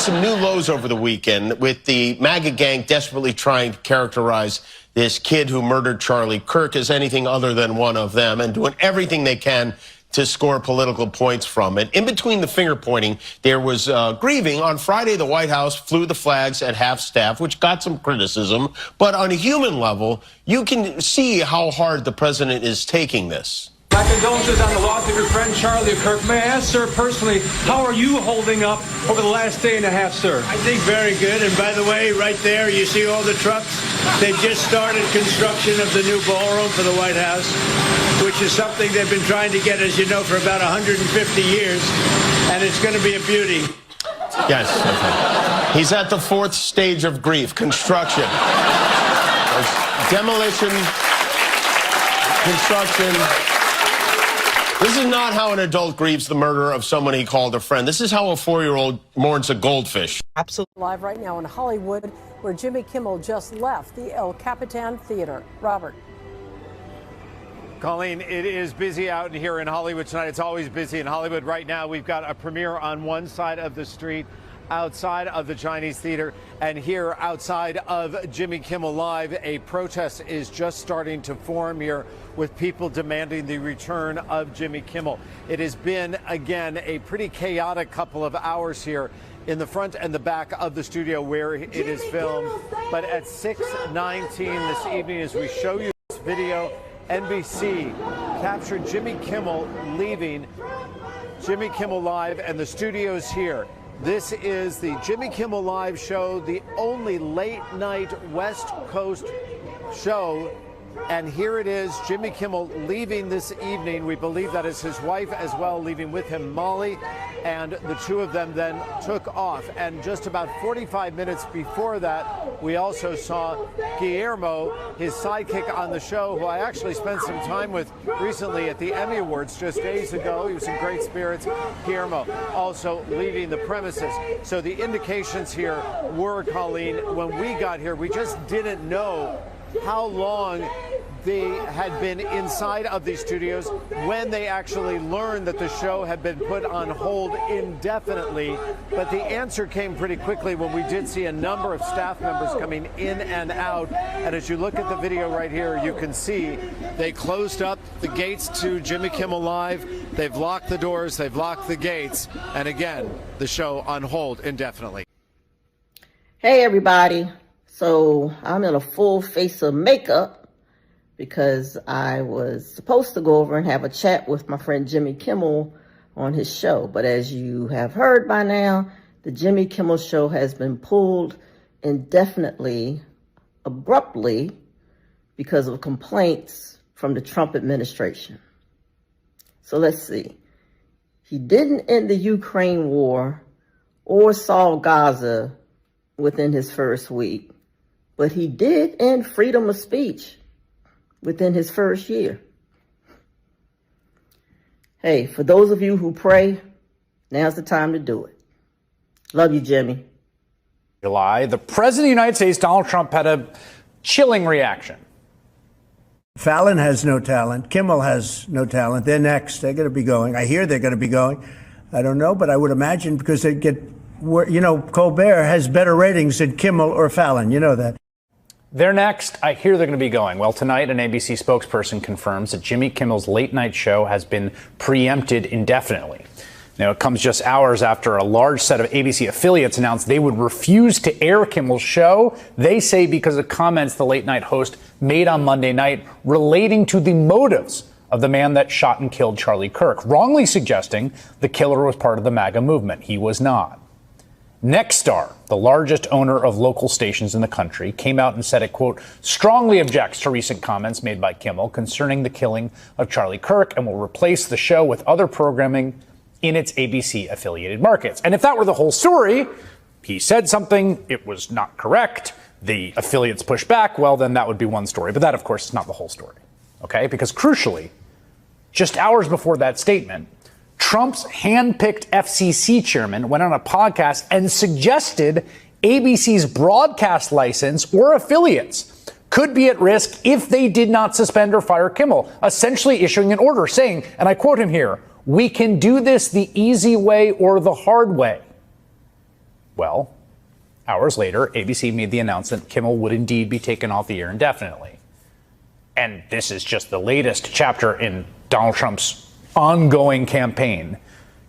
some new lows over the weekend with the MAGA gang desperately trying to characterize this kid who murdered Charlie Kirk as anything other than one of them and doing everything they can to score political points from it. In between the finger pointing, there was grieving. On Friday, the White House flew the flags at half-staff, which got some criticism. But on a human level, you can see how hard the president is taking this. My condolences on the loss of your friend Charlie Kirk. May I ask, sir, personally, how are you holding up over the last day and a half, sir? I think very good. And by the way, right there, you see all the trucks? They've just started construction of the new ballroom for the White House, which is something they've been trying to get, as you know, for about 150 years. And it's going to be a beauty. Yes. Okay. He's at the fourth stage of grief, construction. Demolition, construction. This is not how an adult grieves the murder of someone he called a friend. This is how a 4-year-old mourns a goldfish. Absolutely. Live right now in Hollywood, where Jimmy Kimmel just left the El Capitan Theater. Robert. Colleen, it is busy out here in Hollywood tonight. It's always busy in Hollywood. Right now, we've got a premiere on one side of the street, outside of the Chinese Theater, and here outside of Jimmy Kimmel Live, a protest is just starting to form here with people demanding the return of Jimmy Kimmel. It has been, again, a pretty chaotic couple of hours here in the front and the back of the studio where it is filmed. But at 6:19 this evening, as we show you this video, NBC captured Jimmy Kimmel leaving Jimmy Kimmel Live and the studios here. This is the Jimmy Kimmel Live show, the only late-night West Coast show. And here it is, Jimmy Kimmel leaving this evening. We believe that is his wife as well, leaving with him Molly. And the two of them then took off. And just about 45 minutes before that, we also saw Guillermo, his sidekick on the show, who I actually spent some time with recently at the Emmy Awards just days ago. He was in great spirits. Guillermo also leaving the premises. So the indications here were, Colleen, when we got here, we just didn't know how long they had been inside of these studios when they actually learned that the show had been put on hold indefinitely. But the answer came pretty quickly when we did see a number of staff members coming in and out. And as you look at the video right here, you can see they closed up the gates to Jimmy Kimmel Live. They've locked the doors, they've locked the gates. And again, the show on hold indefinitely. Hey, everybody. So I'm in a full face of makeup because I was supposed to go over and have a chat with my friend Jimmy Kimmel on his show. But as you have heard by now, the Jimmy Kimmel show has been pulled indefinitely, abruptly, because of complaints from the Trump administration. So let's see. He didn't end the Ukraine war or solve Gaza within his first week. But he did end freedom of speech within his first year. Hey, for those of you who pray, now's the time to do it. Love you, Jimmy. July, the president of the United States, Donald Trump, had a chilling reaction. Fallon has no talent. Kimmel has no talent. They're next. They're going to be going. I hear they're going to be going. I don't know, but I would imagine because they get, you know, Colbert has better ratings than Kimmel or Fallon. You know that. They're next. I hear they're going to be going. Well, tonight, an ABC spokesperson confirms that Jimmy Kimmel's late-night show has been preempted indefinitely. Now, it comes just hours after a large set of ABC affiliates announced they would refuse to air Kimmel's show. They say because of comments the late-night host made on Monday night relating to the motives of the man that shot and killed Charlie Kirk, wrongly suggesting the killer was part of the MAGA movement. He was not. Nexstar, the largest owner of local stations in the country, came out and said it, quote, strongly objects to recent comments made by Kimmel concerning the killing of Charlie Kirk and will replace the show with other programming in its ABC affiliated markets. And if that were the whole story, he said something, it was not correct, the affiliates pushed back, well, then that would be one story. But that, of course, is not the whole story. Okay? Because crucially, just hours before that statement, Trump's hand-picked FCC chairman went on a podcast and suggested ABC's broadcast license or affiliates could be at risk if they did not suspend or fire Kimmel, essentially issuing an order saying, and I quote him here, "We can do this the easy way or the hard way." Well, hours later, ABC made the announcement Kimmel would indeed be taken off the air indefinitely. And this is just the latest chapter in Donald Trump's ongoing campaign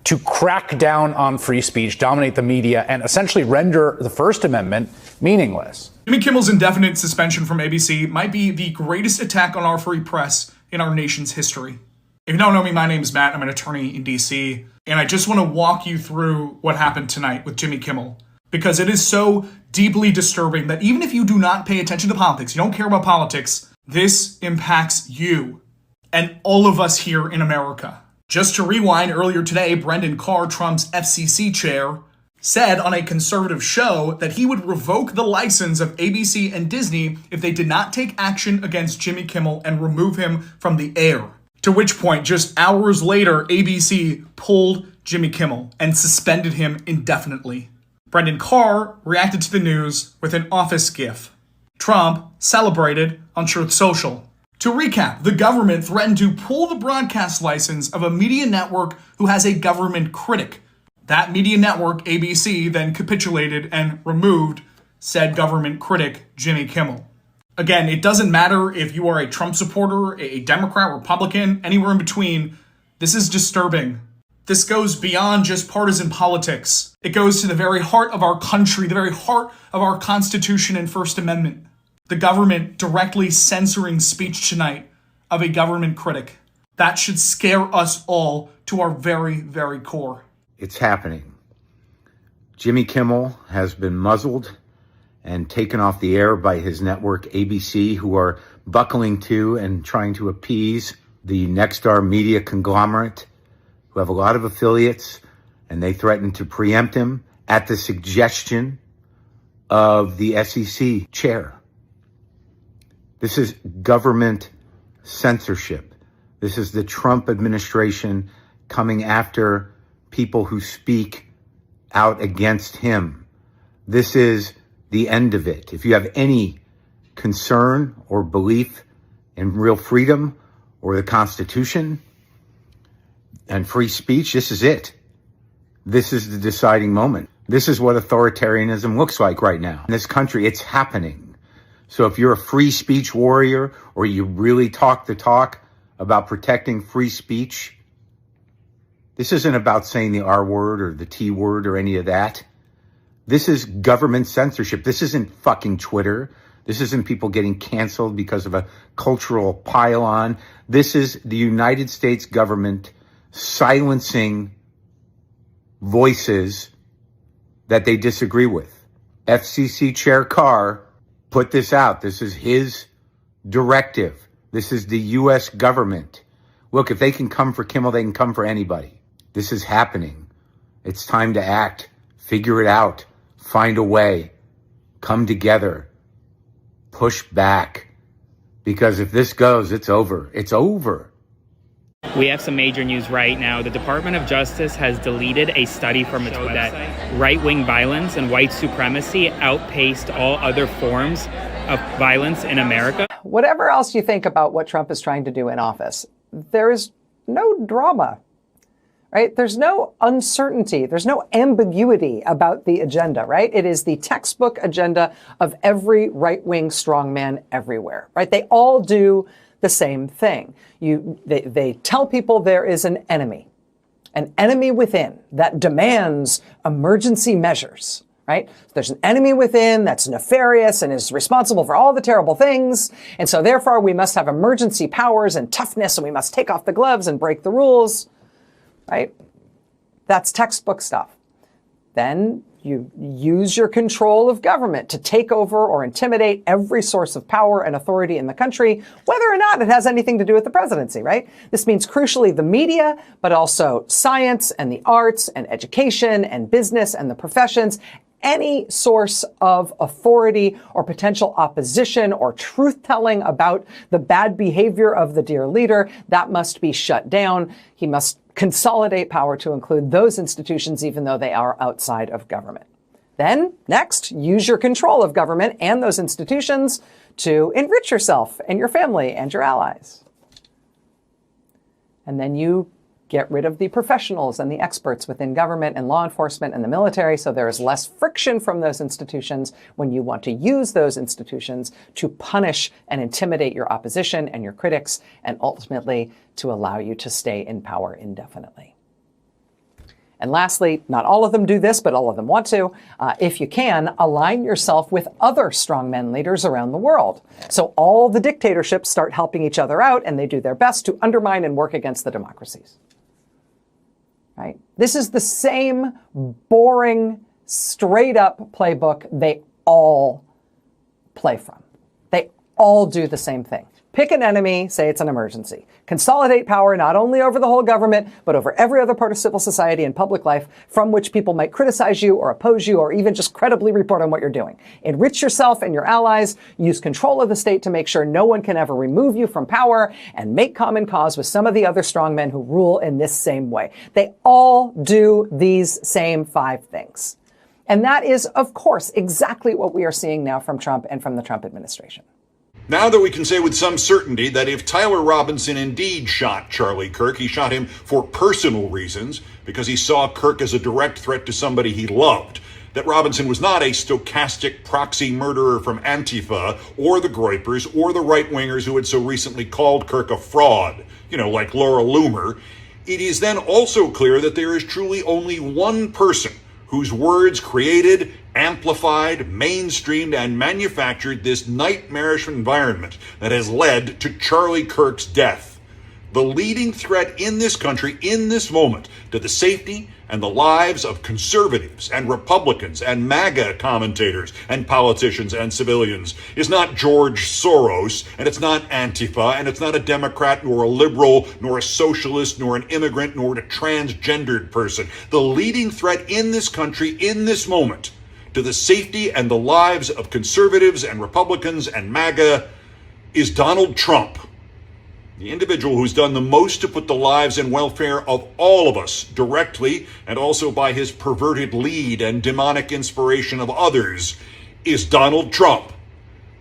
to crack down on free speech, dominate the media, and essentially render the First Amendment meaningless. Jimmy Kimmel's indefinite suspension from ABC might be the greatest attack on our free press in our nation's history. If you don't know me, my name is Matt. I'm an attorney in DC, and I just want to walk you through what happened tonight with Jimmy Kimmel, because it is so deeply disturbing that even if you do not pay attention to politics, you don't care about politics, this impacts you and all of us here in America. Just to rewind, earlier today, Brendan Carr, Trump's FCC chair, said on a conservative show that he would revoke the license of ABC and Disney if they did not take action against Jimmy Kimmel and remove him from the air. To which point, just hours later, ABC pulled Jimmy Kimmel and suspended him indefinitely. Brendan Carr reacted to the news with an office gif. Trump celebrated on Truth Social. To recap, the government threatened to pull the broadcast license of a media network who has a government critic. That media network, ABC, then capitulated and removed said government critic, Jimmy Kimmel. Again, it doesn't matter if you are a Trump supporter, a Democrat, Republican, anywhere in between. This is disturbing. This goes beyond just partisan politics. It goes to the very heart of our country, the very heart of our Constitution and First Amendment. The government directly censoring speech tonight of a government critic. That should scare us all to our very, very core. It's happening. Jimmy Kimmel has been muzzled and taken off the air by his network ABC, who are buckling to and trying to appease the Nexstar media conglomerate, who have a lot of affiliates, and they threaten to preempt him at the suggestion of the SEC chair. This is government censorship. This is the Trump administration coming after people who speak out against him. This is the end of it. If you have any concern or belief in real freedom or the Constitution and free speech, this is it. This is the deciding moment. This is what authoritarianism looks like right now. In this country, it's happening. So if you're a free speech warrior or you really talk the talk about protecting free speech, this isn't about saying the R word or the T word or any of that. This is government censorship. This isn't fucking Twitter. This isn't people getting canceled because of a cultural pile-on. This is the United States government silencing voices that they disagree with. FCC Chair Carr put this out. This is his directive. This is the U.S. government. Look, if they can come for Kimmel, they can come for anybody. This is happening. It's time to act. Figure it out. Find a way. Come together. Push back. Because if this goes, it's over. It's over. We have some major news right now. The Department of Justice has deleted a study from its website. That right-wing violence and white supremacy outpaced all other forms of violence in America. Whatever else you think about what Trump is trying to do in office, there is no drama, right? There's no uncertainty. There's no ambiguity about the agenda, right? It is the textbook agenda of every right-wing strongman everywhere, right? They all do the same thing. They tell people there is an enemy within that demands emergency measures, right? There's an enemy within that's nefarious and is responsible for all the terrible things. And so therefore we must have emergency powers and toughness, and we must take off the gloves and break the rules, right? That's textbook stuff. Then you use your control of government to take over or intimidate every source of power and authority in the country, whether or not it has anything to do with the presidency, right? This means crucially the media, but also science and the arts and education and business and the professions. Any source of authority or potential opposition or truth-telling about the bad behavior of the dear leader, that must be shut down. He must consolidate power to include those institutions, even though they are outside of government. Then, next, use your control of government and those institutions to enrich yourself and your family and your allies. And then you get rid of the professionals and the experts within government and law enforcement and the military so there is less friction from those institutions when you want to use those institutions to punish and intimidate your opposition and your critics, and ultimately to allow you to stay in power indefinitely. And lastly, not all of them do this, but all of them want to. If you can, align yourself with other strongman leaders around the world. So all the dictatorships start helping each other out, and they do their best to undermine and work against the democracies. Right? This is the same boring, straight-up playbook they all play from. They all do the same thing. Pick an enemy, say it's an emergency. Consolidate power not only over the whole government, but over every other part of civil society and public life from which people might criticize you or oppose you or even just credibly report on what you're doing. Enrich yourself and your allies, use control of the state to make sure no one can ever remove you from power, and make common cause with some of the other strongmen who rule in this same way. They all do these same 5 things. And that is, of course, exactly what we are seeing now from Trump and from the Trump administration. Now that we can say with some certainty that if Tyler Robinson indeed shot Charlie Kirk, he shot him for personal reasons because he saw Kirk as a direct threat to somebody he loved. That Robinson was not a stochastic proxy murderer from Antifa or the Groypers or the right-wingers who had so recently called Kirk a fraud, like Laura Loomer. It is then also clear that there is truly only one person whose words created, amplified, mainstreamed, and manufactured this nightmarish environment that has led to Charlie Kirk's death. The leading threat in this country, in this moment, to the safety and the lives of conservatives and Republicans and MAGA commentators and politicians and civilians is not George Soros, and it's not Antifa, and it's not a Democrat, nor a liberal, nor a socialist, nor an immigrant, nor a transgendered person. The leading threat in this country, in this moment, to the safety and the lives of conservatives and Republicans and MAGA is Donald Trump, the individual who's done the most to put the lives and welfare of all of us directly and also by his perverted lead and demonic inspiration of others is Donald Trump.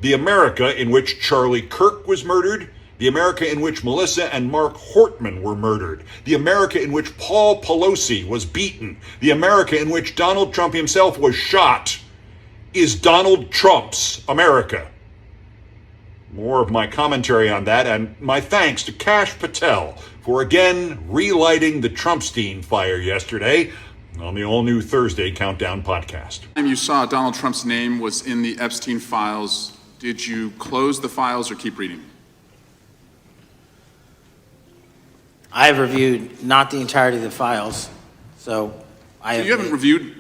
The America in which Charlie Kirk was murdered, the America in which Melissa and Mark Hortman were murdered, the America in which Paul Pelosi was beaten, the America in which Donald Trump himself was shot, is Donald Trump's America. More of my commentary on that, and my thanks to Kash Patel for again relighting the Trumpstein fire yesterday on the all-new Thursday Countdown podcast. You saw Donald Trump's name was in the Epstein files. Did you close the files or keep reading? I have reviewed not the entirety of the files, so you haven't reviewed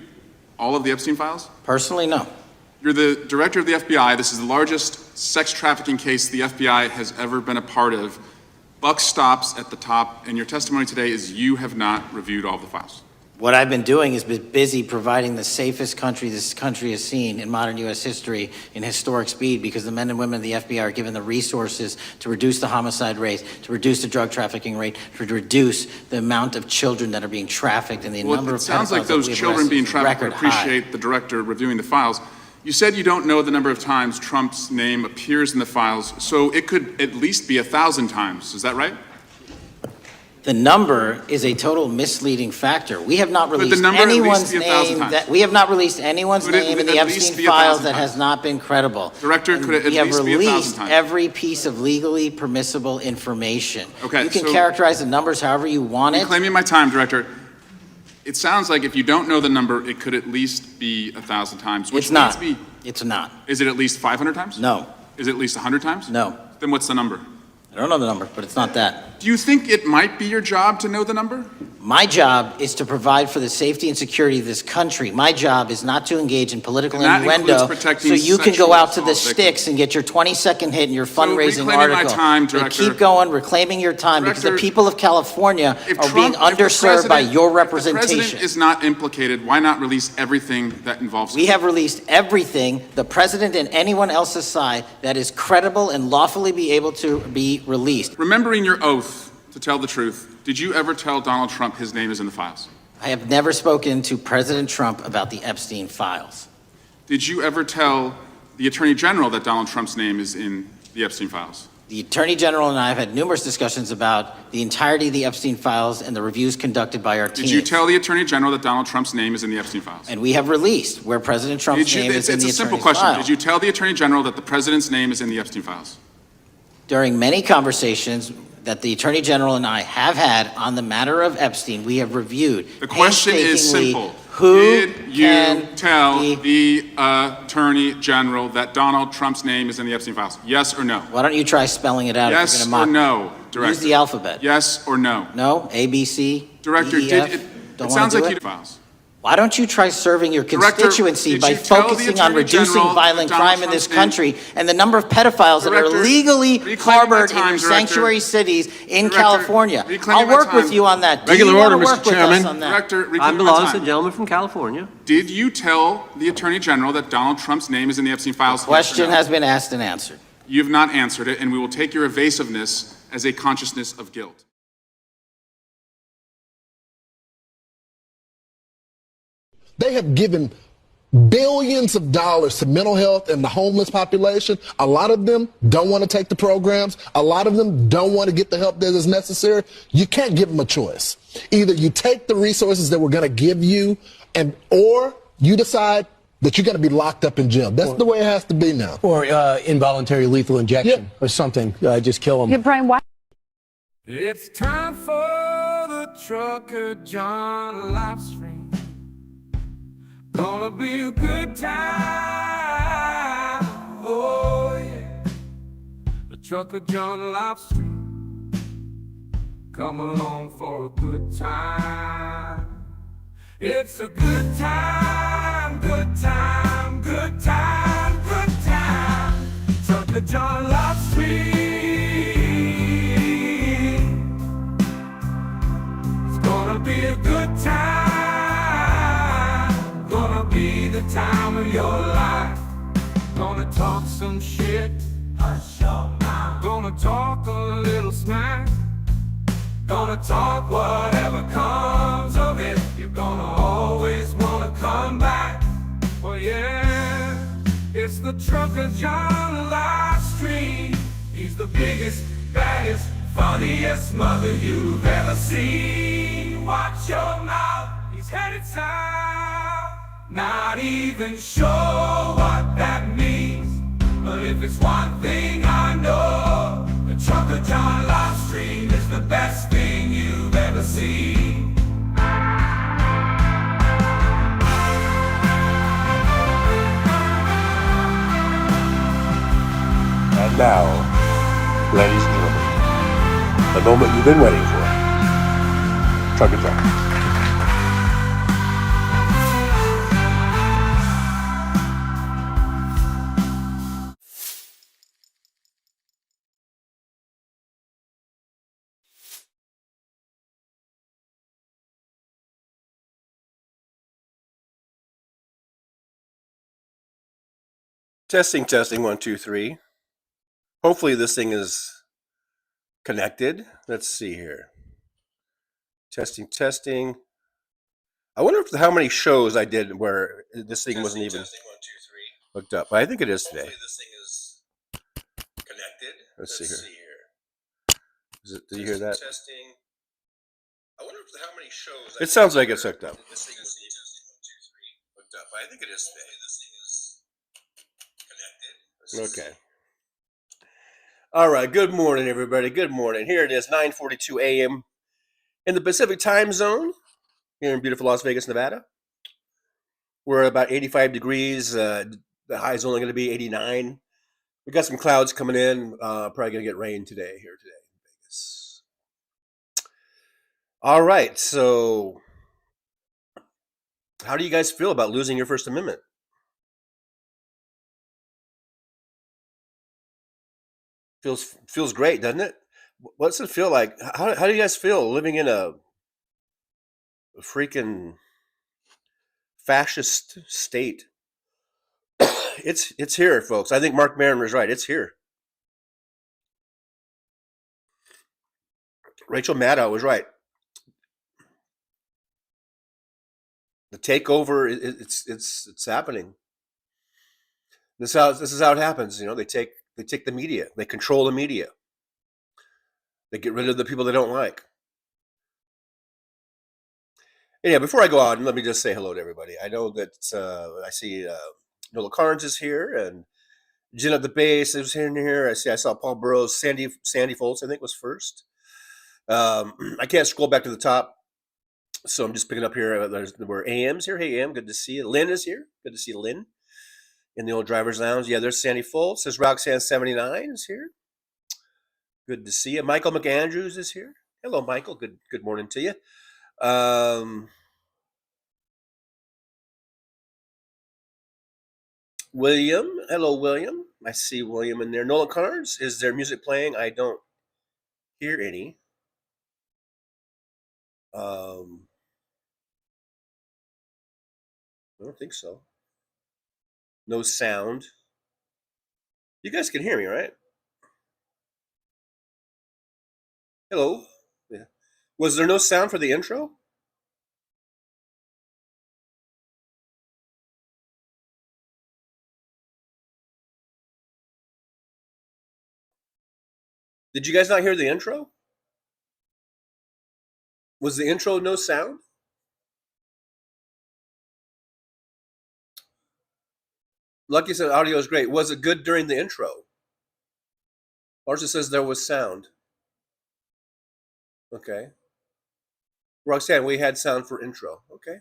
all of the Epstein files? Personally, no. You're the director of the FBI. This is the largest sex trafficking case the FBI has ever been a part of. Buck stops at the top, and your testimony today is you have not reviewed all the files. What I've been doing is been busy providing the safest country this country has seen in modern U.S. history in historic speed, because the men and women of the FBI are given the resources to reduce the homicide rate, to reduce the drug trafficking rate, to reduce the amount of children that are being trafficked and the number of pedophiles. It sounds like those children being trafficked would appreciate the director reviewing the files. You said you don't know the number of times Trump's name appears in the files, so it could at least be 1,000 times. Is that right? The number is a total misleading factor. We have not released anyone's name that we have not released anyone's name in the Epstein files that has not been credible. Director, could it at least be 1,000 times? We have released every piece of legally permissible information. Okay, you can characterize the numbers however you want it. You're claiming my time, Director. It sounds like if you don't know the number, it could at least be 1,000 times. It's not. It's not. Is it at least 500 times? No. Is it at least 100 times? No. Then what's the number? I don't know the number, but it's not that. Do you think it might be your job to know the number? My job is to provide for the safety and security of this country. My job is not to engage in political innuendo so you can go out to the sticks and get your 20-second hit in your fundraising article. My time, Director. Keep going, reclaiming your time, because the people of California are being underserved by your representation. If the president is not implicated, why not release everything that involves him? We have released everything, the president and anyone else's side, that is credible and lawfully be able to be released. Remembering your oath to tell the truth, did you ever tell Donald Trump his name is in the files? I have never spoken to President Trump about the Epstein files. Did you ever tell the Attorney General that Donald Trump's name is in the Epstein files? The Attorney General and I have had numerous discussions about the entirety of the Epstein files and the reviews conducted by our team. Did you tell the Attorney General that Donald Trump's name is in the Epstein files? And we have released where President Trump's name is in the It's a simple attorney's question. file. Did you tell the Attorney General that the President's name is in the Epstein files? During many conversations that the Attorney General and I have had on the matter of Epstein, we have reviewed. The question is painstakingly simple. Who Did you can tell the Attorney General that Donald Trump's name is in the Epstein files? Yes or no? Why don't you try spelling it out if Yes you're going or to mock no, me? Director? Use the alphabet. Yes or no? No? A, B, C, Director, D, E, F? it sounds like you files. Why don't you try serving your Director, constituency did by you tell the focusing on Attorney reducing General violent that Donald crime in this Trump's name- country and the number of pedophiles that are Director, illegally reclaim harbored my time, in your Director. sanctuary cities in Director, California? reclaim I'll my work with time. you on that. Do Regular you order, want to Mr. work with Chairman. us on that? Director, reclaim I'm the my lawless time. gentleman from California. Did you tell the Attorney General that Donald Trump's name is in the Epstein files? Yes or Question no? has been asked and answered. You've not answered it, and we will take your evasiveness as a consciousness of guilt. They have given billions of dollars to mental health and the homeless population. A lot of them don't want to take the programs. A lot of them don't want to get the help that is necessary. You can't give them a choice. Either you take the resources that we're going to give you, or you decide that you're going to be locked up in jail. That's the way it has to be now. Or involuntary lethal injection or something. Just kill them. Yeah, Brian, why? It's time for the trucker John Lovestream. Gonna be a good time. Oh yeah. The trucker John Lovestream. Come along for a good time. It's a good time, good time, good time, good time. Trucker John Lovestream. It's gonna be a good time. Gonna be the time of your life. Gonna talk some shit. Hush your mouth. Gonna talk a little smack. Gonna talk whatever comes of it. You're gonna always wanna come back. Well, yeah, it's the trucker John Livestream. He's the biggest, baddest, funniest mother you've ever seen. Watch your mouth, he's headed south. Not even sure what that means, but if it's one thing I know, the trucker John Livestream is the best thing you've ever seen. And now, ladies and gentlemen, the moment you've been waiting for. Trucker John. Testing, 1, 2, 3. Hopefully this thing is connected. Let's see here. Testing. I wonder how many shows I did where this thing wasn't even hooked up. But I think it is today. Hopefully this thing is connected. Let's see here. Did you hear that? Testing. I wonder how many shows. It sounds like it's hooked up. This thing wasn't even hooked up. I think it is today. This thing is connected. Okay. All right. Good morning, everybody. Good morning. Here it is, 9:42 a.m. in the Pacific time zone here in beautiful Las Vegas, Nevada. We're at about 85 degrees. The high is only going to be 89. We got some clouds coming in. Probably going to get rain today in Vegas. All right. So how do you guys feel about losing your First Amendment? Feels great, doesn't it? What's it feel like? How do you guys feel living in a freaking fascist state? It's here, folks. I think Mark Maron was right. It's here. Rachel Maddow was right. The takeover, it's happening. This is how it happens. You know, they take They take the media. They control the media. They get rid of the people they don't like. Anyhow, before I go on, let me just say hello to everybody. I know that I see Nola Carnes is here, and Jen at the base is here. I saw Paul Burrows, Sandy Foltz, I think, was first. I can't scroll back to the top, so I'm just picking up here. There were AMs here. Hey, AM, good to see you. Lynn is here. Good to see Lynn in the old driver's lounge. Yeah, there's Sandy Foltz. There's Roxanne79 is here. Good to see you. Michael McAndrews is here. Hello, Michael. Good morning to you. William. Hello, William. I see William in there. Nolan Carnes, is there music playing? I don't hear any. I don't think so. No sound. You guys can hear me, right? Hello. Yeah. Was there no sound for the intro? Did you guys not hear the intro? Was the intro no sound? Lucky said audio is great. Was it good during the intro? Marcia says there was sound. Okay. Roxanne, we had sound for intro. Okay.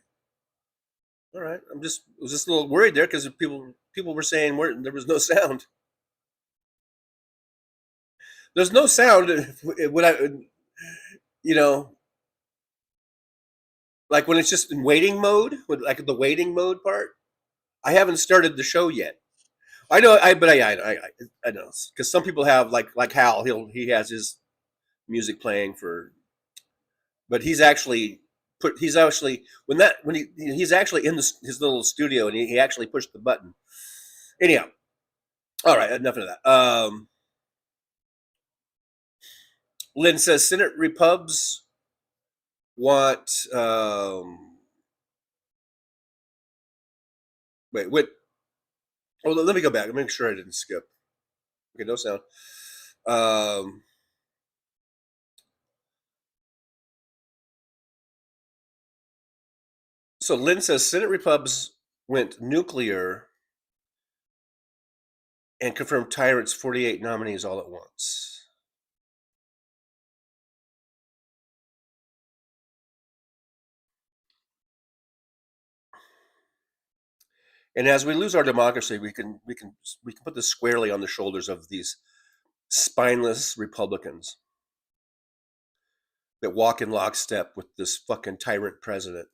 All right. I was just a little worried there because people were saying there was no sound. There's no sound when like when it's just in waiting mode, like the waiting mode part. I haven't started the show yet. I know, I know, because some people have like Hal. He has his music playing but he's actually he's actually in his little studio, and he actually pushed the button. Anyhow, all right, enough of that. Lynn says Senate Repubs want wait, what? Oh, let me go back. Let me make sure I didn't skip. Okay, no sound. So Lynn says Senate Repubs went nuclear and confirmed tyrants 48 nominees all at once. And as we lose our democracy, we can put this squarely on the shoulders of these spineless Republicans that walk in lockstep with this fucking tyrant president.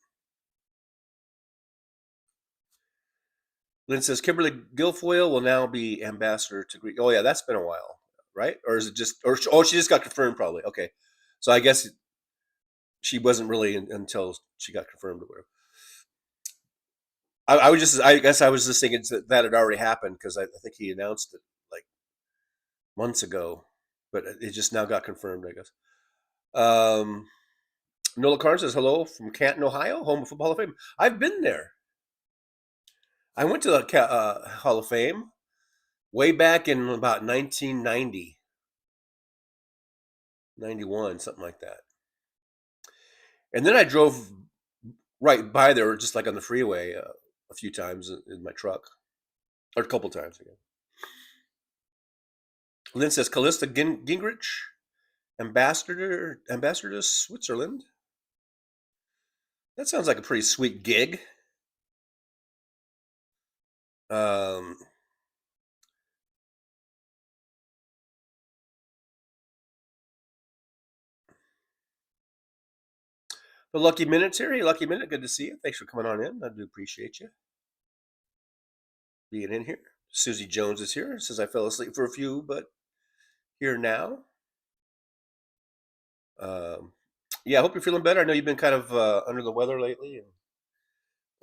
Lynn says Kimberly Guilfoyle will now be ambassador to Greece. Oh yeah, that's been a while, right? Or is it just? She just got confirmed, probably. Okay, so I guess she wasn't really until she got confirmed or whatever. I guess I was just thinking that had already happened because I think he announced it like months ago, but it just now got confirmed, I guess. Nola Carnes says hello from Canton, Ohio, home of Football Hall of Fame. I've been there. I went to the Hall of Fame way back in about 1990, 91, something like that. And then I drove right by there, just like on the freeway, a few times in my truck, or a couple times again. Lynn says Callista Gingrich, ambassador to Switzerland. That sounds like a pretty sweet gig. The Lucky Minute's here. Hey, Lucky Minute, good to see you. Thanks for coming on in. I do appreciate you being in here. Susie Jones is here. Says I fell asleep for a few, but here now. Yeah, I hope you're feeling better. I know you've been kind of under the weather lately.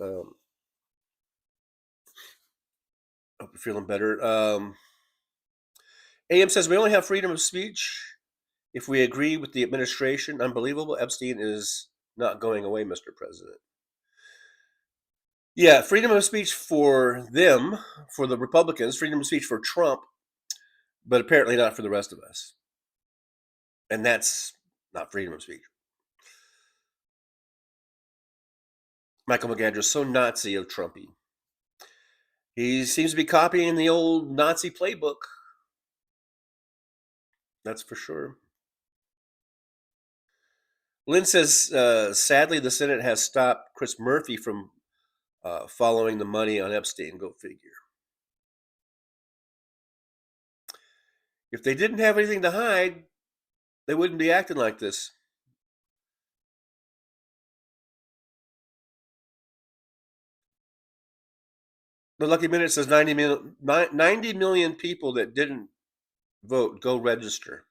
Hope you're feeling better. AM says we only have freedom of speech if we agree with the administration. Unbelievable. Epstein is not going away, Mr. President. Yeah, freedom of speech for them, for the Republicans, freedom of speech for Trump but apparently not for the rest of us. And that's not freedom of speech. Michael McAndrew is so Nazi of Trumpy. He seems to be copying the old Nazi playbook. That's for sure. Lynn says, sadly, the Senate has stopped Chris Murphy from following the money on Epstein. Go figure. If they didn't have anything to hide, they wouldn't be acting like this. The Lucky Minute says 90 million people that didn't vote, go register.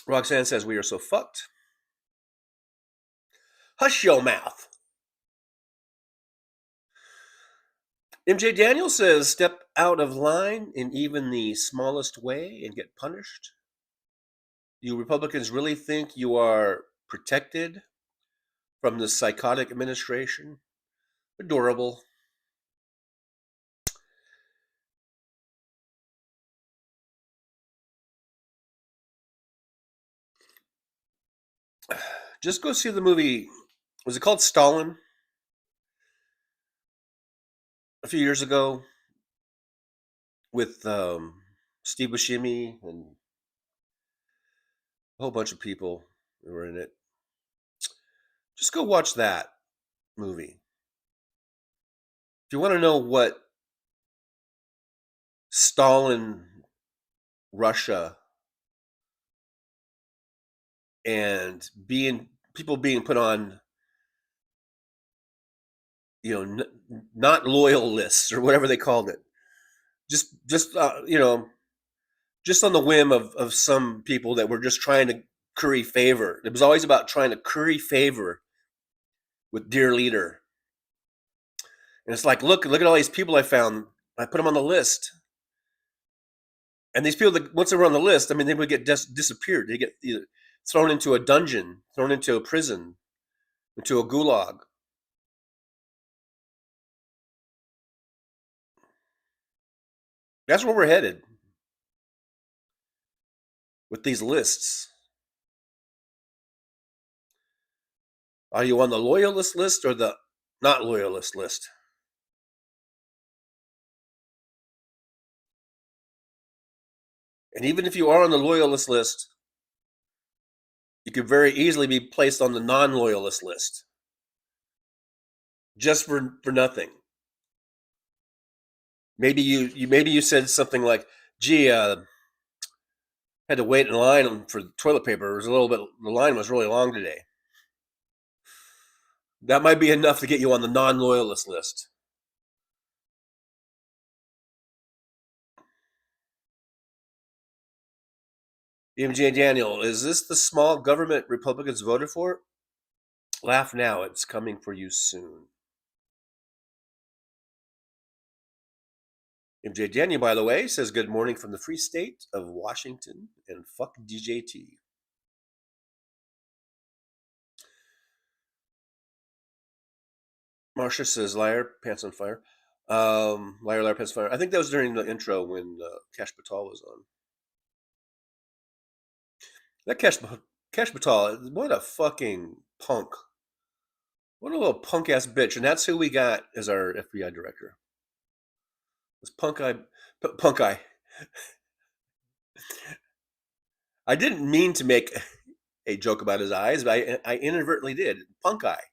Roxanne says, we are so fucked. Hush your mouth. MJ Daniel says, step out of line in even the smallest way and get punished. You Republicans really think you are protected from the psychotic administration? Adorable. Just go see the movie. Was it called Stalin? A few years ago with Steve Buscemi and a whole bunch of people who were in it. Just go watch that movie. If you want to know what Stalin, Russia, and people being put on, not loyal lists or whatever they called it, just on the whim of some people that were just trying to curry favor. It was always about trying to curry favor with dear leader. And it's like, look at all these people I found. I put them on the list. And these people, that once they were on the list, they would get disappeared. They get either thrown into a dungeon, thrown into a prison, into a gulag. That's where we're headed with these lists. Are you on the loyalist list or the not loyalist list? And even if you are on the loyalist list, you could very easily be placed on the non-loyalist list. Just for nothing. Maybe you said something like, gee, had to wait in line for toilet paper. The line was really long today. That might be enough to get you on the non-loyalist list. MJ Daniel, is this the small government Republicans voted for? Laugh now, it's coming for you soon. MJ Daniel, by the way, says good morning from the free state of Washington and fuck DJT. Marcia says liar, pants on fire. Liar, pants on fire. I think that was during the intro when Cash Patel was on. That Cash Patel, what a fucking punk. What a little punk ass bitch. And that's who we got as our FBI director. This punk eye. I didn't mean to make a joke about his eyes, but I inadvertently did. Punk eye.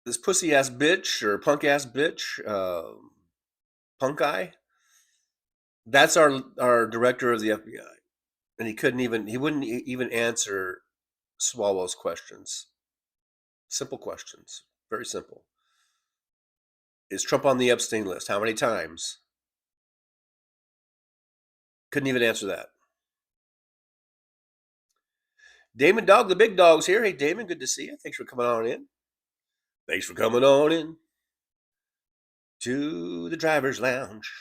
This pussy ass bitch or punk ass bitch, punk eye. That's our director of the FBI, and he wouldn't even answer Swalwell's questions. Simple questions, very simple. Is Trump on the Epstein list? How many times? Couldn't even answer that. Damon Dog, the big dog's here. Hey, Damon, good to see you. Thanks for coming on in. Thanks for coming on in to the driver's lounge.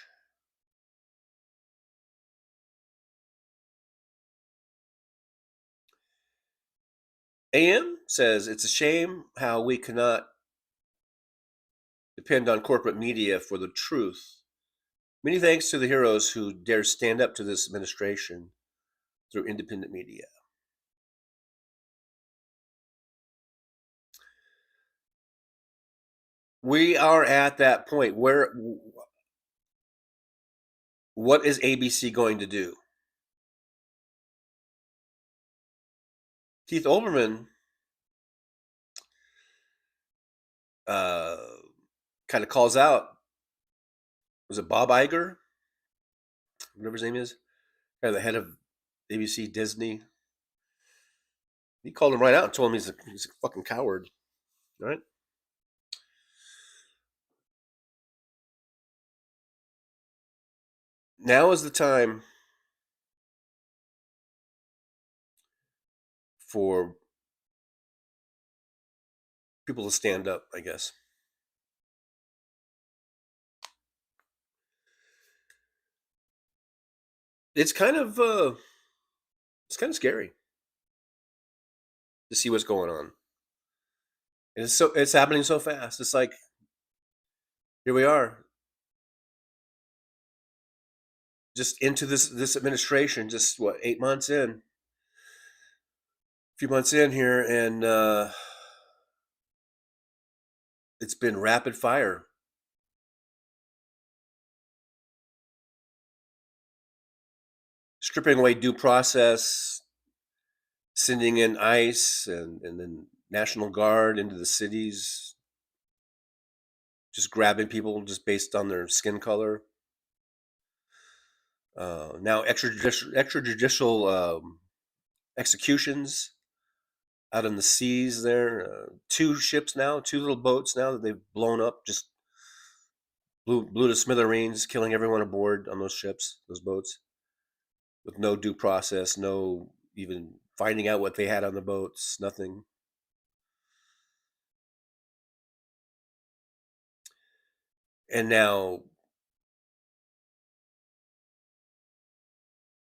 AM says, it's a shame how we cannot depend on corporate media for the truth. Many thanks to the heroes who dare stand up to this administration through independent media. We are at that point where what is ABC going to do? Keith Olbermann kind of calls out, was it Bob Iger? Whatever his name is, kind of the head of ABC Disney. He called him right out and told him he's a fucking coward, right? Now is the time for people to stand up, I guess. It's kind of scary to see what's going on. And it's happening so fast. It's like, here we are, just into this administration, just what, 8 months in, a few months in here, and it's been rapid fire. Stripping away due process, sending in ICE and then National Guard into the cities, just grabbing people just based on their skin color. Now extrajudicial executions out in the seas there. 2 ships now, 2 little boats now that they've blown up, just blew to smithereens, killing everyone aboard on those ships, those boats, with no due process, no even finding out what they had on the boats, nothing. And now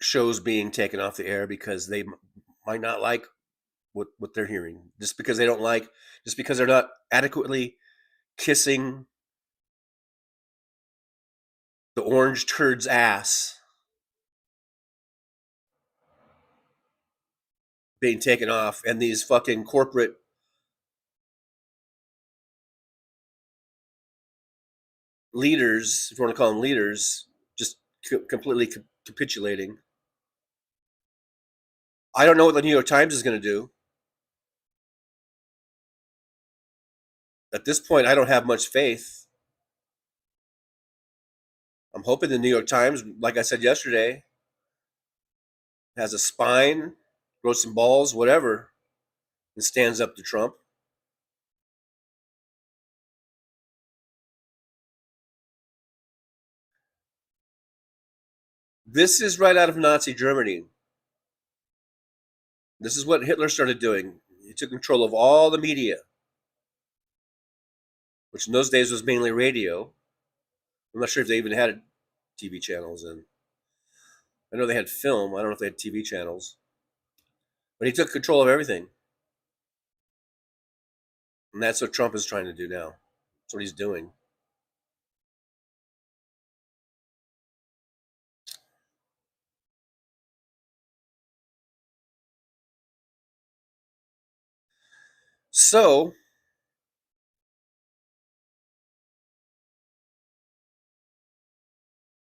shows being taken off the air because they might not like what they're hearing, just because they don't like, just because they're not adequately kissing the orange turd's ass, being taken off, and these fucking corporate leaders, if you want to call them leaders, just completely capitulating. I don't know what the New York Times is going to do. At this point, I don't have much faith. I'm hoping the New York Times, like I said yesterday, has a spine, grows some balls, whatever, and stands up to Trump. This is right out of Nazi Germany. This is what Hitler started doing. He took control of all the media, which in those days was mainly radio. I'm not sure if they even had TV channels in. I know they had film. I don't know if they had TV channels. But he took control of everything. And that's what Trump is trying to do now. That's what he's doing. So,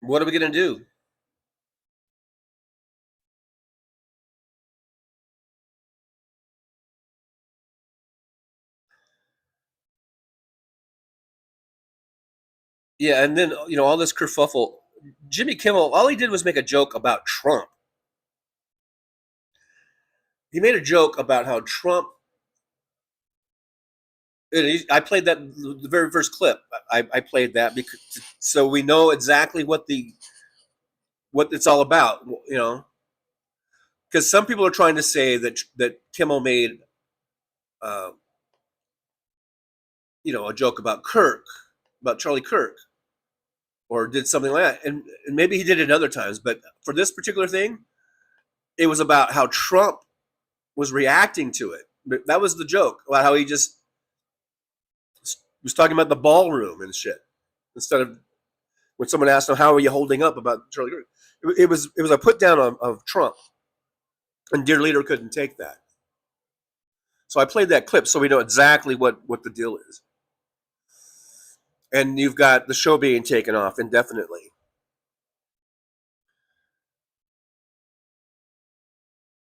what are we going to do? Yeah, and then, all this kerfuffle. Jimmy Kimmel, all he did was make a joke about Trump. He made a joke about how Trump, I played that, the very first clip. I played that because, so we know exactly what it's all about, because some people are trying to say that Kimmel made, a joke about Charlie Kirk, or did something like that, and maybe he did it other times, but for this particular thing, it was about how Trump was reacting to it. That was the joke, about how he just was talking about the ballroom and shit instead of when someone asked him, how are you holding up about Charlie Kirk? It was a put down of Trump, and dear leader couldn't take that. So I played that clip so we know exactly what the deal is. And you've got the show being taken off indefinitely.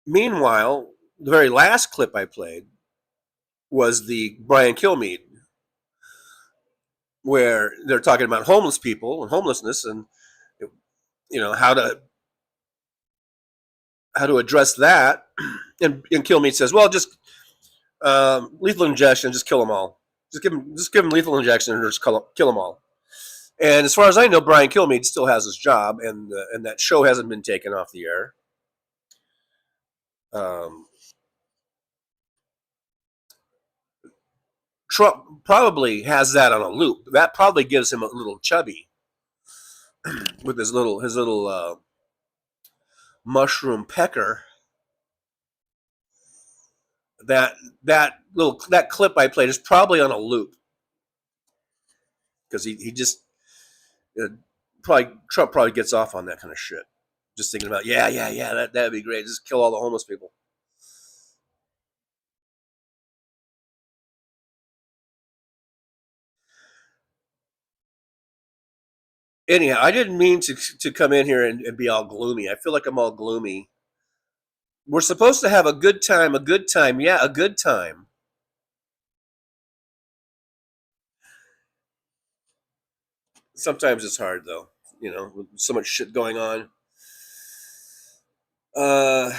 Meanwhile, the very last clip I played was the Brian Kilmeade, where they're talking about homeless people and homelessness and, you know, how to address that. And Kilmeade says, well, just lethal injection, just kill them all. Just give them lethal injection and just kill them all. And as far as I know, Brian Kilmeade still has his job, and that show hasn't been taken off the air. Trump probably has that on a loop. That probably gives him a little chubby with his little mushroom pecker. That clip I played is probably on a loop because he just Trump probably gets off on that kind of shit. Just thinking about that'd be great. Just kill all the homeless people. Anyhow, I didn't mean to come in here and be all gloomy. I feel like I'm all gloomy. We're supposed to have a good time. Yeah, a good time. Sometimes it's hard, though, you know, with so much shit going on. Yeah,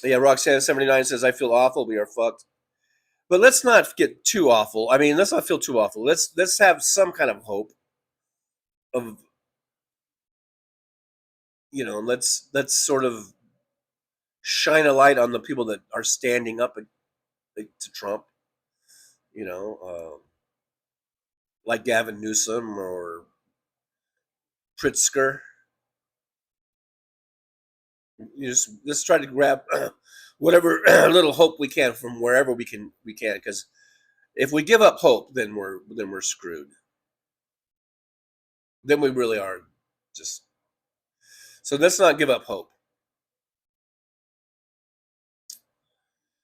Roxanne79 says, I feel awful. We are fucked. But let's not get too awful. I mean, let's not feel too awful. Let's have some kind of hope of, you know, let's sort of shine a light on the people that are standing up to Trump, you know, like Gavin Newsom or Pritzker. Let's try to grab whatever little hope we can from wherever we can, because if we give up hope, then we're screwed. Then we really are just. So let's not give up hope.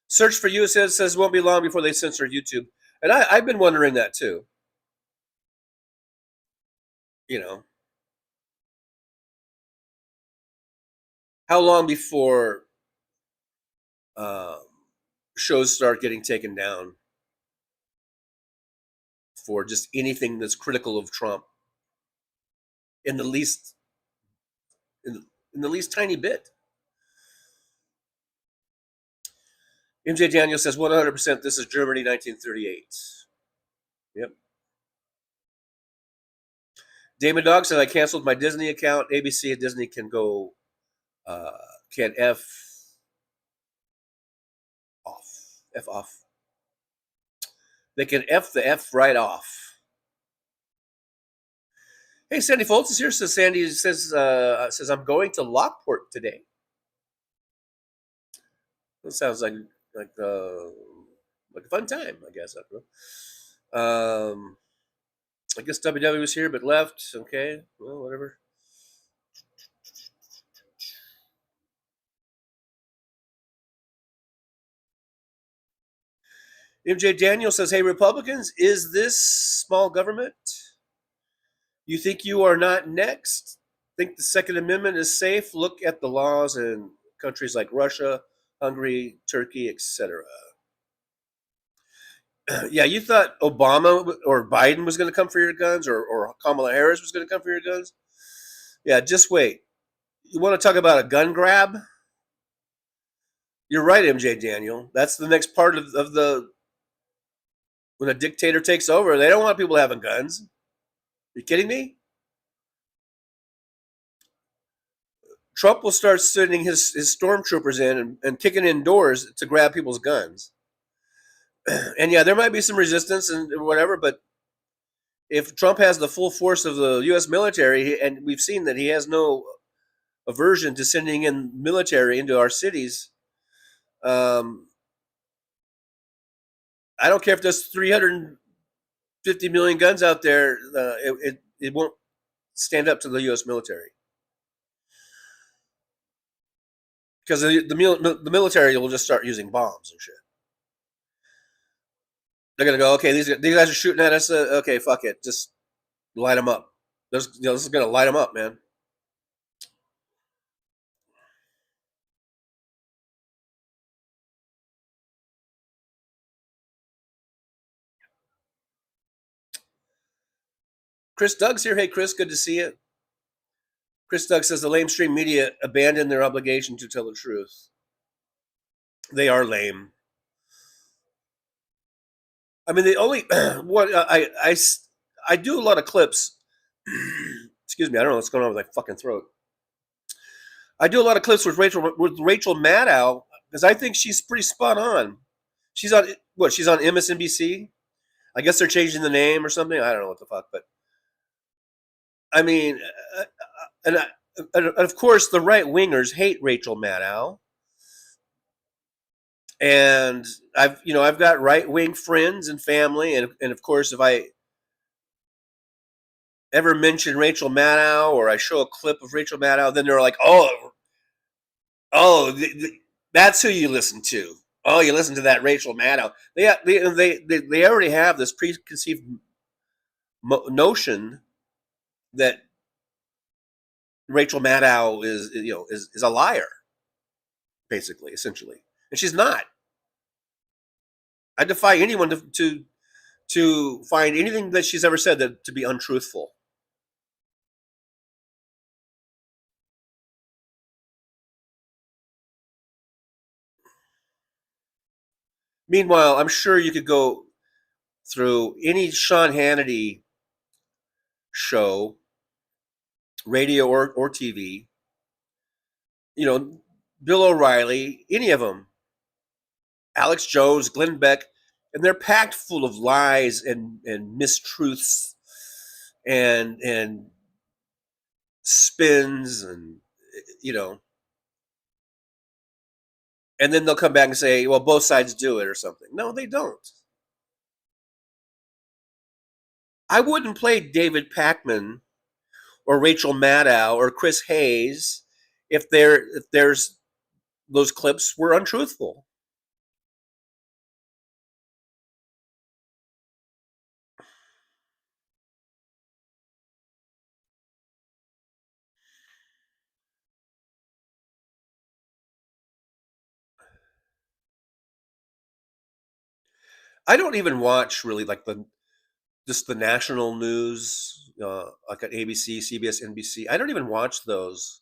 Search for You says it won't be long before they censor YouTube, and I've been wondering that too. You know, how long before shows start getting taken down for just anything that's critical of Trump in the least tiny bit? MJ Daniel says 100% this is Germany 1938. Yep. Damon Dog said I canceled my Disney account. ABC and Disney can go can F off. They can F the F right off. Hey, Sandy Foltz is here. So Sandy says I'm going to Lockport today. That sounds like a fun time, I guess. I guess WW was here but left. Okay, well, whatever. MJ Daniel says, hey, Republicans, is this small government? You think you are not next? Think the Second Amendment is safe? Look at the laws in countries like Russia, Hungary, Turkey, etc. Yeah, you thought Obama or Biden was going to come for your guns, or Kamala Harris was going to come for your guns? Yeah, just wait. You want to talk about a gun grab? You're right, MJ Daniel. That's the next part of the... When a dictator takes over, they don't want people having guns. Are you kidding me? Trump will start sending his stormtroopers in and kicking in doors to grab people's guns. And yeah, there might be some resistance and whatever, but if Trump has the full force of the U.S. military, and we've seen that he has no aversion to sending in military into our cities, I don't care if there's 300 50 million guns out there, it won't stand up to the U.S. military. Because the military will just start using bombs and shit. They're going to go, okay, these guys are shooting at us. Okay, fuck it. Just light them up. This is going to light them up, man. Chris Doug's here. Hey, Chris, good to see you. Chris Doug says the lamestream media abandoned their obligation to tell the truth. They are lame. I mean, the only what I do a lot of clips. Excuse me, I don't know what's going on with my fucking throat. I do a lot of clips with Rachel Maddow because I think she's pretty spot on. She's on what? She's on MSNBC. I guess they're changing the name or something. I don't know what the fuck, but I mean, and of course the right wingers hate Rachel Maddow. And I've got right wing friends and family, and of course, if I ever mention Rachel Maddow or I show a clip of Rachel Maddow, then they're like, that's who you listen to. Oh, you listen to that Rachel Maddow. They already have this preconceived notion that Rachel Maddow is a liar, basically, essentially. And she's not. I defy anyone to find anything that she's ever said to be untruthful. Meanwhile, I'm sure you could go through any Sean Hannity show, radio or TV, Bill O'Reilly, any of them, Alex Jones, Glenn Beck, and they're packed full of lies and mistruths and spins and and then they'll come back and say, well, both sides do it or something. No, they don't. I wouldn't play David Pakman or Rachel Maddow or Chris Hayes if there's those clips were untruthful. I don't even watch really like just the national news, like at ABC, CBS, NBC. I don't even watch those,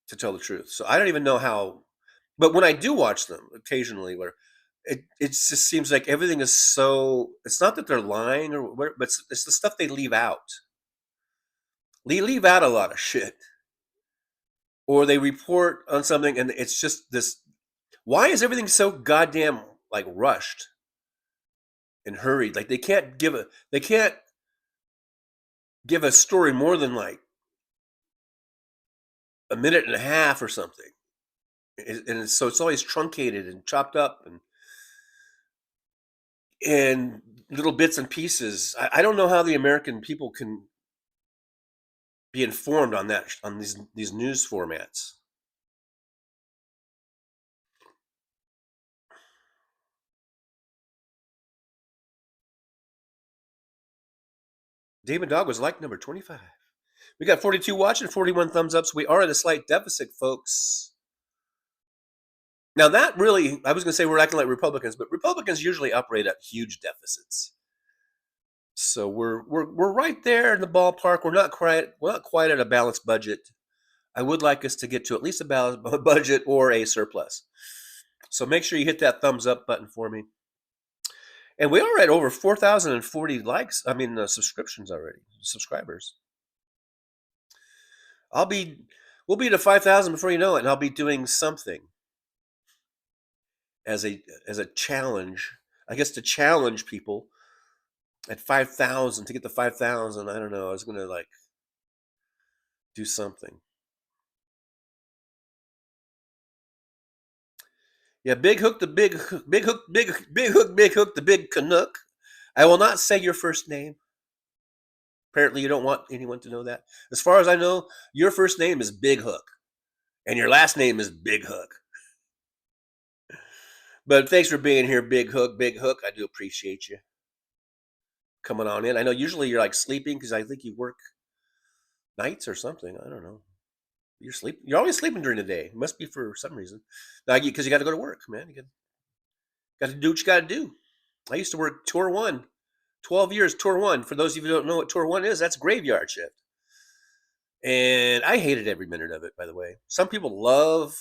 to tell the truth. So I don't even know how. But when I do watch them occasionally, where it just seems like everything is so. It's not that they're lying but it's the stuff they leave out. They leave out a lot of shit, or they report on something, and it's just this. Why is everything so goddamn like rushed and hurried? Like they can't give a story more than like a minute and a half or something, and so it's always truncated and chopped up and little bits and pieces. I don't know how the American people can be informed on these news formats. David Dog was like number 25. We got 42 watching, 41 thumbs up. So we are at a slight deficit, folks. Now that really, I was going to say we're acting like Republicans, but Republicans usually operate at huge deficits. So we're right there in the ballpark. We're not quite at a balanced budget. I would like us to get to at least a balanced budget or a surplus. So make sure you hit that thumbs up button for me. And we are at over 4,040 subscriptions already, subscribers. We'll be to 5,000 before you know it, and I'll be doing something as a challenge, I guess, to challenge people at 5,000, to get to 5,000. I don't know. I was going to do something. Yeah, Big Hook, the Big Canuck. I will not say your first name. Apparently, you don't want anyone to know that. As far as I know, your first name is Big Hook, and your last name is Big Hook. But thanks for being here, Big Hook. Big Hook, I do appreciate you coming on in. I know usually you're like sleeping because I think you work nights or something. I don't know. You're always sleeping during the day. It must be for some reason. Because you got to go to work, man. You got to do what you got to do. I used to work Tour 1. 12 years, Tour 1. For those of you who don't know what Tour 1 is, that's graveyard shift. And I hated every minute of it, by the way. Some people love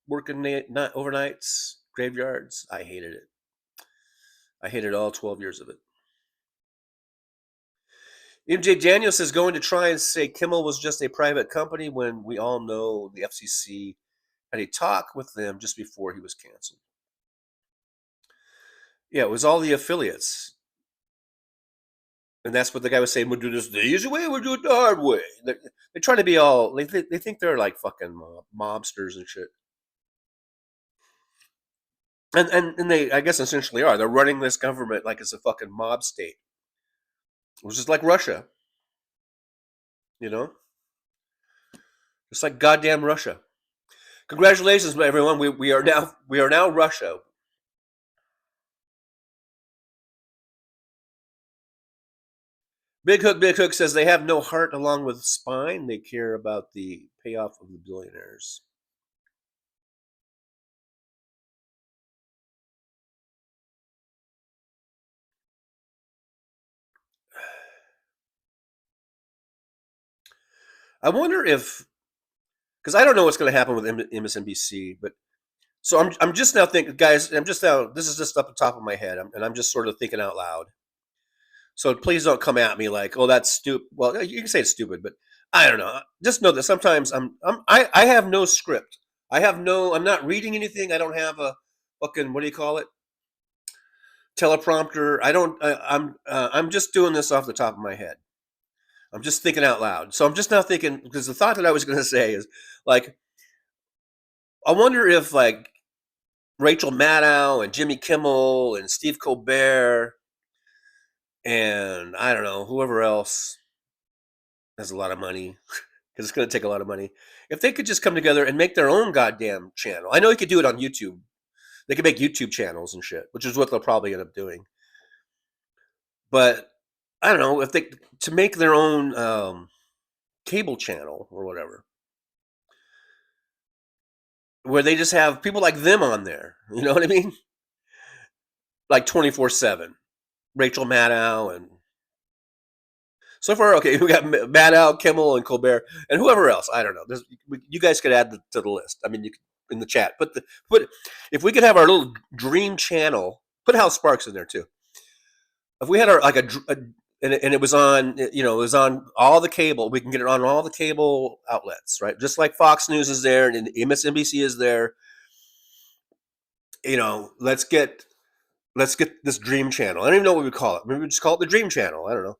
working overnights, graveyards. I hated it. I hated all 12 years of it. MJ Daniel says, going to try and say Kimmel was just a private company when we all know the FCC had a talk with them just before he was canceled. Yeah, it was all the affiliates. And that's what the guy was saying. We'll do this the easy way, we'll do it the hard way. They try to be all, they think they're like fucking mobsters and shit. And they, I guess, essentially are. They're running this government like it's a fucking mob state. Which is like Russia. You know? It's like goddamn Russia. Congratulations, everyone. We are now Russia. Big Hook says they have no heart along with spine. They care about the payoff of the billionaires. I wonder if, because I don't know what's going to happen with MSNBC, but so I'm just now thinking, guys. This is just up the top of my head, and I'm just sort of thinking out loud. So please don't come at me like, oh, that's stupid. Well, you can say it's stupid, but I don't know. Just know that sometimes I have no script. I'm not reading anything. I don't have a fucking, what do you call it? Teleprompter. I'm just doing this off the top of my head. I'm just thinking out loud. So I'm just now thinking, because the thought that I was going to say is like, I wonder if like Rachel Maddow and Jimmy Kimmel and Steve Colbert and I don't know, whoever else has a lot of money, because it's going to take a lot of money, if they could just come together and make their own goddamn channel. I know you could do it on YouTube. They could make YouTube channels and shit, which is what they'll probably end up doing. But I don't know, if they to make their own cable channel or whatever, where they just have people like them on there. You know what I mean? Like 24/7. Rachel Maddow and so far, okay, we got Maddow, Kimmel, and Colbert, and whoever else. I don't know. You guys could add to the list. I mean, you could, in the chat. But if we could have our little dream channel, put Hal Sparks in there too. If we had our and it was on, it was on all the cable. We can get it on all the cable outlets, right? Just like Fox News is there and MSNBC is there. Let's get this dream channel. I don't even know what we call it. Maybe we just call it the dream channel. I don't know.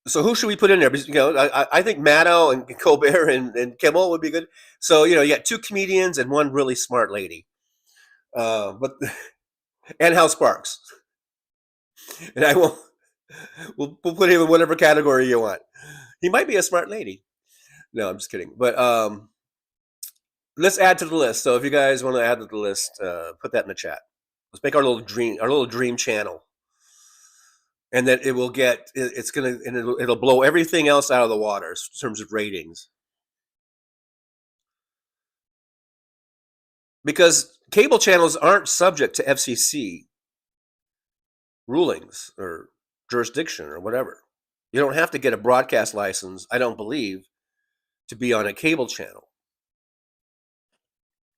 So who should we put in there? Because, I think Maddow and Colbert and Kimmel would be good. So, you got two comedians and one really smart lady. And Hal Sparks. And we'll put him in whatever category you want. He might be a smart lady. No, I'm just kidding. But let's add to the list. So if you guys want to add to the list, put that in the chat. Let's make our little dream channel. And then it'll blow everything else out of the water in terms of ratings. Because cable channels aren't subject to FCC rulings or jurisdiction or whatever. You don't have to get a broadcast license, I don't believe, to be on a cable channel.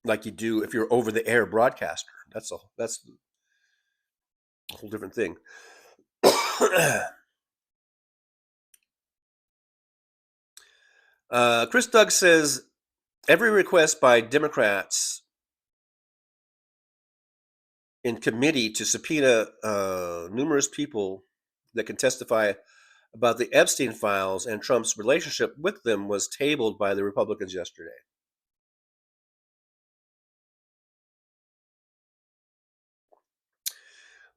Like you do if you're over the air broadcaster. That's a whole different thing. Chris Doug says every request by Democrats in committee to subpoena numerous people that can testify about the Epstein files and Trump's relationship with them was tabled by the Republicans yesterday.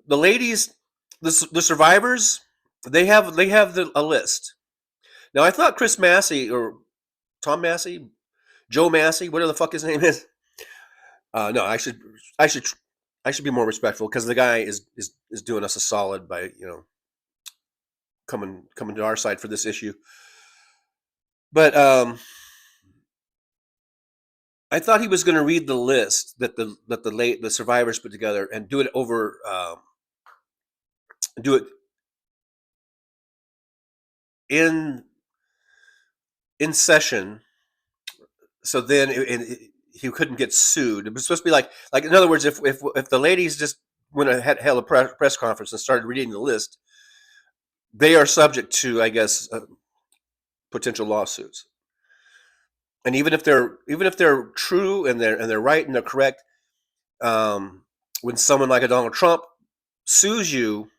The ladies the survivors, they have a list. Now, I thought Chris Massey or Tom Massey, Joe Massey, whatever the fuck his name is. No, I should be more respectful, because the guy is doing us a solid by, you know, coming to our side for this issue. But I thought he was going to read the list that the survivors put together and do it over, do it in session, so then he couldn't get sued. It was supposed to be like in other words, if the ladies just went ahead, held a press conference and started reading the list, they are subject to, I guess, potential lawsuits. And even if they're true and they're right and they're correct, when someone like a Donald Trump sues you,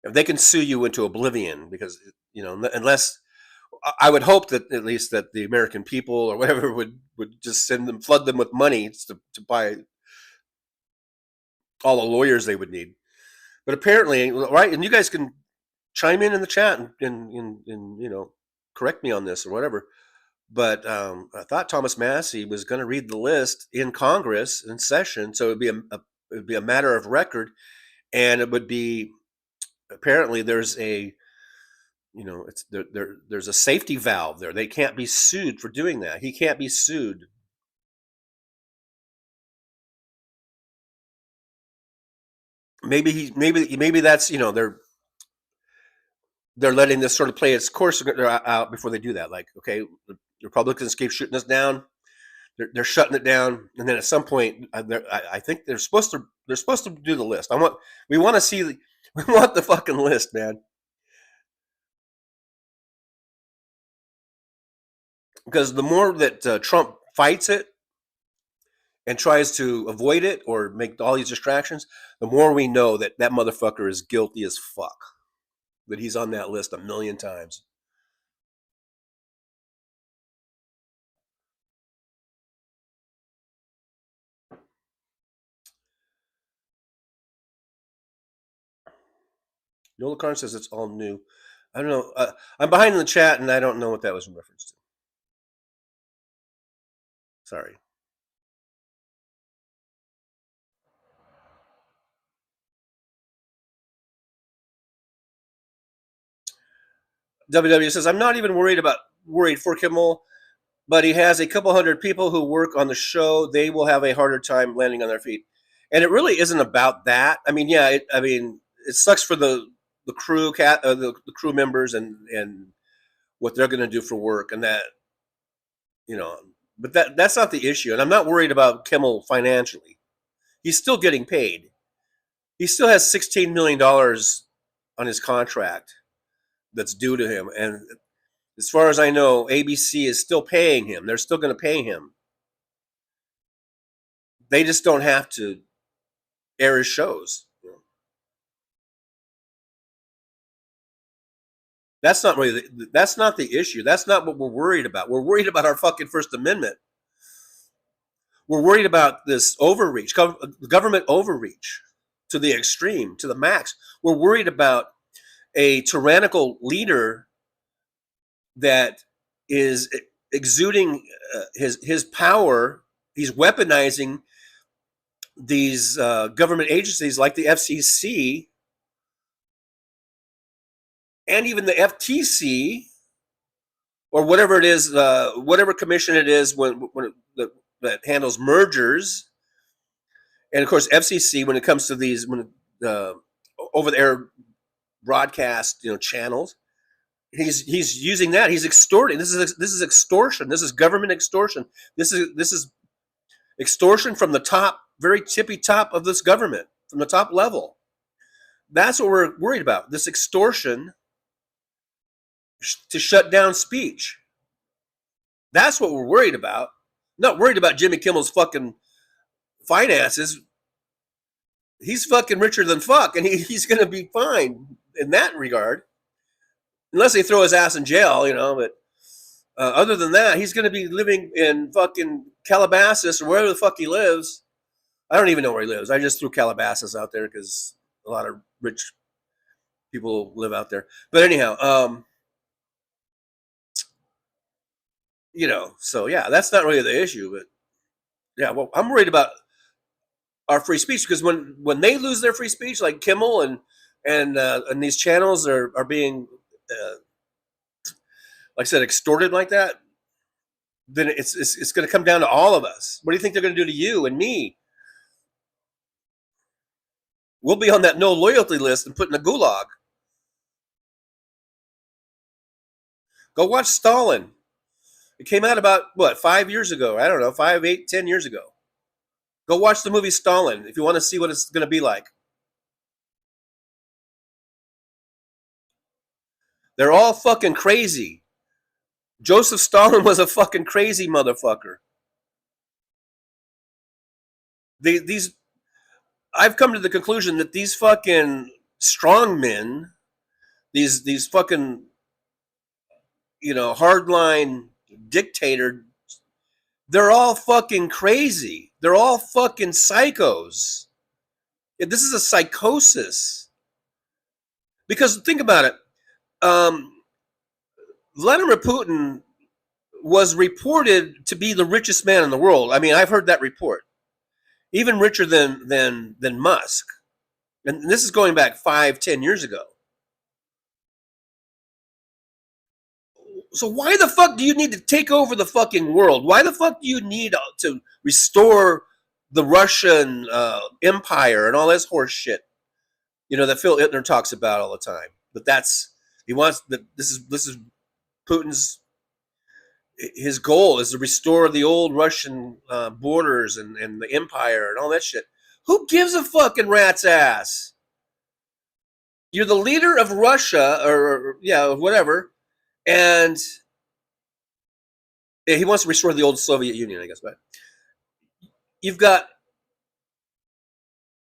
they can sue you into oblivion, because, you know, unless, I would hope that at least that the American people or whatever would just flood them with money to buy all the lawyers they would need. But apparently, right, and you guys can chime in the chat and you know, correct me on this or whatever. But I thought Thomas Massey was going to read the list in Congress in session, so it would be a matter of record, and it would be, apparently there's a, you know, it's there's a safety valve there. They can't be sued for doing that. He can't be sued. Maybe that's, you know, they're letting this sort of play its course out before they do that. Like, okay, the Republicans keep shooting us down. They're shutting it down, and then at some point, I think they're supposed to do the list. We want the fucking list, man. Because the more that Trump fights it and tries to avoid it or make all these distractions, the more we know that motherfucker is guilty as fuck. That he's on that list a million times. Nola Karn says it's all new. I don't know. I'm behind in the chat, and I don't know what that was in reference to. Sorry. WW says, I'm not even worried for Kimmel, but he has a couple hundred people who work on the show. They will have a harder time landing on their feet. And it really isn't about that. I mean, yeah, it sucks for the crew, the crew members and what they're going to do for work, and that, you know, but that's not the issue. And I'm not worried about Kimmel financially. He's still getting paid. He still has $16 million on his contract that's due to him. And as far as I know, ABC is still paying him. They're still going to pay him. They just don't have to air his shows. That's not the issue. That's not what we're worried about. We're worried about our fucking First Amendment. We're worried about this overreach, government overreach to the extreme, to the max. We're worried about a tyrannical leader that is exuding his power. He's weaponizing these government agencies like the FCC and even the FTC, or whatever it is, whatever commission it is that handles mergers, and of course FCC when it comes to these over-the-air broadcast, you know, channels. He's using that. He's extorting. This is extortion. This is government extortion. This is extortion from the top, very tippy top of this government, from the top level. That's what we're worried about. This extortion to shut down speech. That's what we're worried about. Not worried about Jimmy Kimmel's fucking finances. He's fucking richer than fuck, and he's going to be fine in that regard. Unless they throw his ass in jail, you know, but other than that, he's going to be living in fucking Calabasas or wherever the fuck he lives. I don't even know where he lives. I just threw Calabasas out there because a lot of rich people live out there. But anyhow, you know, so yeah, that's not really the issue. But yeah, well, I'm worried about our free speech, because when they lose their free speech, like Kimmel and these channels are being, like I said, extorted like that, then it's going to come down to all of us. What do you think they're going to do to you and me? We'll be on that no loyalty list and put in a gulag. Go watch Stalin. It came out about, what, 5 years ago? I don't know, 5, 8, 10 years ago. Go watch the movie Stalin if you want to see what it's going to be like. They're all fucking crazy. Joseph Stalin was a fucking crazy motherfucker. I've come to the conclusion that these fucking strongmen, these fucking, you know, hardline dictator, they're all fucking crazy. They're all fucking psychos. This is a psychosis. Because think about it. Vladimir Putin was reported to be the richest man in the world. I mean, I've heard that report. Even richer than Musk. And this is going back 5, 10 years ago. So why the fuck do you need to take over the fucking world? Why the fuck do you need to restore the Russian empire and all this horse shit? You know, that Phil Ittner talks about all the time. But he wants that. This is Putin's. His goal is to restore the old Russian borders and the empire and all that shit. Who gives a fucking rat's ass? You're the leader of Russia, or whatever, and he wants to restore the old Soviet Union, I guess. But you've got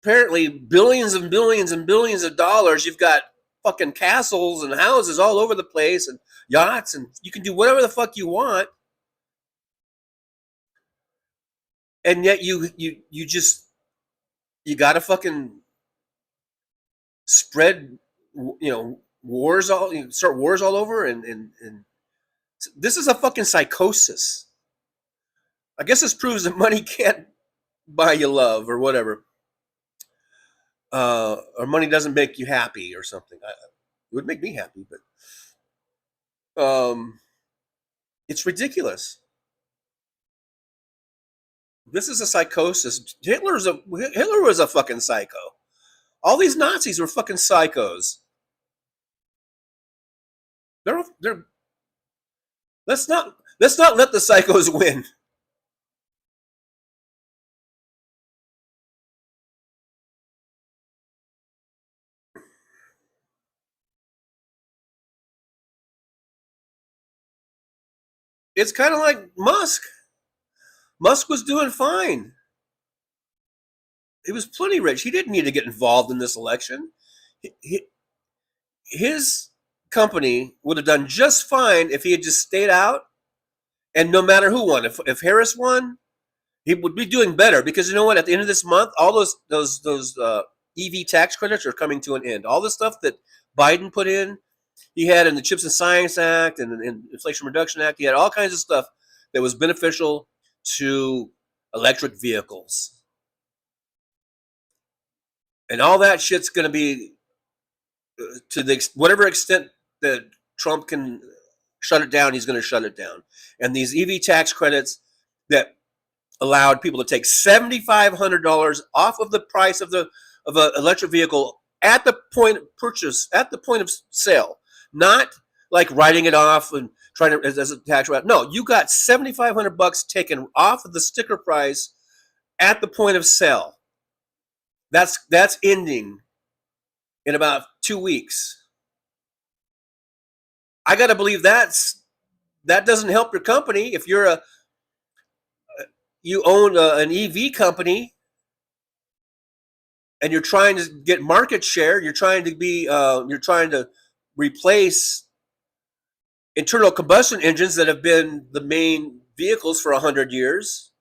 apparently billions and billions and billions of dollars. You've got fucking castles and houses all over the place and yachts, and you can do whatever the fuck you want. And yet you got to fucking spread, wars start wars all over, and this is a fucking psychosis. I guess this proves that money can't buy you love or whatever. Or money doesn't make you happy or something. It would make me happy, but it's ridiculous. This is a psychosis. Hitler was a fucking psycho. All these Nazis were fucking psychos. Let's not let the psychos win. It's kind of like Musk. Musk was doing fine. He was plenty rich. He didn't need to get involved in this election. His company would have done just fine if he had just stayed out, and no matter who won. If Harris won, he would be doing better, because you know what? At the end of this month, all those EV tax credits are coming to an end. All the stuff that Biden put in, he had in the Chips and Science Act and the Inflation Reduction Act. He had all kinds of stuff that was beneficial to electric vehicles. And all that shit's going to be, to whatever extent that Trump can shut it down, he's going to shut it down. And these EV tax credits that allowed people to take $7,500 off of the price of an electric vehicle at the point of purchase, at the point of sale, not like writing it off and trying to as a tax write. No, you got $7,500 taken off of the sticker price at the point of sale. That's ending in about 2 weeks. I got to believe that doesn't help your company. If you own an EV company and you're trying to get market share, you're trying to replace internal combustion engines that have been the main vehicles for 100 years.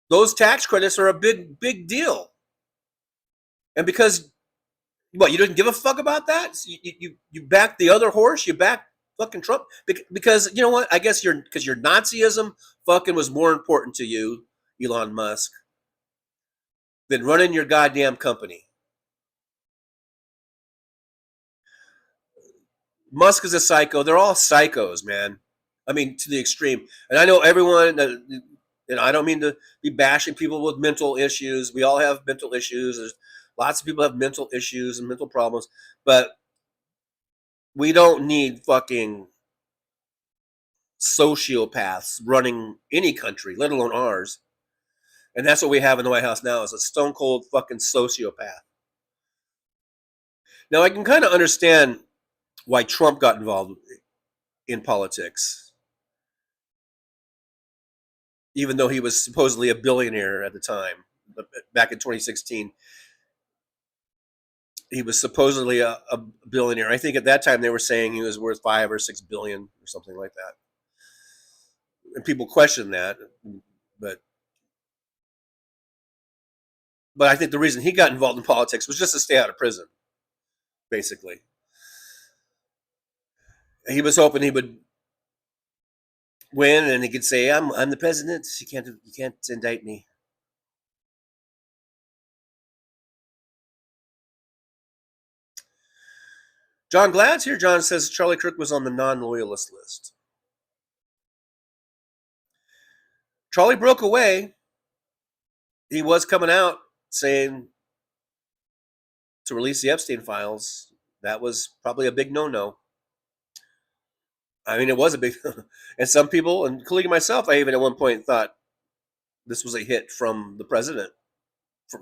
Those tax credits are a big deal. And because What, you didn't give a fuck about that? So you back the other horse? You back fucking Trump? Because you know what? I guess because your Nazism fucking was more important to you, Elon Musk, than running your goddamn company. Musk is a psycho. They're all psychos, man. I mean, to the extreme. And I know everyone, and I don't mean to be bashing people with mental issues. We all have mental issues. There's lots of people have mental issues and mental problems, but we don't need fucking sociopaths running any country, let alone ours. And that's what we have in the White House now, is a stone cold fucking sociopath. Now, I can kind of understand why Trump got involved in politics, even though he was supposedly a billionaire at the time. Back in 2016, he was supposedly a billionaire. I think at that time they were saying he was worth $5 or $6 billion or something like that. And people question that, but I think the reason he got involved in politics was just to stay out of prison, basically. He was hoping he would win and he could say, I'm the president. You can't indict me. John Glad's here. John says Charlie Kirk was on the non-loyalist list. Charlie broke away. He was coming out saying to release the Epstein files. That was probably a big no-no. I mean, it was a big, and some people, including myself, I even at one point thought this was a hit from the president,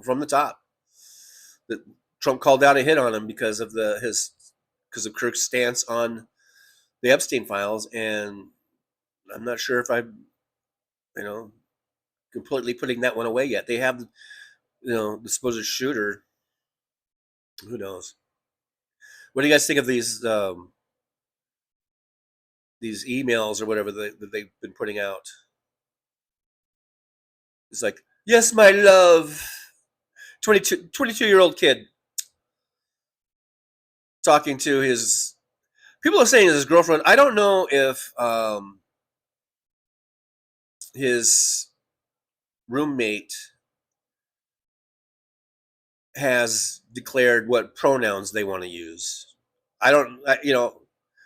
from the top. That Trump called out a hit on him because of because of Kirk's stance on the Epstein files, and I'm not sure if I'm, completely putting that one away yet. They have, the supposed shooter. Who knows? What do you guys think of these emails or whatever that they've been putting out? It's like, yes, my love. 22-year-old kid talking to his, people are saying his girlfriend. I don't know if his roommate has declared what pronouns they want to use.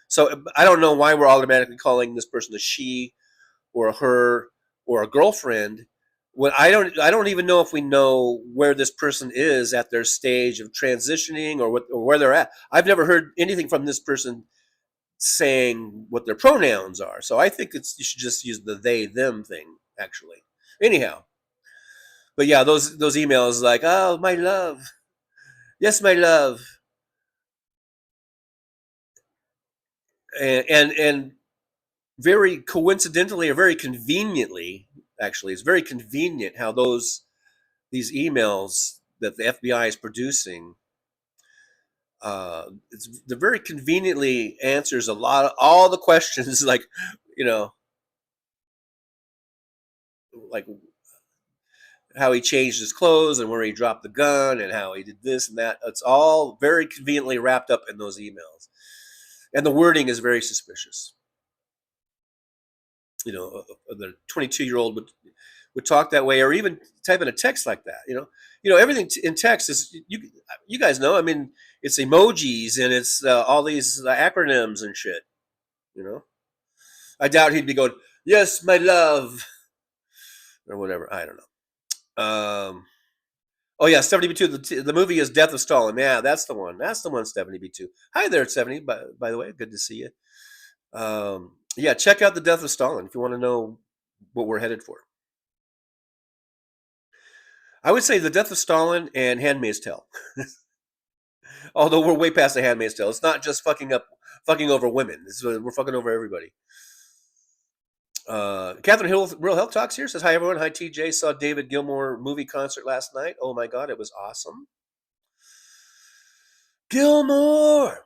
So I don't know why we're automatically calling this person a she or a her or a girlfriend. When I don't even know if we know where this person is at their stage of transitioning or where they're at. I've never heard anything from this person saying what their pronouns are. So I think you should just use the they them thing, actually. Anyhow. But yeah, those emails like, oh, my love. Yes, my love. And very coincidentally or very conveniently, actually, it's very convenient how these emails that the FBI is producing, they're very conveniently answers all the questions, like how he changed his clothes and where he dropped the gun and how he did this and that. It's all very conveniently wrapped up in those emails. And the wording is very suspicious. The 22-year-old would talk that way, or even type in a text like that. Everything in text is, you guys know. I mean, it's emojis and it's all these acronyms and shit. I doubt he'd be going, "Yes, my love," or whatever. I don't know. Oh yeah, Stephanie B2. The movie is Death of Stalin. Yeah, that's the one. That's the one, Stephanie B2. Hi there, Stephanie. By the way, good to see you. Yeah, check out the Death of Stalin if you want to know what we're headed for. I would say the Death of Stalin and Handmaid's Tale. Although we're way past the Handmaid's Tale. It's not just fucking over women. We're fucking over everybody. Catherine Hill, Real Health Talks here, says, hi everyone. Hi TJ. Saw David Gilmour movie concert last night. Oh my God, it was awesome. Gilmour.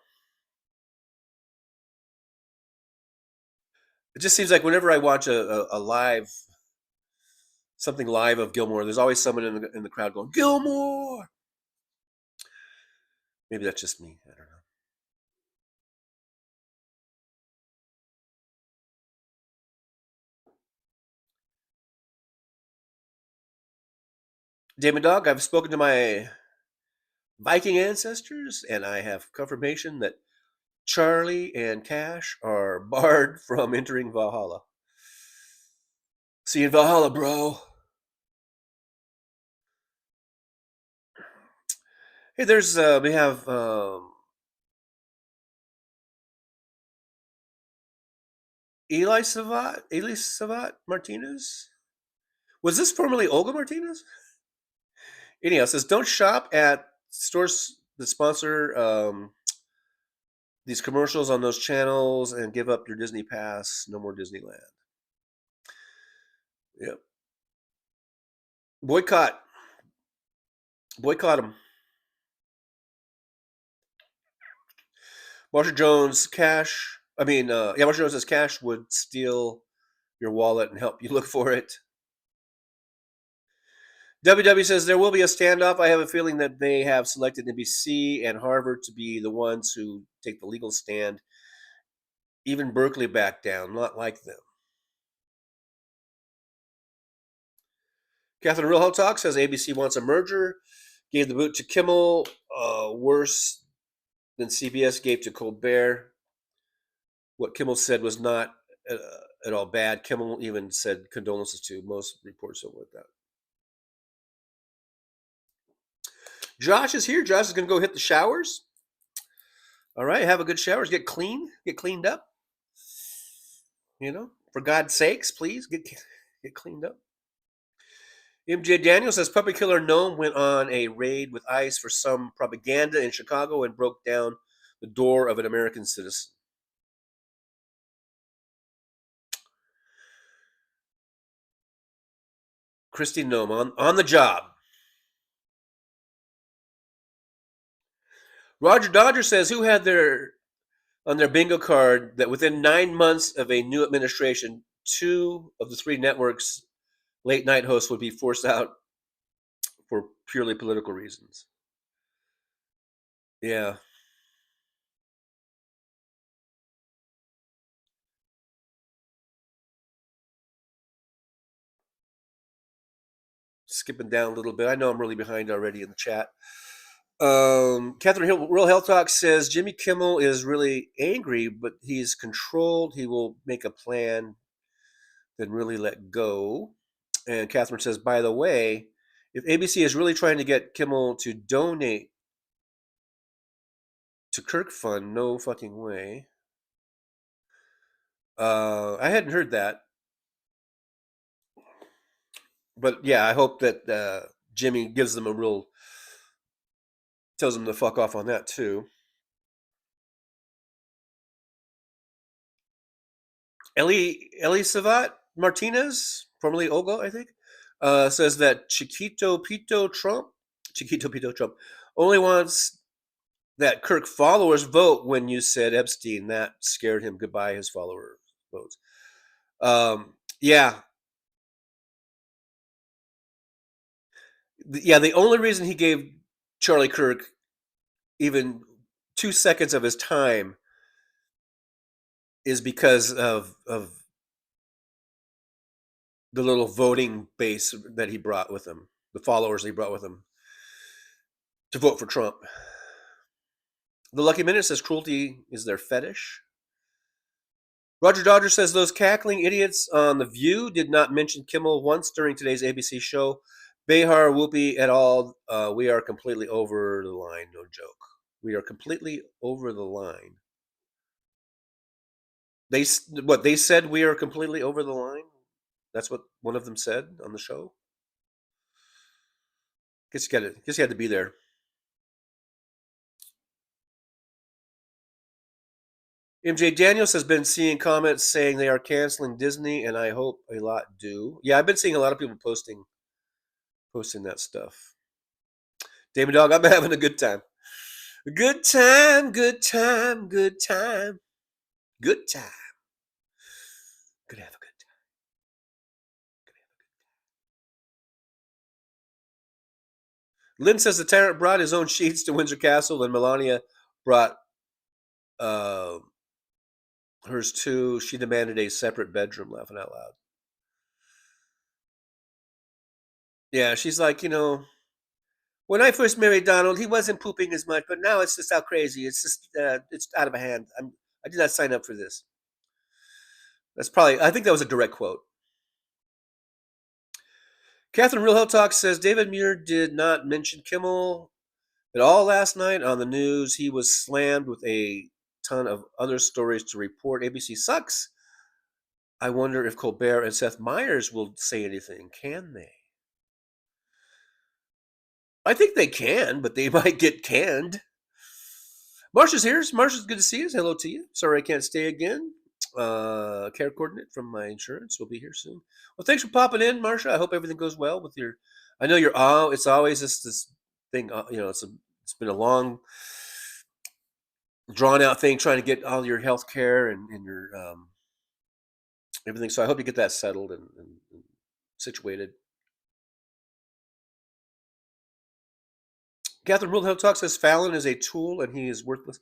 It just seems like whenever I watch something live of Gilmour, there's always someone in the crowd going, Gilmour. Maybe that's just me. I don't know. Damon Dog, I've spoken to my Viking ancestors, and I have confirmation that Charlie and Cash are barred from entering Valhalla. See you in Valhalla, bro. Hey, there's we have Eli Savat Martinez. Was this formerly Olga Martinez? Anyhow, it says don't shop at stores that sponsor these commercials on those channels and give up your Disney pass. No more Disneyland. Yep. Boycott them. Marsha Jones says Cash would steal your wallet and help you look for it. WW says there will be a standoff. I have a feeling that they have selected NBC and Harvard to be the ones who take the legal stand. Even Berkeley backed down, not like them. Catherine Real Talk says ABC wants a merger. Gave the boot to Kimmel, worse than CBS gave to Colbert. What Kimmel said was not at all bad. Kimmel even said condolences to. Most reports don't like that. Josh is here. Josh is going to go hit the showers. All right, have a good showers. Get cleaned up. For God's sakes, please get cleaned up. MJ Daniel says puppy killer Noam went on a raid with ICE for some propaganda in Chicago and broke down the door of an American citizen. Christy Noam on the job. Roger Dodger says who had on their bingo card that within 9 months of a new administration, 2 of the 3 networks' late night hosts would be forced out for purely political reasons. Yeah. Skipping down a little bit. I know I'm really behind already in the chat. Catherine Hill, Real Health Talk says Jimmy Kimmel is really angry, but he's controlled. He will make a plan, then really let go. And Catherine says, by the way, if ABC is really trying to get Kimmel to donate to Kirk Fund, no fucking way. I hadn't heard that. But yeah, I hope that Jimmy gives them tells them to fuck off on that too. Savat Martinez, formerly Olga, I think, says that Chiquito Pito Trump only wants that Kirk followers vote when you said Epstein. That scared him. Goodbye, his follower votes. Yeah. The only reason he gave Charlie Kirk even 2 seconds of his time is because of the little voting base that he brought with him, the followers he brought with him to vote for Trump. The Lucky Minute says cruelty is their fetish. Roger Dodger says those cackling idiots on The View did not mention Kimmel once during today's ABC show. Behar, Whoopi, et al. We are completely over the line. No joke. We are completely over the line. They said we are completely over the line? That's what one of them said on the show? Guess you had to be there. MJ Daniels has been seeing comments saying they are canceling Disney, and I hope a lot do. Yeah, I've been seeing a lot of people posting that stuff. Damon Dog, I'm having a good time. Good time, good time, good time. Good time. Good have a good time. Lynn says the tyrant brought his own sheets to Windsor Castle, and Melania brought hers too. She demanded a separate bedroom, laughing out loud. Yeah, she's like, when I first married Donald, he wasn't pooping as much, but now it's just how crazy. It's just, it's out of hand. I did not sign up for this. That's probably, I think that was a direct quote. Catherine Real Hell Talk says David Muir did not mention Kimmel at all last night on the news. He was slammed with a ton of other stories to report. ABC sucks. I wonder if Colbert and Seth Meyers will say anything. Can they? I think they can, but they might get canned. Marsha's here. Marsha's good to see you. Hello to you. Sorry I can't stay again. Care coordinate from my insurance will be here soon. Well, thanks for popping in, Marsha. I hope everything goes well with your. I know you're. It's always this thing. It's been a long, drawn out thing trying to get all your health care and your everything. So I hope you get that settled and situated. Catherine Real Talk says Fallon is a tool and he is worthless.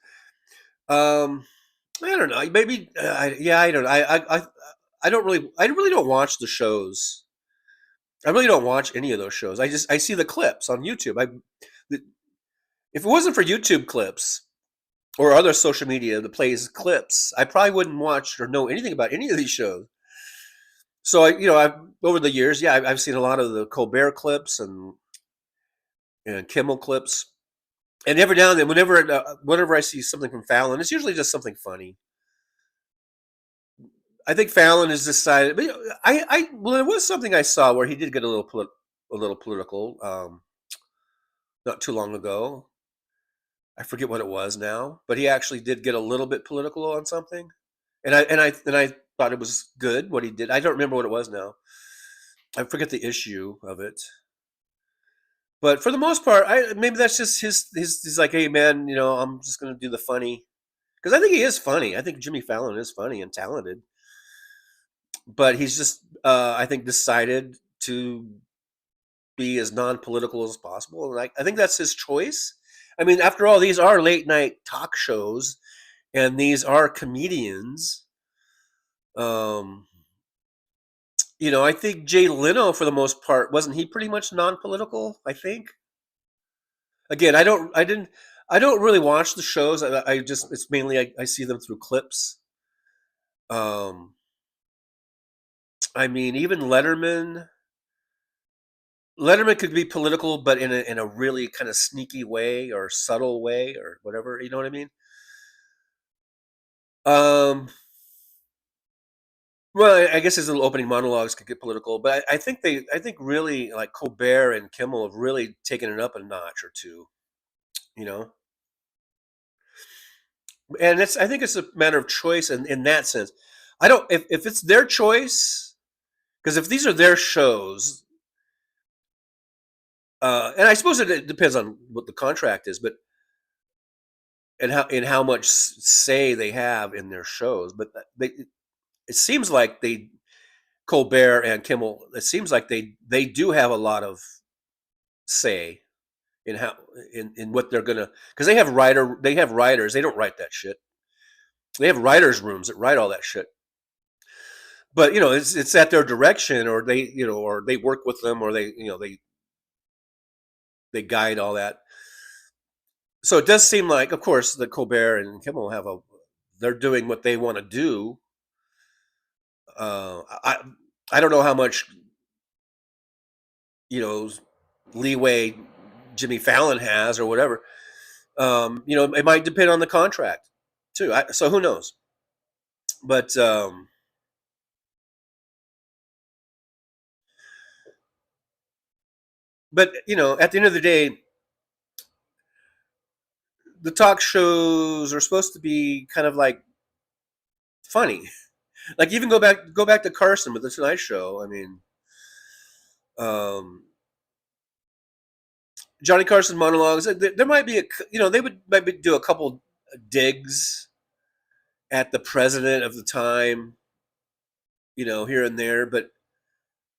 I don't know. Maybe. I don't. I don't really. I really don't watch the shows. I really don't watch any of those shows. I see the clips on YouTube. If it wasn't for YouTube clips or other social media that plays clips, I probably wouldn't watch or know anything about any of these shows. So I've over the years, I've seen a lot of the Colbert clips and Kimmel clips. And every now and then, whenever I see something from Fallon, it's usually just something funny. I think Fallon has decided. But well, there was something I saw where he did get a little political, not too long ago. I forget what it was now, but he actually did get a little bit political on something, and I thought it was good what he did. I don't remember what it was now. I forget the issue of it. But for the most part, maybe that's just he's like, hey man, I'm just gonna do the funny, because I think he is funny. I think Jimmy Fallon is funny and talented, but he's just I think decided to be as non-political as possible, and I think that's his choice. I mean, after all, these are late night talk shows, and these are comedians. I think Jay Leno, for the most part, wasn't he pretty much non-political? I think. Again, I don't really watch the shows. It's mainly I see them through clips. I mean, even Letterman could be political, but in a really kind of sneaky way or subtle way or whatever. You know what I mean? Well, I guess his little opening monologues could get political, but I think really like Colbert and Kimmel have really taken it up a notch or two, And I think it's a matter of choice in that sense. I don't if it's their choice, because if these are their shows, and I suppose it depends on what the contract is, but and how much say they have in their shows, but it seems like Colbert and Kimmel, it seems like they do have a lot of say in how in what they're gonna, because they have writers. They don't write that shit. They have writers' rooms that write all that shit. But it's at their direction, or they work with them, or they guide all that. So it does seem like, of course, that Colbert and Kimmel they're doing what they want to do. I don't know how much leeway Jimmy Fallon has or whatever. It might depend on the contract too. So who knows? But at the end of the day, the talk shows are supposed to be kind of like funny. Like even go back to Carson with the Tonight Show. I mean, Johnny Carson monologues. There might be they would maybe do a couple digs at the president of the time, here and there, but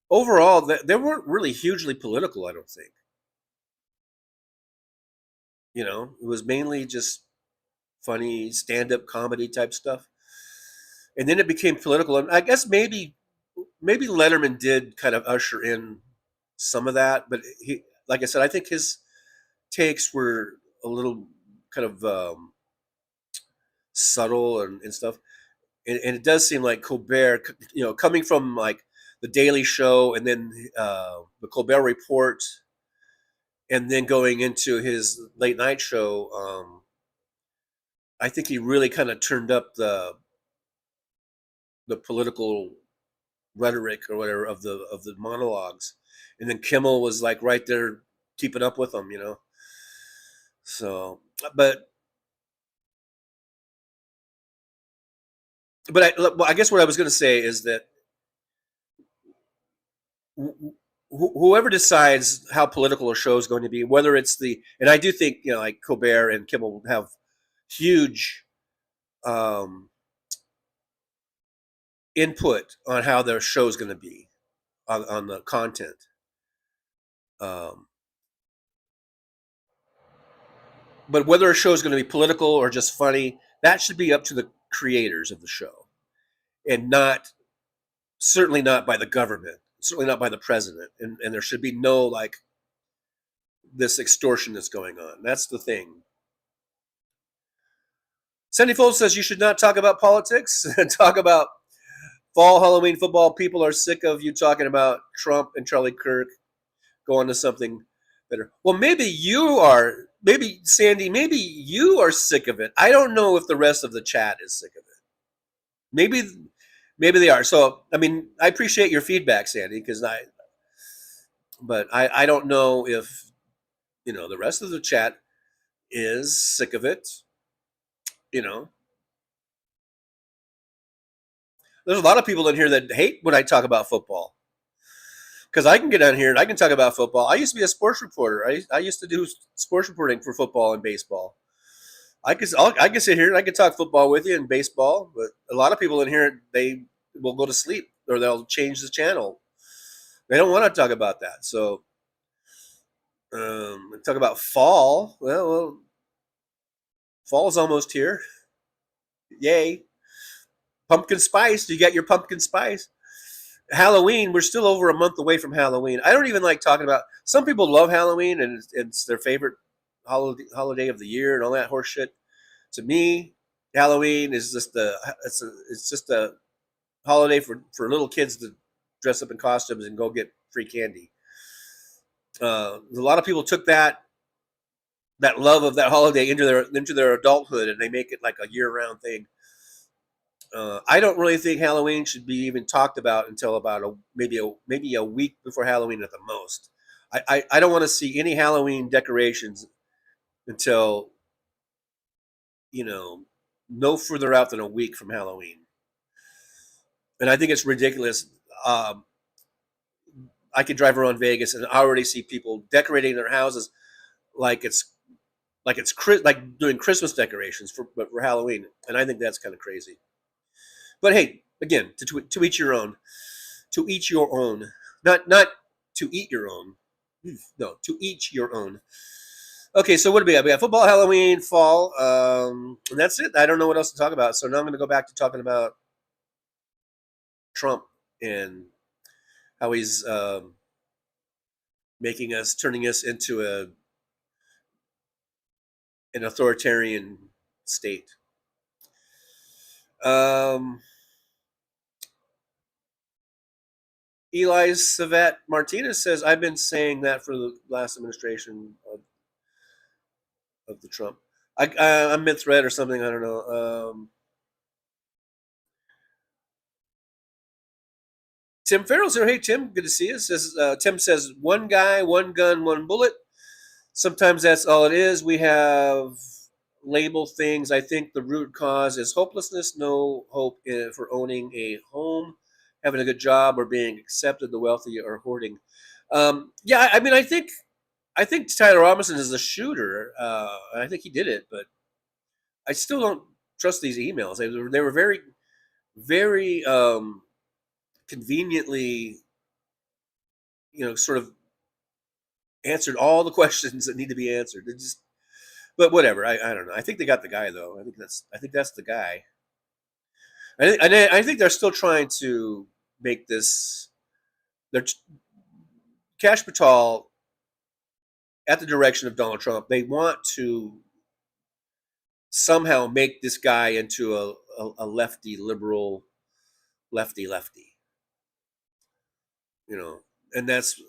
overall they weren't really hugely political. I don't think. You know, it was mainly just funny stand-up comedy type stuff, and then it became political. And I guess maybe Letterman did kind of usher in some of that, but he, like I said, I think his takes were a little kind of subtle and stuff. And it does seem like Colbert, you know, coming from like the Daily Show and then the Colbert Report, and then going into his late night show, I think he really kind of turned up the political rhetoric or whatever of the monologues, and then Kimmel was like right there keeping up with them, you know. So, but I guess what I was going to say is that whoever decides how political a show is going to be, whether it's and I do think, you know, like Colbert and Kimmel have huge input on how their show is going to be on the content. But whether a show is going to be political or just funny, that should be up to the creators of the show, and certainly not by the government, certainly not by the president. And there should be no like this extortion that's going on. That's the thing. Sandy Fold says you should not talk about politics and talk about fall Halloween football. People are sick of you talking about Trump and Charlie Kirk. Go on to something better. Well, maybe you are. Maybe, Sandy, maybe you are sick of it. I don't know if the rest of the chat is sick of it. Maybe they are. So, I mean, I appreciate your feedback, Sandy, but I don't know if, you know, the rest of the chat is sick of it. You know, there's a lot of people in here that hate when I talk about football. Because I can get on here and I can talk about football. I used to be a sports reporter. I used to do sports reporting for football and baseball. I can sit here and I can talk football with you and baseball, but a lot of people in here, they will go to sleep or they'll change the channel. They don't want to talk about that. So talk about fall. Well, fall's almost here. Yay. Pumpkin spice. You got your pumpkin spice. Halloween, we're still over a month away from Halloween. I don't even like talking about. Some people love Halloween and it's their favorite holiday of the year and all that horse shit. To me, Halloween is just it's just a holiday for little kids to dress up in costumes and go get free candy. A lot of people took that love of that holiday into their adulthood and they make it like a year-round thing. I don't really think Halloween should be even talked about until about maybe a week before Halloween at the most. I don't want to see any Halloween decorations until, you know, no further out than a week from Halloween. And I think it's ridiculous. I could drive around Vegas and I already see people decorating their houses like doing Christmas decorations for Halloween, and I think that's kind of crazy. But hey, again, to each your own. To each your own. Not to eat your own. No, to each your own. Okay, so what do we have? We have football, Halloween, fall, and that's it. I don't know what else to talk about. So now I'm going to go back to talking about Trump and how he's turning us into an authoritarian state. Eli Savet Martinez says, I've been saying that for the last administration of the Trump. I'm mid-thread or something, I don't know. Tim Farrell's here. Hey, Tim, good to see you. Tim says, one guy, one gun, one bullet. Sometimes that's all it is. We have label things. I think the root cause is hopelessness, no hope for owning a home, having a good job, or being accepted. The wealthy are hoarding. Yeah, I mean, I think Tyler Robinson is the shooter. I think he did it, but I still don't trust these emails. They were very, very conveniently, you know, sort of answered all the questions that need to be answered. But whatever. I don't know. I think they got the guy though. I think that's the guy. I think they're still trying to make this. They're Cash Patel at the direction of Donald Trump. They want to somehow make this guy into a lefty liberal, lefty. And that's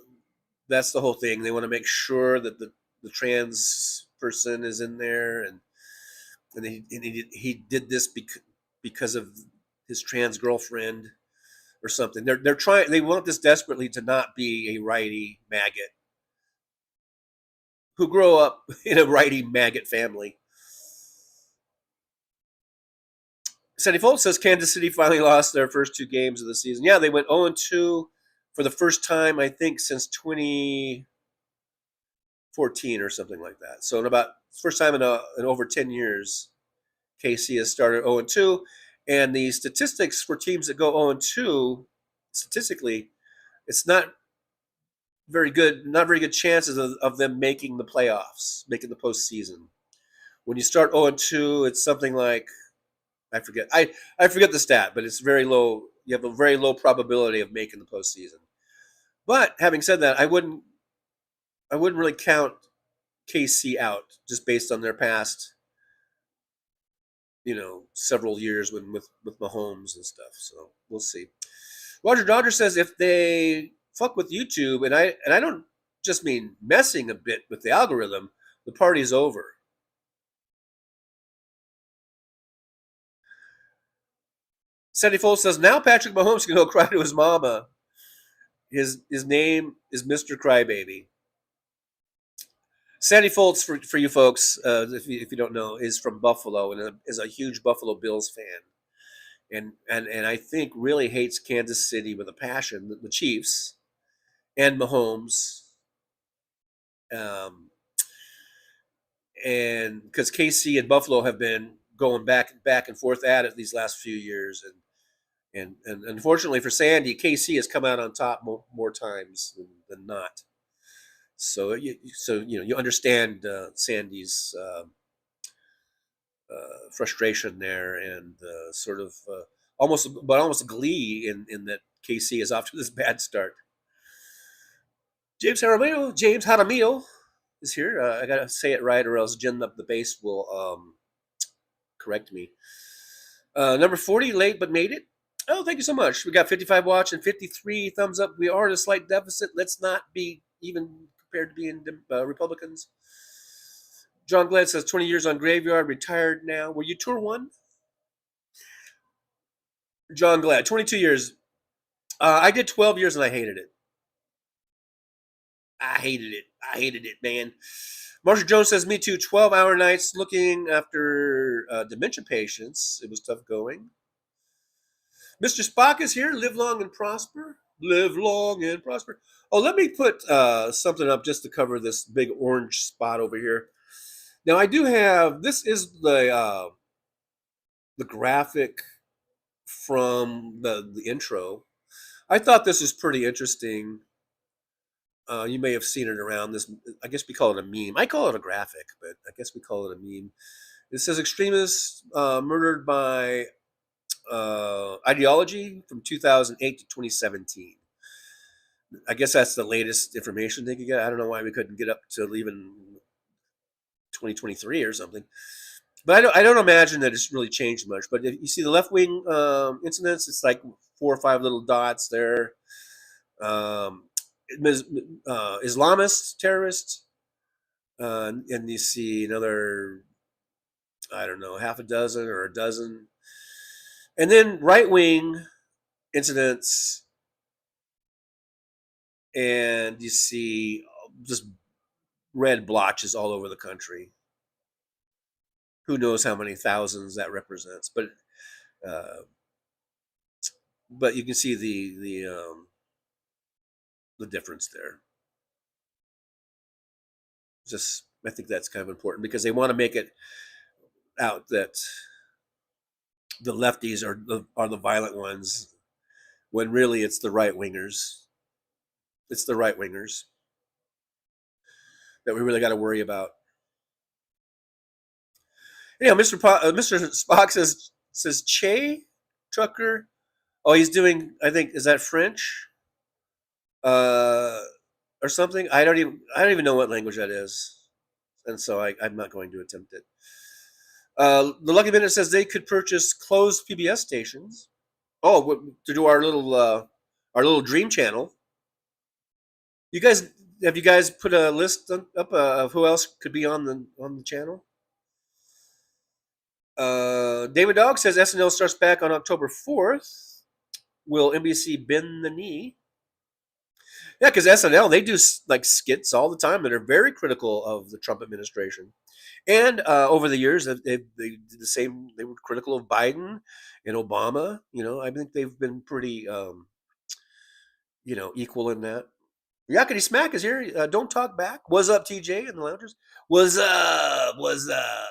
the whole thing. They want to make sure that the trans person is in there, and he did this because of his trans girlfriend or something. They're trying. They want this desperately to not be a righty maggot who grow up in a righty maggot family. Sandy Foltz says Kansas City finally lost their first 2 games of the season. Yeah, they went 0-2 for the first time, I think, since 2014 or something like that. So first time in over 10 years, KC has started 0-2. And the statistics for teams that go 0-2, statistically, it's not very good chances of them making the playoffs, making the postseason. When you start 0-2, it's something like, I forget the stat, but it's very low. You have a very low probability of making the postseason. But having said that, I wouldn't really count KC out just based on their past, several years with Mahomes and stuff. So we'll see. Roger Dodger says if they fuck with YouTube, and I don't just mean messing a bit with the algorithm, the party's over. Sandy Foltz says now Patrick Mahomes can go cry to his mama. His name is Mr. Crybaby. Sandy Foltz, for you folks, if you don't know, is from Buffalo and is a huge Buffalo Bills fan, and I think really hates Kansas City with a passion. The Chiefs and Mahomes, and because KC and Buffalo have been going back and forth at it these last few years, and unfortunately for Sandy, KC has come out on top more times than not. So you understand Sandy's frustration there, and sort of almost a glee in that KC is off to this bad start. James Jaramillo is here. I gotta say it right, or else Jen up the base will correct me. Number 40, late but made it. Oh, thank you so much. We got 55 watch and 53 thumbs up. We are at a slight deficit. Let's not be even compared to being Republicans. John Glad says 20 years on Graveyard, retired now. Were you tour 1? John Glad, 22 years. I did 12 years and I hated it. I hated it, man. Marshall Jones says, me too. 12-hour nights looking after dementia patients. It was tough going. Mr. Spock is here. Live long and prosper. Live long and prosper. Oh, let me put something up just to cover this big orange spot over here. Now, I do have, this is the graphic from the intro. I thought this is pretty interesting. You may have seen it around this. I guess we call it a meme. I call it a graphic, but I guess we call it a meme. It says extremists murdered by ideology from 2008 to 2017. I guess that's the latest information they could get. I don't know why we couldn't get up to even 2023 or something. But I don't imagine that it's really changed much. But if you see the left-wing incidents, it's like 4 or 5 little dots there. Islamist terrorists, and you see another, I don't know, half a dozen or a dozen. And then right-wing incidents, and you see just red blotches all over the country. Who knows how many thousands that represents, but you can see the difference there. Just, I think that's kind of important because they want to make it out that the lefties are the violent ones, when really it's the right wingers. It's the right wingers that we really got to worry about. Yeah, Mr. Spock says Che Trucker. Oh, he's doing. I think is that French, or something. I don't even know what language that is, and so I'm not going to attempt it. The Lucky Minute says they could purchase closed PBS stations. Oh, to do our little dream channel. Have you guys put a list up of who else could be on the channel? David Dog says SNL starts back on October 4th. Will NBC bend the knee? Yeah, because SNL, they do like skits all the time that are very critical of the Trump administration. And over the years, they did the same. They were critical of Biden and Obama. I think they've been pretty, equal in that. Yakety Smack is here. Don't talk back. What's up, TJ and the loungers? What's up? What's up?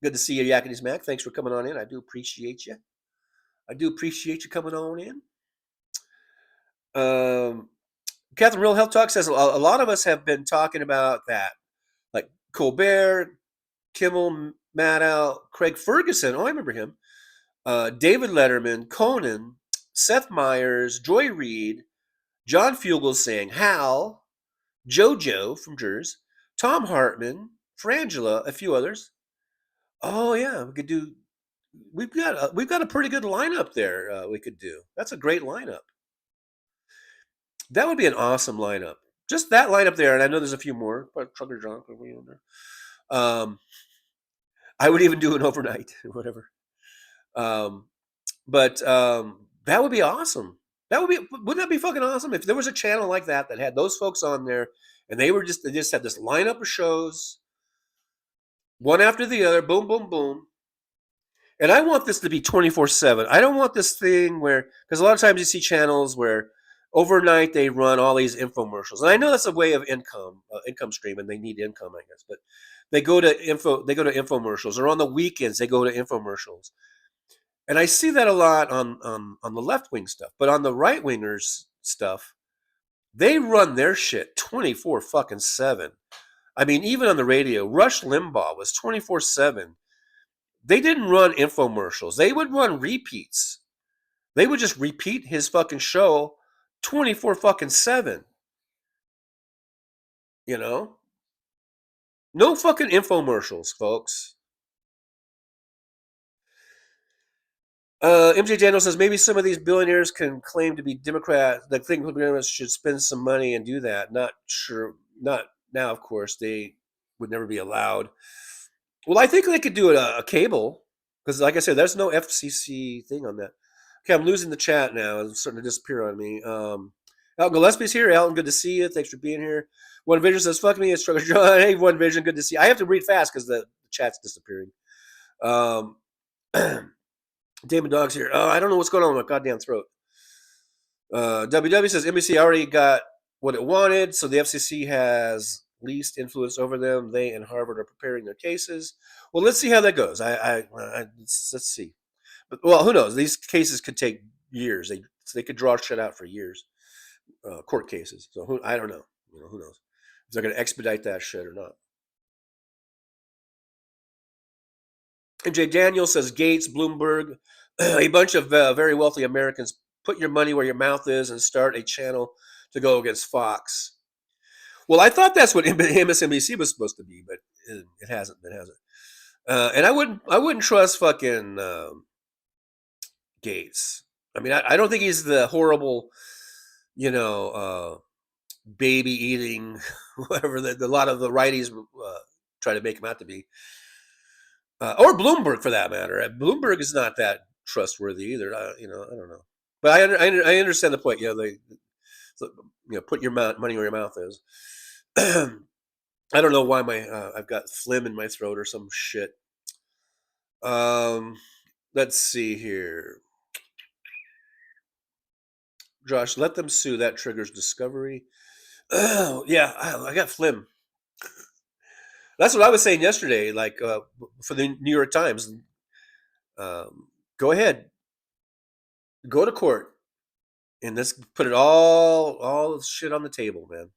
Good to see you, Yakety Smack. Thanks for coming on in. I do appreciate you. I do appreciate you coming on in. Catherine Real Health Talk says a lot of us have been talking about that. Like Colbert, Kimmel, Maddow, Craig Ferguson. Oh, I remember him. David Letterman, Conan, Seth Meyers, Joy Reid, John Fugelsang, Hal, JoJo from Jers, Tom Hartman, Frangela, a few others. Oh yeah, we could do. We've got a pretty good lineup there. We could do. That's a great lineup. That would be an awesome lineup. Just that lineup there, and I know there's a few more. But Trucker John, I would even do an overnight, whatever. But that would be awesome. Wouldn't that be fucking awesome if there was a channel like that had those folks on there, and they just had this lineup of shows, one after the other, boom, boom, boom. And I want this to be 24/7. I don't want this thing because a lot of times you see channels where overnight they run all these infomercials, and I know that's a way of income stream, and they need income, I guess. But they go to infomercials, or on the weekends they go to infomercials, and I see that a lot on the left wing stuff. But on the right wingers stuff, they run their shit 24/7. I mean, even on the radio, Rush Limbaugh was 24/7. They didn't run infomercials. They would run repeats. They would just repeat his fucking show 24/7. No fucking infomercials, folks. MJ Daniel says maybe some of these billionaires can claim to be Democrats. Like, think Democrats should spend some money and do that. Not sure. Not now, of course. They would never be allowed. Well, I think they could do a cable, because, like I said, there's no FCC thing on that. Okay, I'm losing the chat now. It's starting to disappear on me. Elton Gillespie's here. Elton, good to see you. Thanks for being here. One Vision says, fuck me, it's Struggle John. Hey, One Vision, good to see you. I have to read fast because the chat's disappearing. Damon Dog's here. Oh, I don't know what's going on with my goddamn throat. WW says, NBC already got what it wanted, so the FCC has least influence over them. They and Harvard are preparing their cases. Well, let's see how that goes. Let's see. But, well, who knows? These cases could take years. They could draw shit out for years. Court cases. So I don't know. Who knows if they're going to expedite that shit or not. MJ Daniel says Gates, Bloomberg, a bunch of very wealthy Americans put your money where your mouth is and start a channel to go against Fox. Well, I thought that's what MSNBC was supposed to be, but it hasn't. It hasn't. And I wouldn't trust fucking Gates. I mean, I don't think he's the horrible, baby eating, whatever that a lot of the righties try to make him out to be. Or Bloomberg, for that matter. Bloomberg is not that trustworthy either. I don't know, but I understand the point. Put your money where your mouth is. I don't know why I've got phlegm in my throat or some shit. Let's see here. Josh, let them sue. That triggers discovery. Yeah, I got phlegm. That's what I was saying yesterday, like for the New York Times. Go ahead. Go to court. And let's put it all shit on the table, man.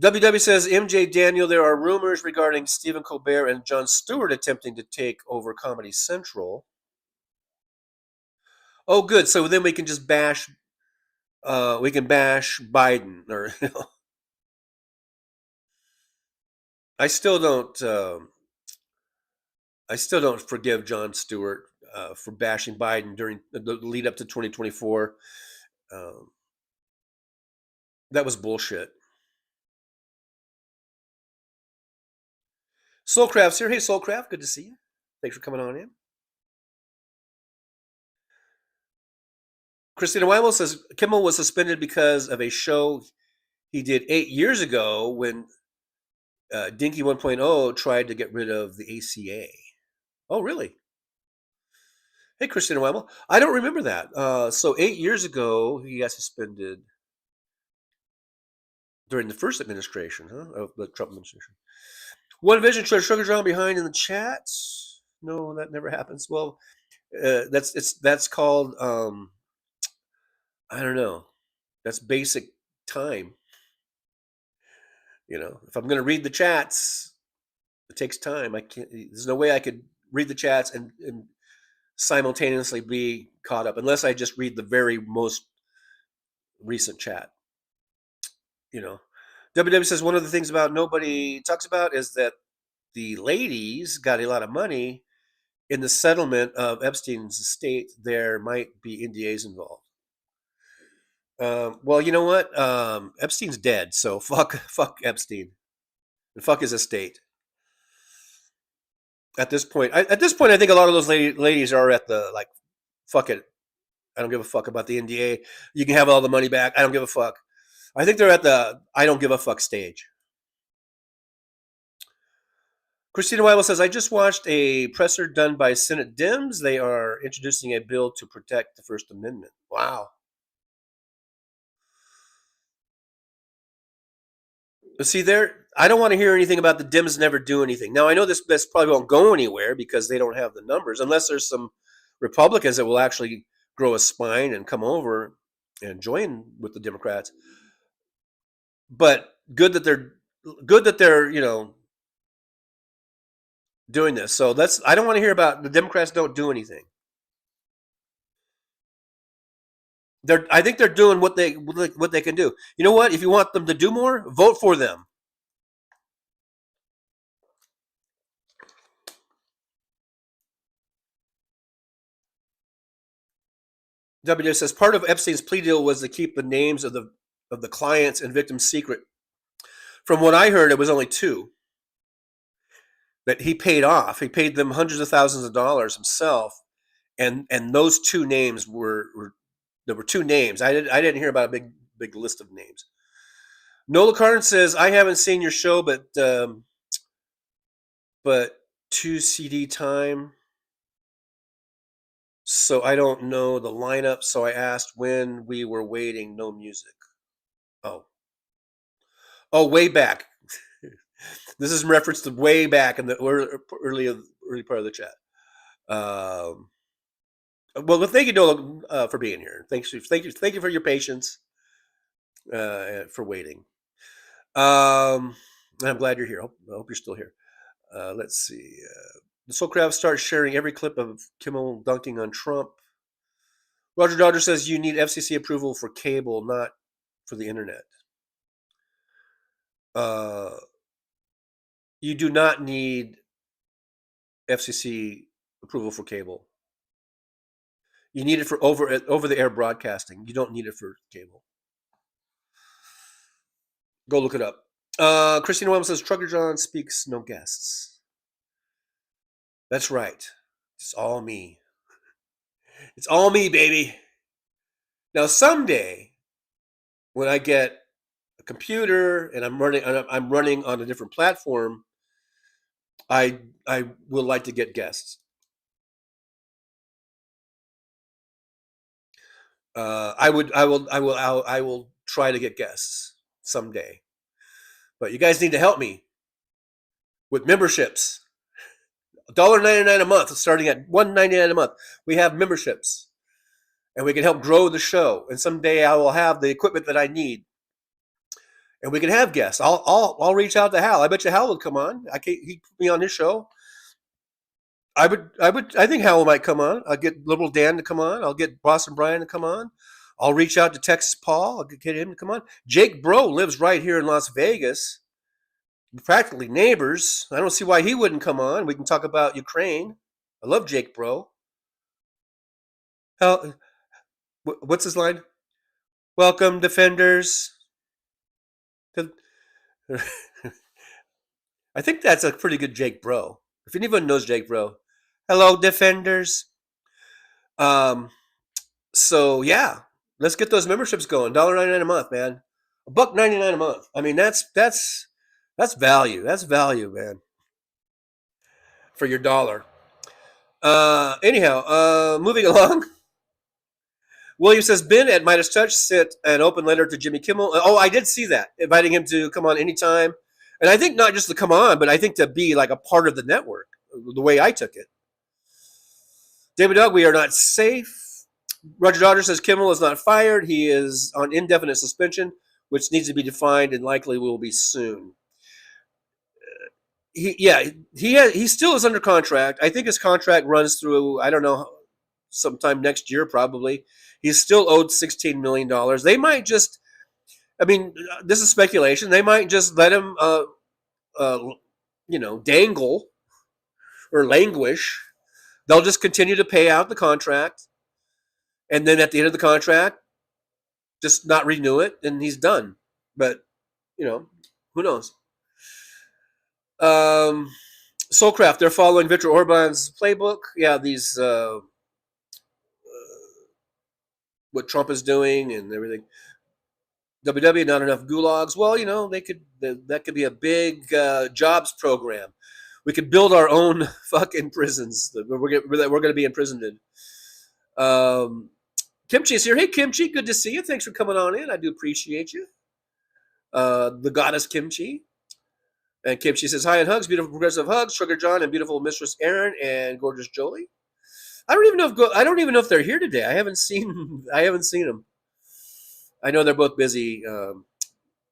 WW says, MJ Daniel, there are rumors regarding Stephen Colbert and Jon Stewart attempting to take over Comedy Central. Oh, good. So then we can just bash, we can bash Biden. Or I still don't forgive Jon Stewart for bashing Biden during the lead up to 2024. That was bullshit. Soulcraft's here. Hey, Soulcraft, good to see you. Thanks for coming on in. Christina Weimel says Kimmel was suspended because of a show he did 8 years ago when Dinky 1.0 tried to get rid of the ACA. Oh, really? Hey, Christina Weimel. I don't remember that. So 8 years ago, he got suspended during the first administration, of the Trump administration. One Vision, Sugar John behind in the chat. No, that never happens. Well, that's called I don't know. That's basic time. You know, if I'm going to read the chats, it takes time. I can't. There's no way I could read the chats and simultaneously be caught up, unless I just read the very most recent chat. You know, WW says one of the things about nobody talks about is that the ladies got a lot of money in the settlement of Epstein's estate. There might be NDAs involved. Well, you know what? Epstein's dead, so fuck Epstein, and fuck his estate. At this point, I think a lot of those ladies are at the like, fuck it, I don't give a fuck about the NDA. You can have all the money back. I don't give a fuck. I think they're at the I don't give a fuck stage. Christina Weibel says, I just watched a presser done by Senate Dems. They are introducing a bill to protect the First Amendment. Wow. See, I don't want to hear anything about the Dems never do anything. Now, I know this probably won't go anywhere because they don't have the numbers, unless there's some Republicans that will actually grow a spine and come over and join with the Democrats. But good that they're doing this. So I don't want to hear about the Democrats don't do anything. I think they're doing what they can do. You know what? If you want them to do more, vote for them. WJ says part of Epstein's plea deal was to keep the names of the clients and victims secret. From what I heard, it was only 2 that he paid off. He paid them hundreds of thousands of dollars himself, and those 2 names there were 2 names. I didn't hear about a big list of names. Nola Carden says, I haven't seen your show, but 2 CD time. So I don't know the lineup. So I asked when we were waiting, no music. Oh, way back. This is in reference to way back in the early part of the chat. Well, thank you, Nola, for being here. Thank you for your patience, for waiting. I'm glad you're here. I hope you're still here. Let's see. The Soul Crowd starts sharing every clip of Kimmel dunking on Trump. Roger Dodger says you need FCC approval for cable, not for the internet. You do not need FCC approval for cable. You need it for over-the-air broadcasting. You don't need it for cable. Go look it up. Christina Williams says, Trucker John speaks, no guests. That's right. It's all me. It's all me, baby. Now, someday, when I get a computer and I'm running on a different platform, I will like to get guests. I will try to get guests someday. But you guys need to help me with memberships. $1.99 a month, starting at $1.99 a month. We have memberships, and we can help grow the show. And someday I will have the equipment that I need. and we can have guests. I'll reach out to Hal. I bet you Hal would come on. He put me on his show. I think Hal might come on. I'll get Liberal Dan to come on. I'll get Boston Brian to come on. I'll reach out to Texas Paul. I'll get him to come on. Jake Bro lives right here in Las Vegas. We're practically neighbors. I don't see why he wouldn't come on. We can talk about Ukraine. I love Jake Bro. What's his line? Welcome, defenders. I think that's a pretty good Jake Bro. If anyone knows Jake Bro, hello, defenders. So yeah, let's get those memberships going. $1.99 a month, man. $1.99 a month. I mean, that's value. That's value, man. For your dollar. Anyhow, moving along. William says, Ben at Midas Touch sent an open letter to Jimmy Kimmel. Oh, I did see that, inviting him to come on anytime. And I think not just to come on, but I think to be like a part of the network, the way I took it. David Dog, we are not safe. Roger Dodger says Kimmel is not fired. He is on indefinite suspension, which needs to be defined and likely will be soon. He still is under contract. I think his contract runs through, I don't know, sometime next year probably. He's still owed $16 million. They might just, I mean, this is speculation. They might just let him, dangle or languish. They'll just continue to pay out the contract. And then at the end of the contract, just not renew it, and he's done. But, who knows? Soulcraft, they're following Viktor Orban's playbook. Yeah, these what Trump is doing and everything. WW, not enough gulags. Well, that could be a big jobs program. We could build our own fucking prisons that we're going to be imprisoned in. Kimchi's here. Hey, Kimchi, good to see you. Thanks for coming on in. I do appreciate you. The goddess Kimchi. And Kimchi says, hi and hugs, beautiful progressive hugs, Sugar John and beautiful Mistress Erin and gorgeous Jolie. I don't even know if they're here today. I haven't seen them. I know they're both busy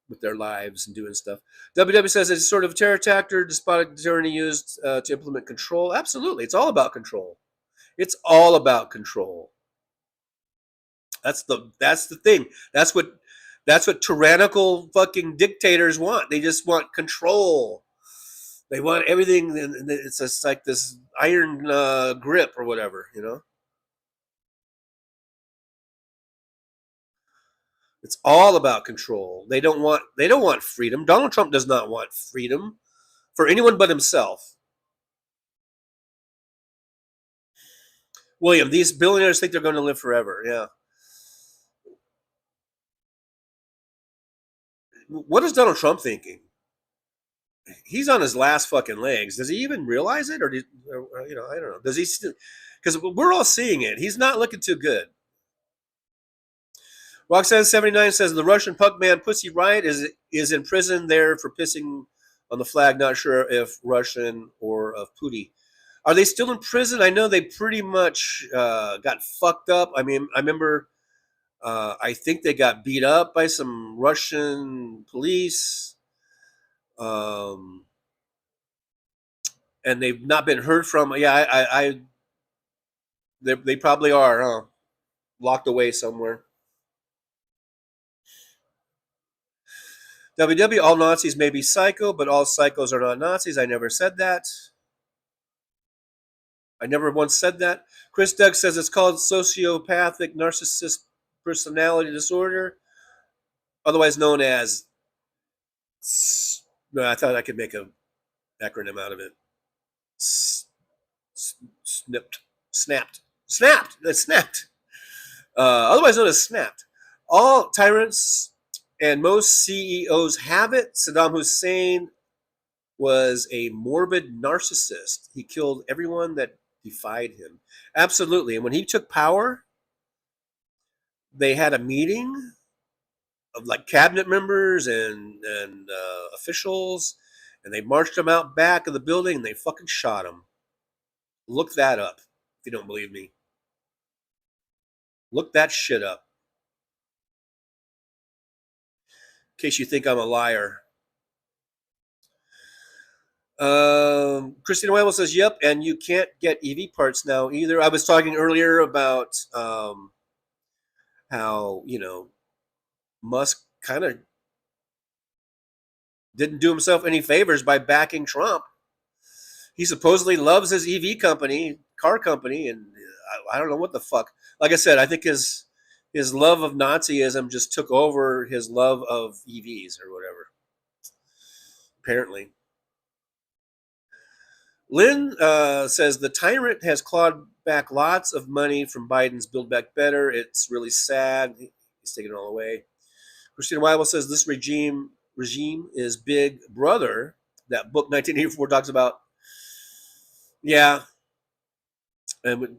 with their lives and doing stuff. WW says it's sort of a terror tactic, despotic tyranny used to implement control. Absolutely. It's all about control. It's all about control. That's the thing. That's what tyrannical fucking dictators want. They just want control. They want everything. And it's just like this iron grip or whatever, It's all about control. They don't want freedom. Donald Trump does not want freedom for anyone but himself. William, these billionaires think they're going to live forever. Yeah. What is Donald Trump thinking? He's on his last fucking legs. Does he even realize it, or I don't know. Does he still? Because we're all seeing it. He's not looking too good. Roxanne79 says the Russian punk man Pussy Riot is in prison there for pissing on the flag. Not sure if Russian or of Pootie. Are they still in prison? I know they pretty much got fucked up. I mean, I remember. I think they got beat up by some Russian police, and they've not been heard from. Yeah, they probably are locked away somewhere. WW, all Nazis may be psycho, but all psychos are not Nazis. I never said that. I never once said that. Chris Doug says it's called sociopathic narcissist personality disorder, otherwise known as. No, I thought I could make an acronym out of it. Snapped. Otherwise known as snapped. All tyrants and most CEOs have it. Saddam Hussein was a morbid narcissist. He killed everyone that defied him. Absolutely. And when he took power, they had a meeting of like cabinet members and officials, and they marched him out back of the building and they fucking shot him. Look that up if you don't believe me. Look that shit up. case you think I'm a liar. Christina Weibel says, yep, and you can't get EV parts now either. I was talking earlier about how, Musk kind of didn't do himself any favors by backing Trump. He supposedly loves his EV company, car company, and I don't know what the fuck. Like I said, I think his love of Nazism just took over his love of EVs or whatever. Apparently. Lynn says the tyrant has clawed back lots of money from Biden's Build Back Better. It's really sad. He's taking it all away. Christina Weibel says this regime is Big Brother. That book 1984 talks about. Yeah, and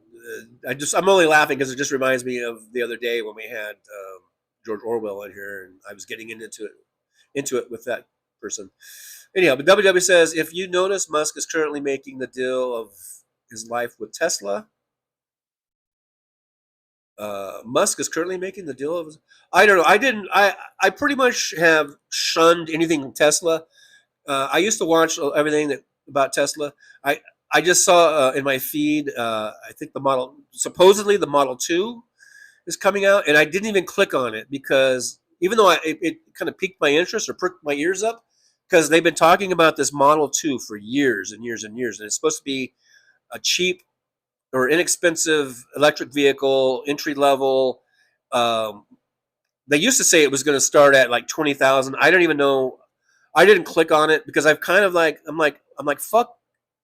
I'm only laughing because it just reminds me of the other day when we had George Orwell in here, and I was getting into it with that person. Anyhow, but WW says, if you notice, Musk is currently making the deal of his life with Tesla. Musk is currently making the deal of. I don't know. I pretty much have shunned anything Tesla. I used to watch everything about Tesla. I just saw in my feed. I think supposedly the Model 2 is coming out, and I didn't even click on it because even though it kind of piqued my interest or pricked my ears up, because they've been talking about this Model 2 for years and years and years, and it's supposed to be a cheap or inexpensive electric vehicle, entry level. They used to say it was going to start at like 20,000. I don't even know. I didn't click on it because I've kind of like I'm like fuck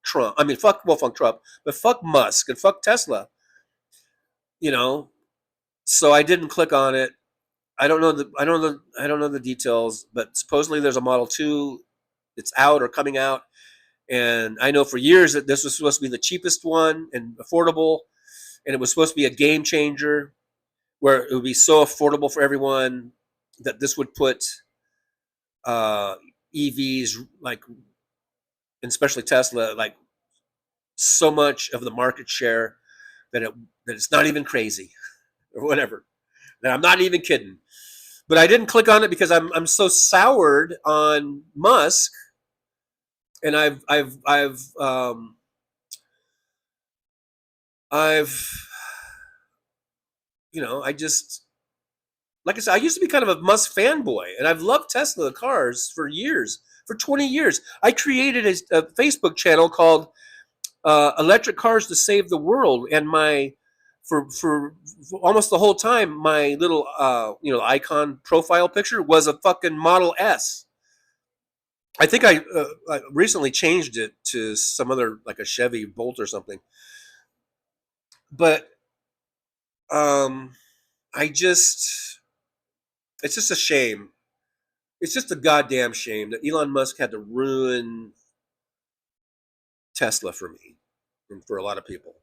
Trump. I mean fuck Trump, but fuck Musk and fuck Tesla. So I didn't click on it. I don't know the details, but supposedly there's a Model 2 that's out or coming out. And I know for years that this was supposed to be the cheapest one and affordable. And it was supposed to be a game changer where it would be so affordable for everyone that this would put EVs, like, and especially Tesla, like so much of the market share that it's not even crazy or whatever. That I'm not even kidding. But I didn't click on it because I'm so soured on Musk, and I've I just, like I said, I used to be kind of a Musk fanboy, and I've loved Tesla cars for years, for 20 years. I created a Facebook channel called Electric Cars to Save the World, and for almost the whole time, my little icon profile picture was a fucking Model S. I think I recently changed it to some other, like a Chevy Bolt or something. But it's just a shame. It's just a goddamn shame that Elon Musk had to ruin Tesla for me and for a lot of people.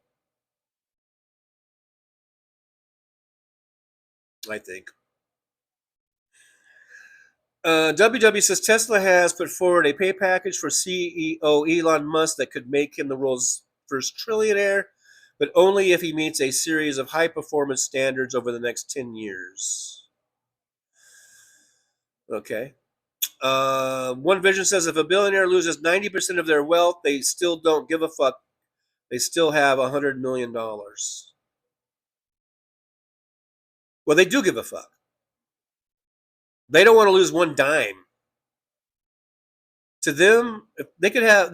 I think. WW says Tesla has put forward a pay package for CEO Elon Musk that could make him the world's first trillionaire, but only if he meets a series of high performance standards over the next 10 years. Okay. One Vision says if a billionaire loses 90% of their wealth, they still don't give a fuck. They still have $100 million. Well, they do give a fuck. They don't want to lose one dime. To them, if they could have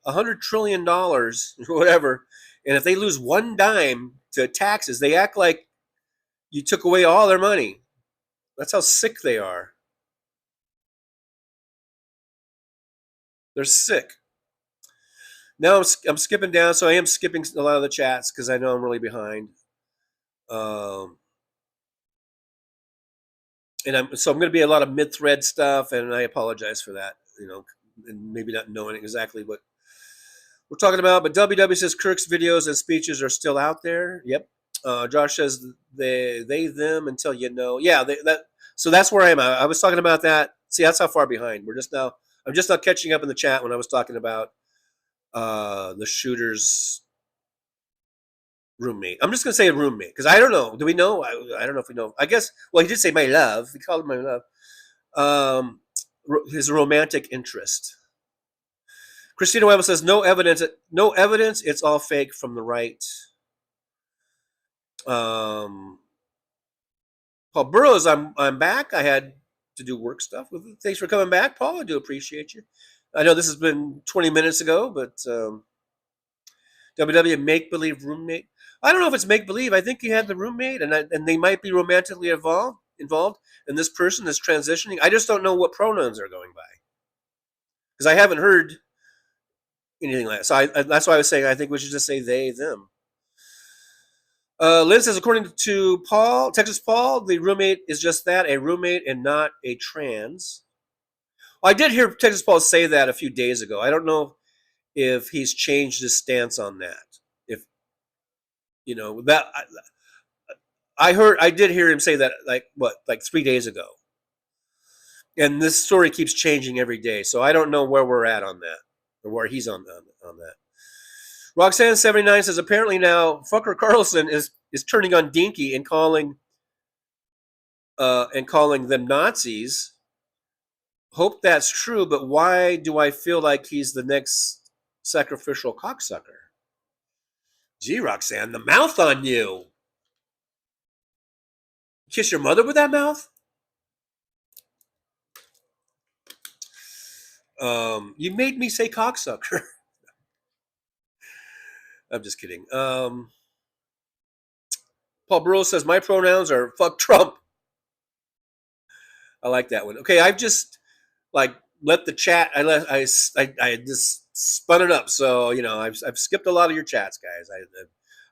$100 trillion or whatever, and if they lose one dime to taxes, they act like you took away all their money. That's how sick they are. They're sick. Now I'm skipping down, so I am skipping a lot of the chats because I know I'm really behind. And I'm going to be a lot of mid-thread stuff, and I apologize for that, and maybe not knowing exactly what we're talking about. But WW says Kirk's videos and speeches are still out there. Yep. Josh says they them until you know. Yeah, so that's where I am. I was talking about that. See, that's how far behind. I'm just now catching up in the chat when I was talking about the shooters roommate. I'm just going to say a roommate because I don't know. Do we know? I don't know if we know. I guess, well, he did say my love. He called him my love. His romantic interest. Christina Webb says, no evidence. No evidence. It's all fake from the right. Paul Burrows, I'm back. I had to do work stuff. Thanks for coming back, Paul. I do appreciate you. I know this has been 20 minutes ago, but WW make-believe roommate. I don't know if it's make-believe. I think he had the roommate, and they might be romantically involved, and this person is transitioning. I just don't know what pronouns are going by because I haven't heard anything like that. So that's why I was saying I think we should just say they, them. Lynn says, according to Paul, Texas Paul, the roommate is just that, a roommate and not a trans. Well, I did hear Texas Paul say that a few days ago. I don't know if he's changed his stance on that. If, you know, that I did hear him say that like 3 days ago. And this story keeps changing every day. So I don't know where we're at on that or where he's on that. Roxanne79 says, apparently now Fucker Carlson is turning on Dinky and calling them Nazis. Hope that's true, but why do I feel like he's the next sacrificial cocksucker? Gee, Roxanne, the mouth on you. Kiss your mother with that mouth? You made me say cocksucker. I'm just kidding. Paul Burrows says, my pronouns are fuck Trump. I like that one. Okay, I've just let the chat. I just spun it up. So I've skipped a lot of your chats, guys.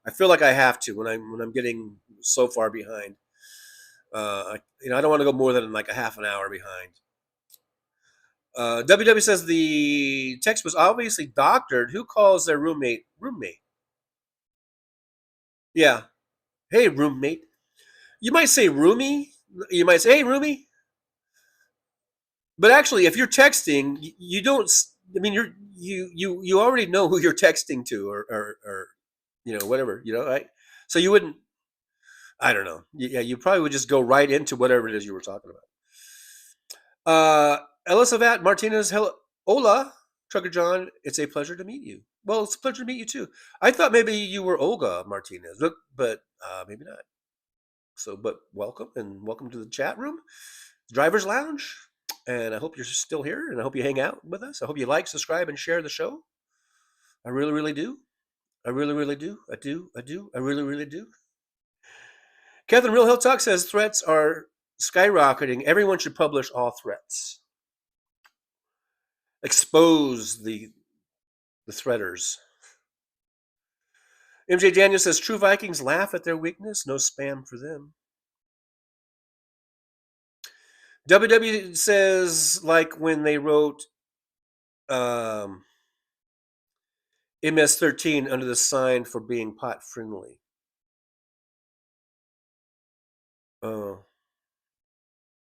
I feel like I have to when I'm getting so far behind. I don't want to go more than like a half an hour behind. WW says the text was obviously doctored. Who calls their roommate? Yeah. Hey, roommate. You might say roomie. You might say, hey, roomie. But actually, if you're texting, you don't. I mean, you already know who you're texting to, or whatever. Right? So you wouldn't. I don't know. Yeah, you probably would just go right into whatever it is you were talking about. Elisavat Martinez, hello, hola, Trucker John. It's a pleasure to meet you. Well, it's a pleasure to meet you too. I thought maybe you were Olga Martinez, but maybe not. So, but welcome to the chat room, Driver's Lounge, and I hope you're still here, and I hope you hang out with us. I hope you like, subscribe, and share the show. I really, really do. I really, really do. I do. I really, really do. Catherine Real Hill Talk says threats are skyrocketing. Everyone should publish all threats. Expose the threaters. MJ Daniel says true Vikings laugh at their weakness. No spam for them. WW says like when they wrote MS-13 under the sign for being pot friendly. Oh,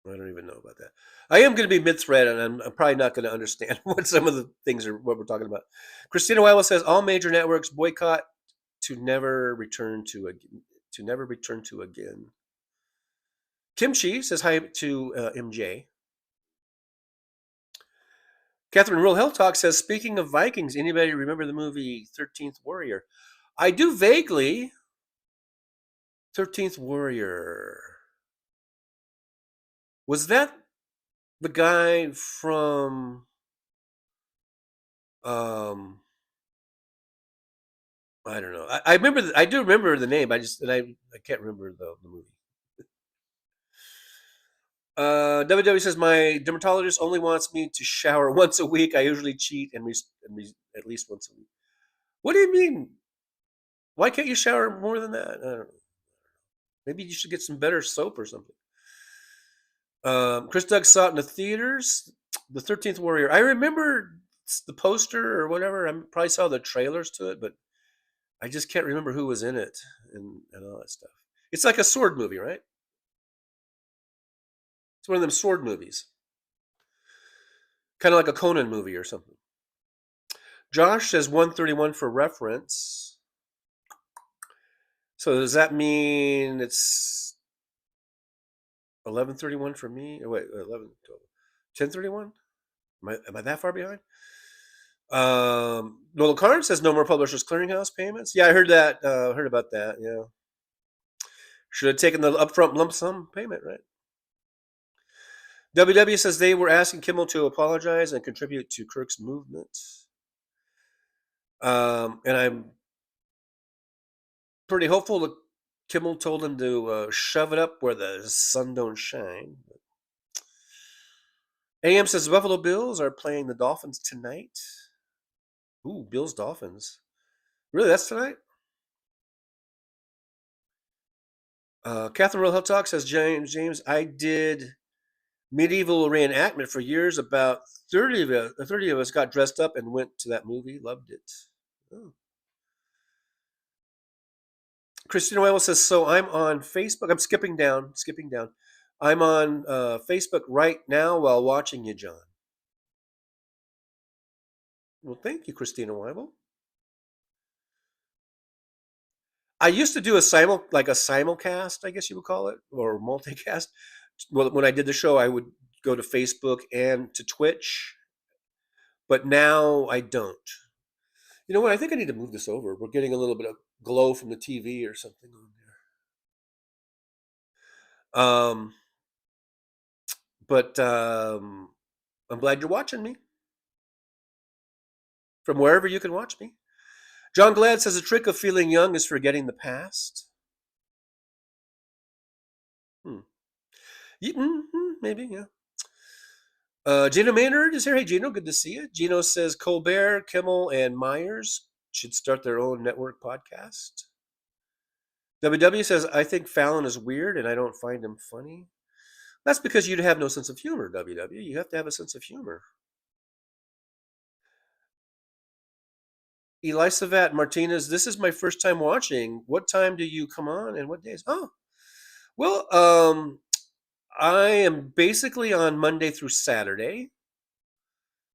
I don't even know about that. I am going to be mid-thread, and I'm probably not going to understand what some of the things are, what we're talking about. Christina Weiler says all major networks boycott to never return to again. Kimchi says hi to MJ. Catherine Real Health Talk says, speaking of Vikings, anybody remember the movie 13th Warrior? I do vaguely. 13th Warrior. Was that the guy from I don't know. I remember. I do remember the name. I can't remember the movie. WW says my dermatologist only wants me to shower once a week. I usually cheat and at least once a week. What do you mean? Why can't you shower more than that? I don't know. Maybe you should get some better soap or something. Chris Doug saw it in the theaters. The 13th Warrior. I remember the poster or whatever. I probably saw the trailers to it, but I just can't remember who was in it and all that stuff. It's like a sword movie, right? It's one of them sword movies. Kind of like a Conan movie or something. Josh says 131 for reference. So does that mean it's 11:31 for me? Wait, 11, 12, 10:31? Am I that far behind? Nolan Carnes says no more Publishers Clearinghouse payments. Yeah, I heard that. Heard about that. Yeah, should have taken the upfront lump sum payment, right? WW says they were asking Kimmel to apologize and contribute to Kirk's movement. And I'm pretty hopeful that Kimmel told him to shove it up where the sun don't shine. AM says the Buffalo Bills are playing the Dolphins tonight. Ooh, Bills Dolphins. Really, that's tonight? Catherine Real Health Talk says, James, I did medieval reenactment for years. About 30 of us got dressed up and went to that movie. Loved it. Oh. Christina Wales says, so I'm on Facebook. I'm skipping down. I'm on Facebook right now while watching you, John. Well, thank you, Christina Weibel. I used to do a simulcast, I guess you would call it, or multicast. Well, when I did the show, I would go to Facebook and to Twitch, but now I don't. You know what? I think I need to move this over. We're getting a little bit of glow from the TV or something on there. But I'm glad you're watching me from wherever you can watch me. John Glad says the trick of feeling young is forgetting the past. Maybe, yeah. Gino Maynard is here. Hey, Gino, good to see you. Gino says Colbert, Kimmel, and Myers should start their own network podcast. WW says, I think Fallon is weird and I don't find him funny. That's because you have no sense of humor, WW. You have to have a sense of humor. Elisavat Martinez, this is my first time watching. What time do you come on and what days? Oh, well, I am basically on Monday through Saturday.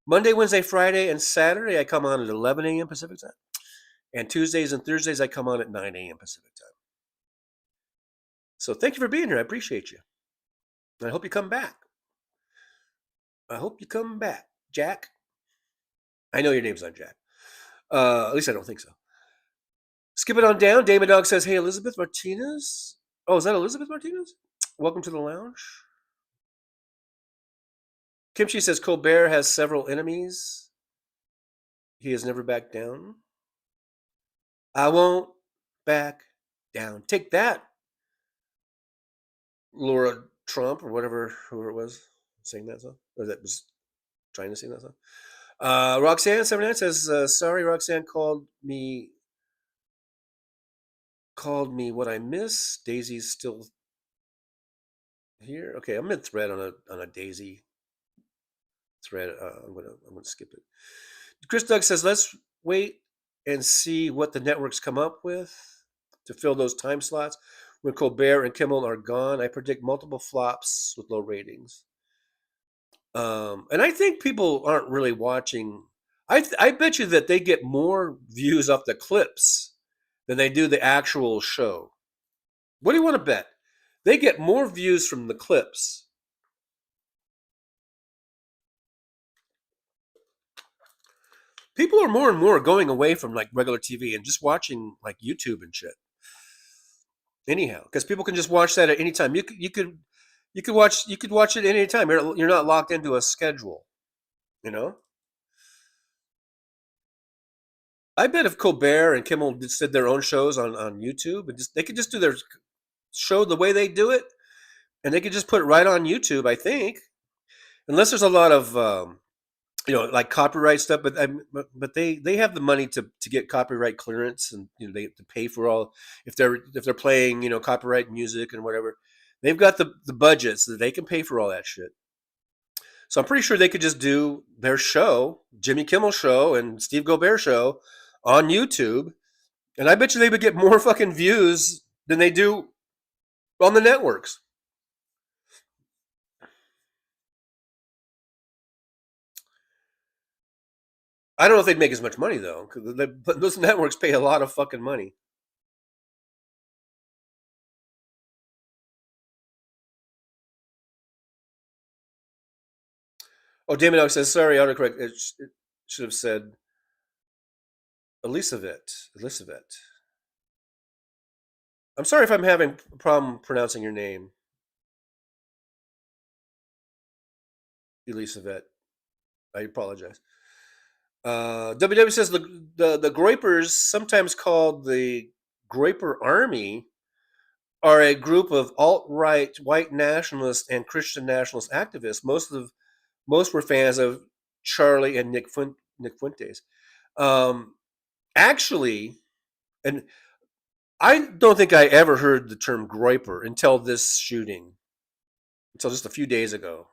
Monday, Wednesday, Friday, and Saturday I come on at 11 a.m. Pacific time. And Tuesdays and Thursdays I come on at 9 a.m. Pacific time. So thank you for being here. I appreciate you. I hope you come back. Jack. I know your name's not Jack. At least I don't think so. Skip it on down. Damon Dog says, hey, Elizabeth Martinez. Oh, is that Elizabeth Martinez? Welcome to the lounge. Kimchi says Colbert has several enemies. He has never backed down. I won't back down. Take that, Laura Trump, or whoever it was saying that song, or that was trying to sing that song. Roxanne79 says, sorry, Roxanne called me what I miss. Daisy's still here. Okay, I'm in thread on a Daisy thread. I'm gonna skip it. Chris Doug says, let's wait and see what the networks come up with to fill those time slots. When Colbert and Kimmel are gone, I predict multiple flops with low ratings. And I think people aren't really watching. I bet you that they get more views off the clips than they do the actual show. What do you want to bet? They get more views from the clips. People are more and more going away from like regular TV and just watching like YouTube and shit. Anyhow, because people can just watch that at any time. You could watch it at any time. You're not locked into a schedule, you know. I bet if Colbert and Kimmel just did their own shows on YouTube, and they could just do their show the way they do it, and they could just put it right on YouTube. I think, unless there's a lot of like copyright stuff, but they have the money to get copyright clearance, and they have to pay for all if they're playing copyright music and whatever. They've got the budget so that they can pay for all that shit. So I'm pretty sure they could just do their show, Jimmy Kimmel Show and Steve Colbert Show, on YouTube, and I bet you they would get more fucking views than they do on the networks. I don't know if they'd make as much money though, because those networks pay a lot of fucking money. Oh, Damon Alex says, sorry, autocorrect. It should have said Elisabeth. I'm sorry if I'm having a problem pronouncing your name. Elisabeth. I apologize. WW says the Groypers, sometimes called the Groyper Army, are a group of alt-right white nationalist and Christian nationalist activists. Most were fans of Charlie and Nick Fuentes. Actually, and I don't think I ever heard the term Groyper until this shooting, until just a few days ago.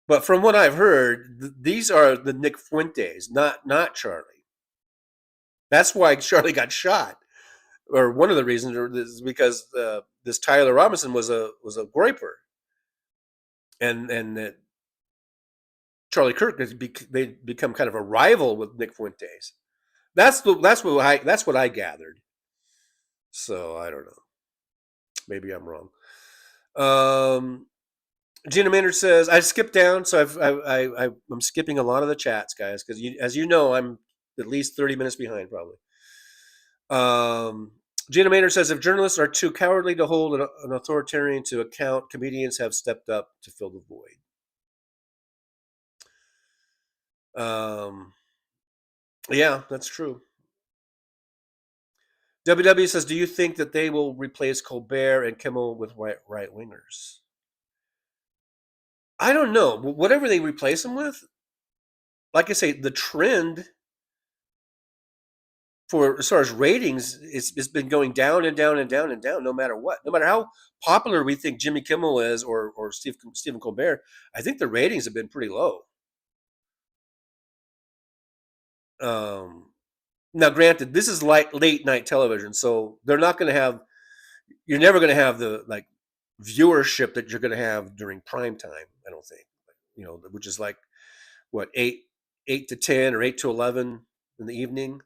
But from what I've heard, these are the Nick Fuentes, not Charlie. That's why Charlie got shot, or one of the reasons is because this Tyler Robinson was a Groyper, and that Charlie Kirk they become kind of a rival with Nick Fuentes. That's what I gathered. So I don't know. Maybe I'm wrong. Gina Maynard says, I skipped down, so I'm skipping a lot of the chats, guys, because as you know, I'm at least 30 minutes behind, probably. Gina Maynard says, if journalists are too cowardly to hold an authoritarian to account, comedians have stepped up to fill the void. Yeah, that's true. WW says, do you think that they will replace Colbert and Kimmel with right-wingers? I don't know. Whatever they replace them with, like I say, the trend for as far as ratings, it's been going down and down and down and down, no matter what. No matter how popular we think Jimmy Kimmel is or Stephen Colbert, I think the ratings have been pretty low. Now, granted, this is like late night television, so they're not going to have. You're never going to have the viewership that you're going to have during prime time. I don't think, which is like what 8 to 10 or 8 to 11 in the evening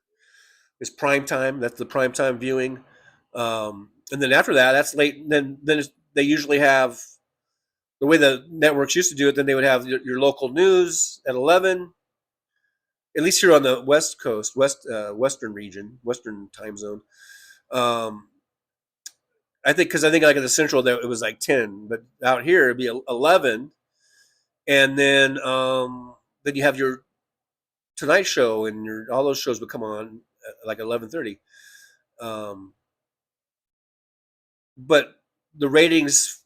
is prime time. That's the prime time viewing, and then after that, that's late. Then they usually have the way the networks used to do it. Then they would have your local news at 11. At least here on the West Coast, Western region, Western time zone. I think like in the Central there it was like 10, but out here it'd be 11, and then you have your Tonight Show and all those shows would come on at like 11:30. But the ratings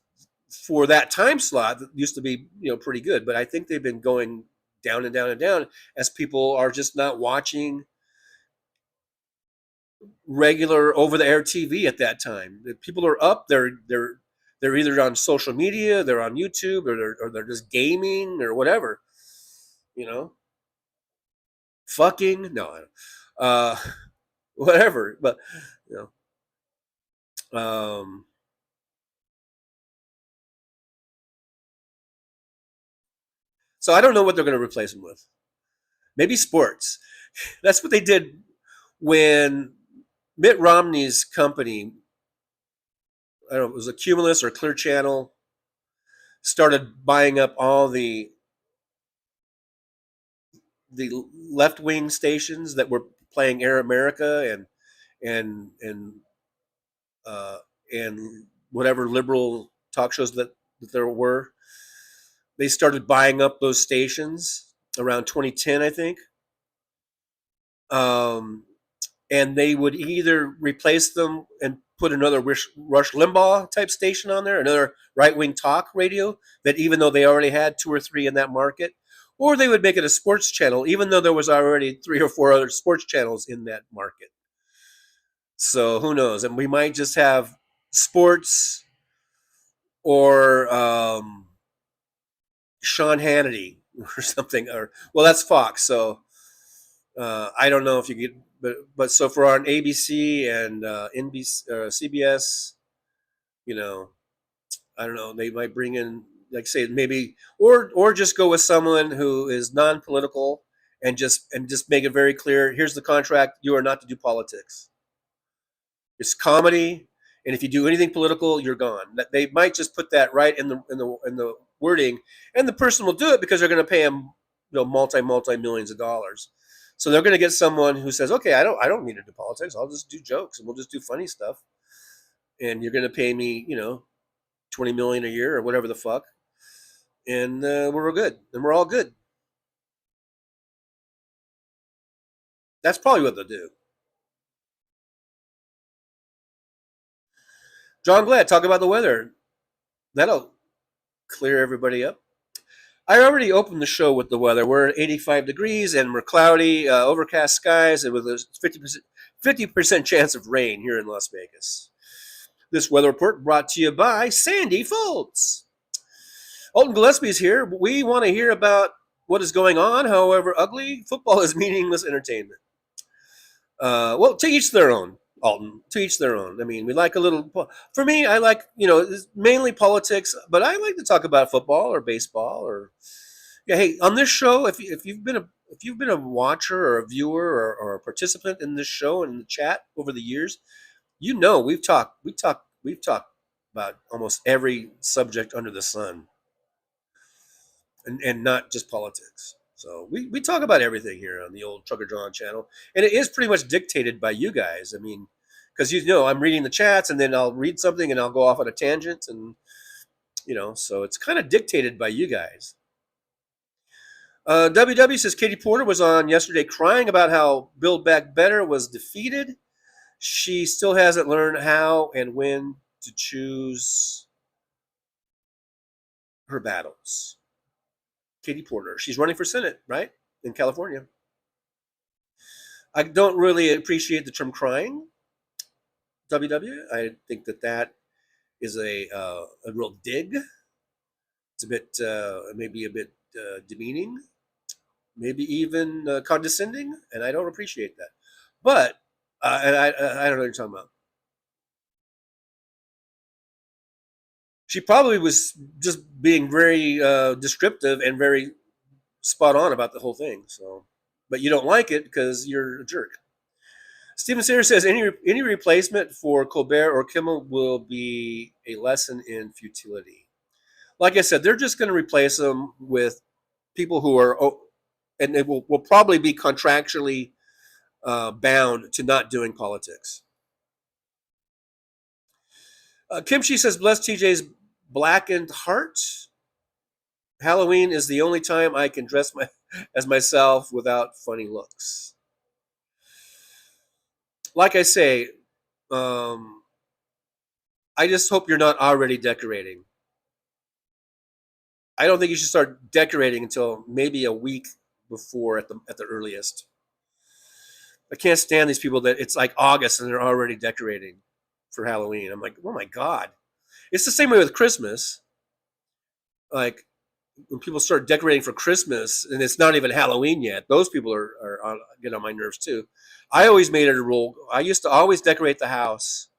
for that time slot used to be pretty good, but I think they've been going down and down and down as people are just not watching regular over-the-air TV at that time. People are up, they're either on social media, they're on YouTube, or they're just gaming or whatever, fucking whatever. But so I don't know what they're going to replace them with. Maybe sports. That's what they did when Mitt Romney's company, I don't know, it was a Cumulus or Clear Channel, started buying up all the left-wing stations that were playing Air America and whatever liberal talk shows that there were. They started buying up those stations around 2010, I think. And they would either replace them and put another Rush Limbaugh type station on there, another right-wing talk radio that even though they already had 2 or 3 in that market, or they would make it a sports channel even though there was already 3 or 4 other sports channels in that market. So who knows? And we might just have sports or Sean Hannity or something, well, that's Fox. So I don't know if you get, but so for on ABC and NBC, CBS, I don't know. They might bring in, like say, maybe, or just go with someone who is non-political and just make it very clear. Here's the contract: you are not to do politics. It's comedy, and if you do anything political, you're gone. They might just put that right in the wording, and the person will do it because they're going to pay him, multi millions of dollars. So they're going to get someone who says, okay, I don't need to do politics. I'll just do jokes and we'll just do funny stuff. And you're going to pay me, 20 million a year or whatever the fuck. And we're good. And we're all good. That's probably what they'll do. John Glad, talk about the weather. That'll clear everybody up. I already opened the show with the weather. We're at 85 degrees and we're cloudy, overcast skies, and with a 50% chance of rain here in Las Vegas. This weather report brought to you by Sandy Foltz. Alton Gillespie's here. We want to hear about what is going on, however ugly. Football is meaningless entertainment. Well, to each their own, Alton. To each their own. I mean, we like a little. For me, I like mainly politics, but I like to talk about football or baseball or. Yeah, hey, on this show, if you've been a watcher or a viewer or a participant in this show and in the chat over the years, we've talked about almost every subject under the sun, and not just politics. So we talk about everything here on the old Trucker John channel, and it is pretty much dictated by you guys. I mean, because I'm reading the chats, and then I'll read something, and I'll go off on a tangent, and so it's kind of dictated by you guys. WW says Katie Porter was on yesterday crying about how Build Back Better was defeated. She still hasn't learned how and when to choose her battles. Katie Porter. She's running for Senate, right? In California. I don't really appreciate the term crying, WW. I think that is a real dig. It's a bit, maybe a bit demeaning, maybe even condescending, and I don't appreciate that. But, and I don't know what you're talking about. She probably was just being very descriptive and very spot on about the whole thing. So, but you don't like it because you're a jerk. Stephen Sayers says any replacement for Colbert or Kimmel will be a lesson in futility. Like I said, they're just going to replace them with people who are, and they will probably be contractually bound to not doing politics. Kimchi says, bless TJ's blackened heart. Halloween is the only time I can dress as myself without funny looks. Like I say, I just hope you're not already decorating. I don't think you should start decorating until maybe a week before at the earliest. I can't stand these people that it's like August and they're already decorating for Halloween. I'm like, oh my God. It's the same way with Christmas. Like when people start decorating for Christmas and it's not even Halloween yet, those people are get on my nerves too. I always made it a rule. I used to always decorate the house,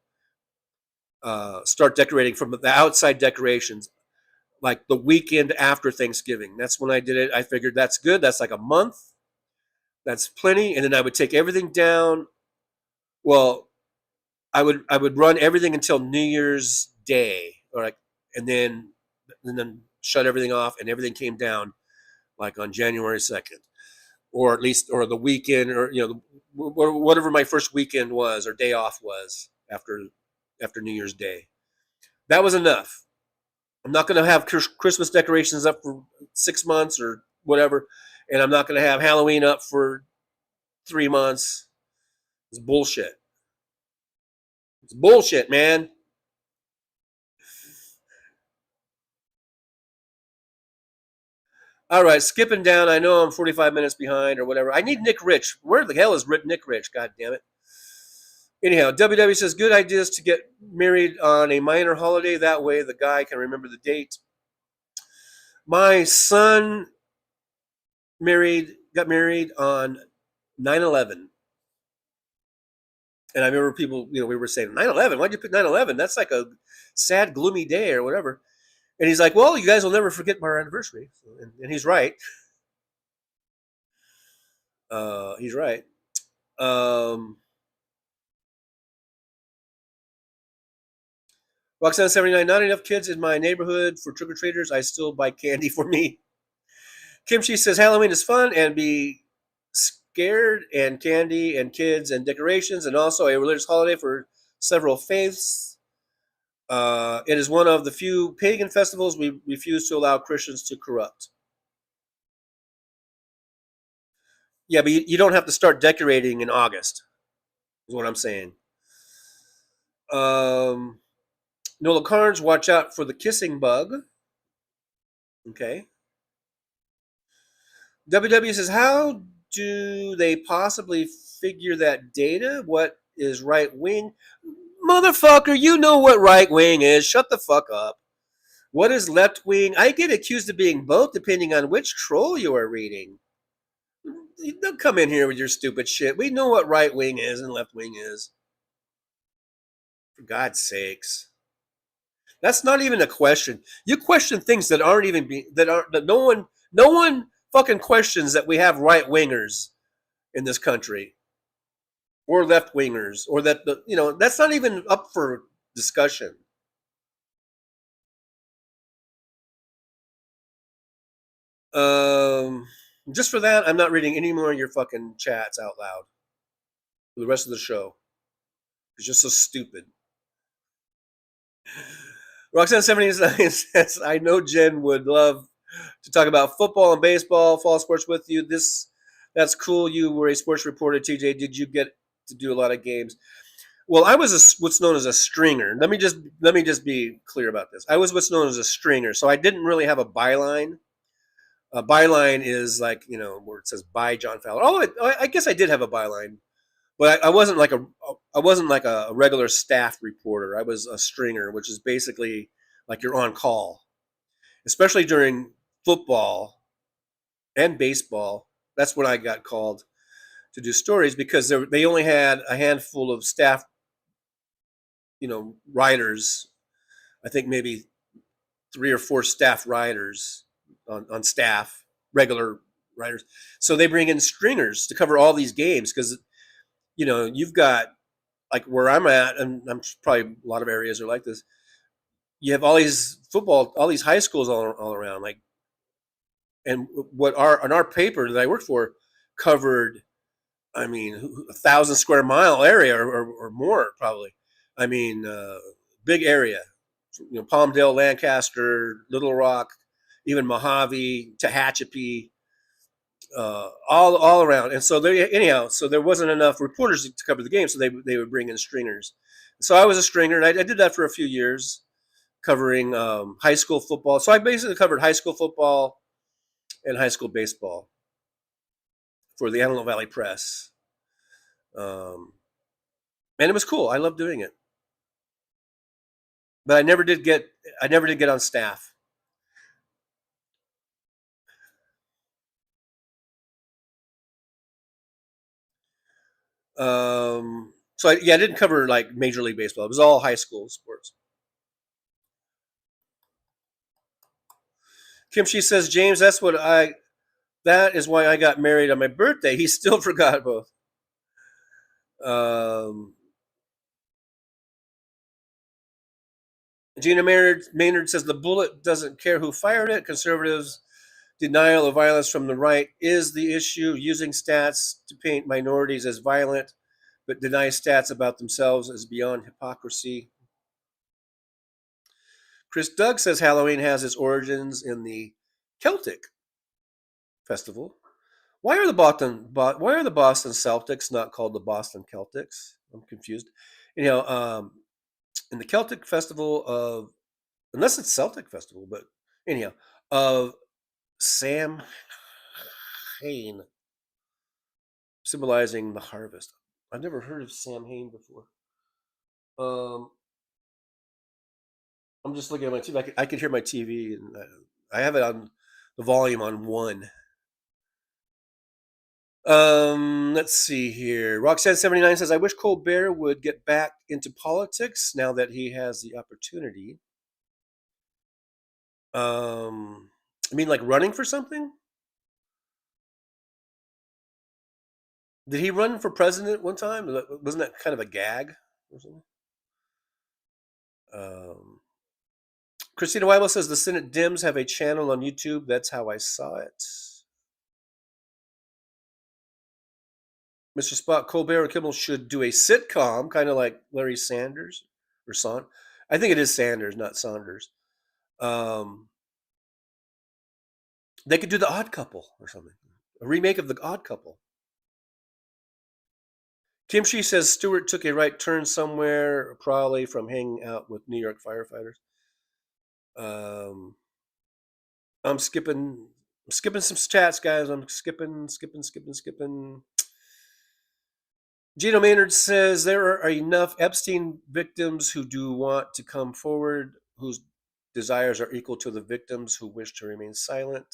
start decorating from the outside decorations, like the weekend after Thanksgiving. That's when I did it. I figured that's good. That's like a month. That's plenty. And then I would take everything down. Well, I would run everything until New Year's Day, and then shut everything off, and everything came down like on January 2nd, or at least, or the weekend, or whatever my first weekend was or day off was after New Year's Day. That was enough. I'm not going to have Christmas decorations up for 6 months or whatever, and I'm not going to have Halloween up for 3 months. It's bullshit. It's bullshit, man. All right, skipping down. I know I'm 45 minutes behind or whatever. I need Nick Rich. Where the hell is Nick Rich? God damn it. Anyhow, WW says, good ideas to get married on a minor holiday. That way the guy can remember the date. My son got married on 9/11. And I remember people, we were saying, 9/11? Why'd you put 9/11? That's like a sad, gloomy day or whatever. And he's like, well, you guys will never forget our anniversary. And he's right. He's right. Roxanne 79, not enough kids in my neighborhood for trick-or-treaters. I still buy candy for me. Kimchi says Halloween is fun and be scared, and candy and kids and decorations, and also a religious holiday for several faiths. It is one of the few pagan festivals we refuse to allow Christians to corrupt. Yeah, but you don't have to start decorating in August, is what I'm saying. Nola Carnes, watch out for the kissing bug. Okay. WW says, how do they possibly figure that data? What is right wing? Motherfucker, you know what right wing is. Shut the fuck up. What is left wing? I get accused of being both depending on which troll you are reading. Don't come in here with your stupid shit. We know what right wing is and left wing is. For God's sakes. That's not even a question. You question things that aren't even that no one fucking questions that we have right wingers in this country. Or left wingers, or that that's not even up for discussion. Just for that, I'm not reading any more of your fucking chats out loud for the rest of the show. It's just so stupid. Roxanne 79 says, I know Jen would love to talk about football and baseball, fall sports with you. That's cool. You were a sports reporter, TJ. Did you get to do a lot of games? Well, I was what's known as a stringer. Let me just be clear about this. I was what's known as a stringer, so I didn't really have a byline. A byline is like, where it says by John Fowler. Oh, I guess I did have a byline, but I wasn't like a regular staff reporter. I was a stringer, which is basically like you're on call, especially during football and baseball. That's when I got called to do stories because they only had a handful of staff, writers. I think maybe 3 or 4 staff writers on staff, regular writers. So they bring in stringers to cover all these games because, you've got, like where I'm at, and I'm probably a lot of areas are like this. You have all these all these high schools all around, like, and on our paper that I worked for covered, 1,000 square mile area or more probably. Big area. Palmdale, Lancaster, Little Rock, even Mojave, Tehachapi, all around. And so so there wasn't enough reporters to cover the game, so they would bring in stringers. So I was a stringer, and I did that for a few years, covering high school football. So I basically covered high school football and high school baseball for the Antelope Valley Press. And it was cool. I loved doing it. But I never did get on staff. So I didn't cover like Major League Baseball. It was all high school sports. Kim, she says, James, that is why I got married on my birthday. He still forgot both. Gina Maynard says the bullet doesn't care who fired it. Conservatives' denial of violence from the right is the issue. Using stats to paint minorities as violent, but deny stats about themselves is beyond hypocrisy. Chris Doug says Halloween has its origins in the Celtic festival. Why are the Boston Celtics not called the Boston Celtics? I'm confused. In the Celtic festival of, unless it's Celtic festival, but anyhow, of Sam Hain, symbolizing the harvest. I've never heard of Sam Hain before. I'm just looking at my TV. I can hear my TV, and I have it on the volume on 1. Let's see here. Roxanne 79 says, I wish Colbert would get back into politics now that he has the opportunity. Like running for something? Did he run for president one time? Wasn't that kind of a gag or something? Christina Weibel says the Senate Dems have a channel on YouTube. That's how I saw it. Mr. Spock, Colbert or Kimmel should do a sitcom, kind of like Larry Sanders or Son. I think it is Sanders, not Saunders. They could do The Odd Couple or something. A remake of The Odd Couple. Kim Shee says Stewart took a right turn somewhere, probably from hanging out with New York firefighters. I'm skipping some chats, guys. I'm skipping. Gino Maynard says there are enough Epstein victims who do want to come forward, whose desires are equal to the victims who wish to remain silent.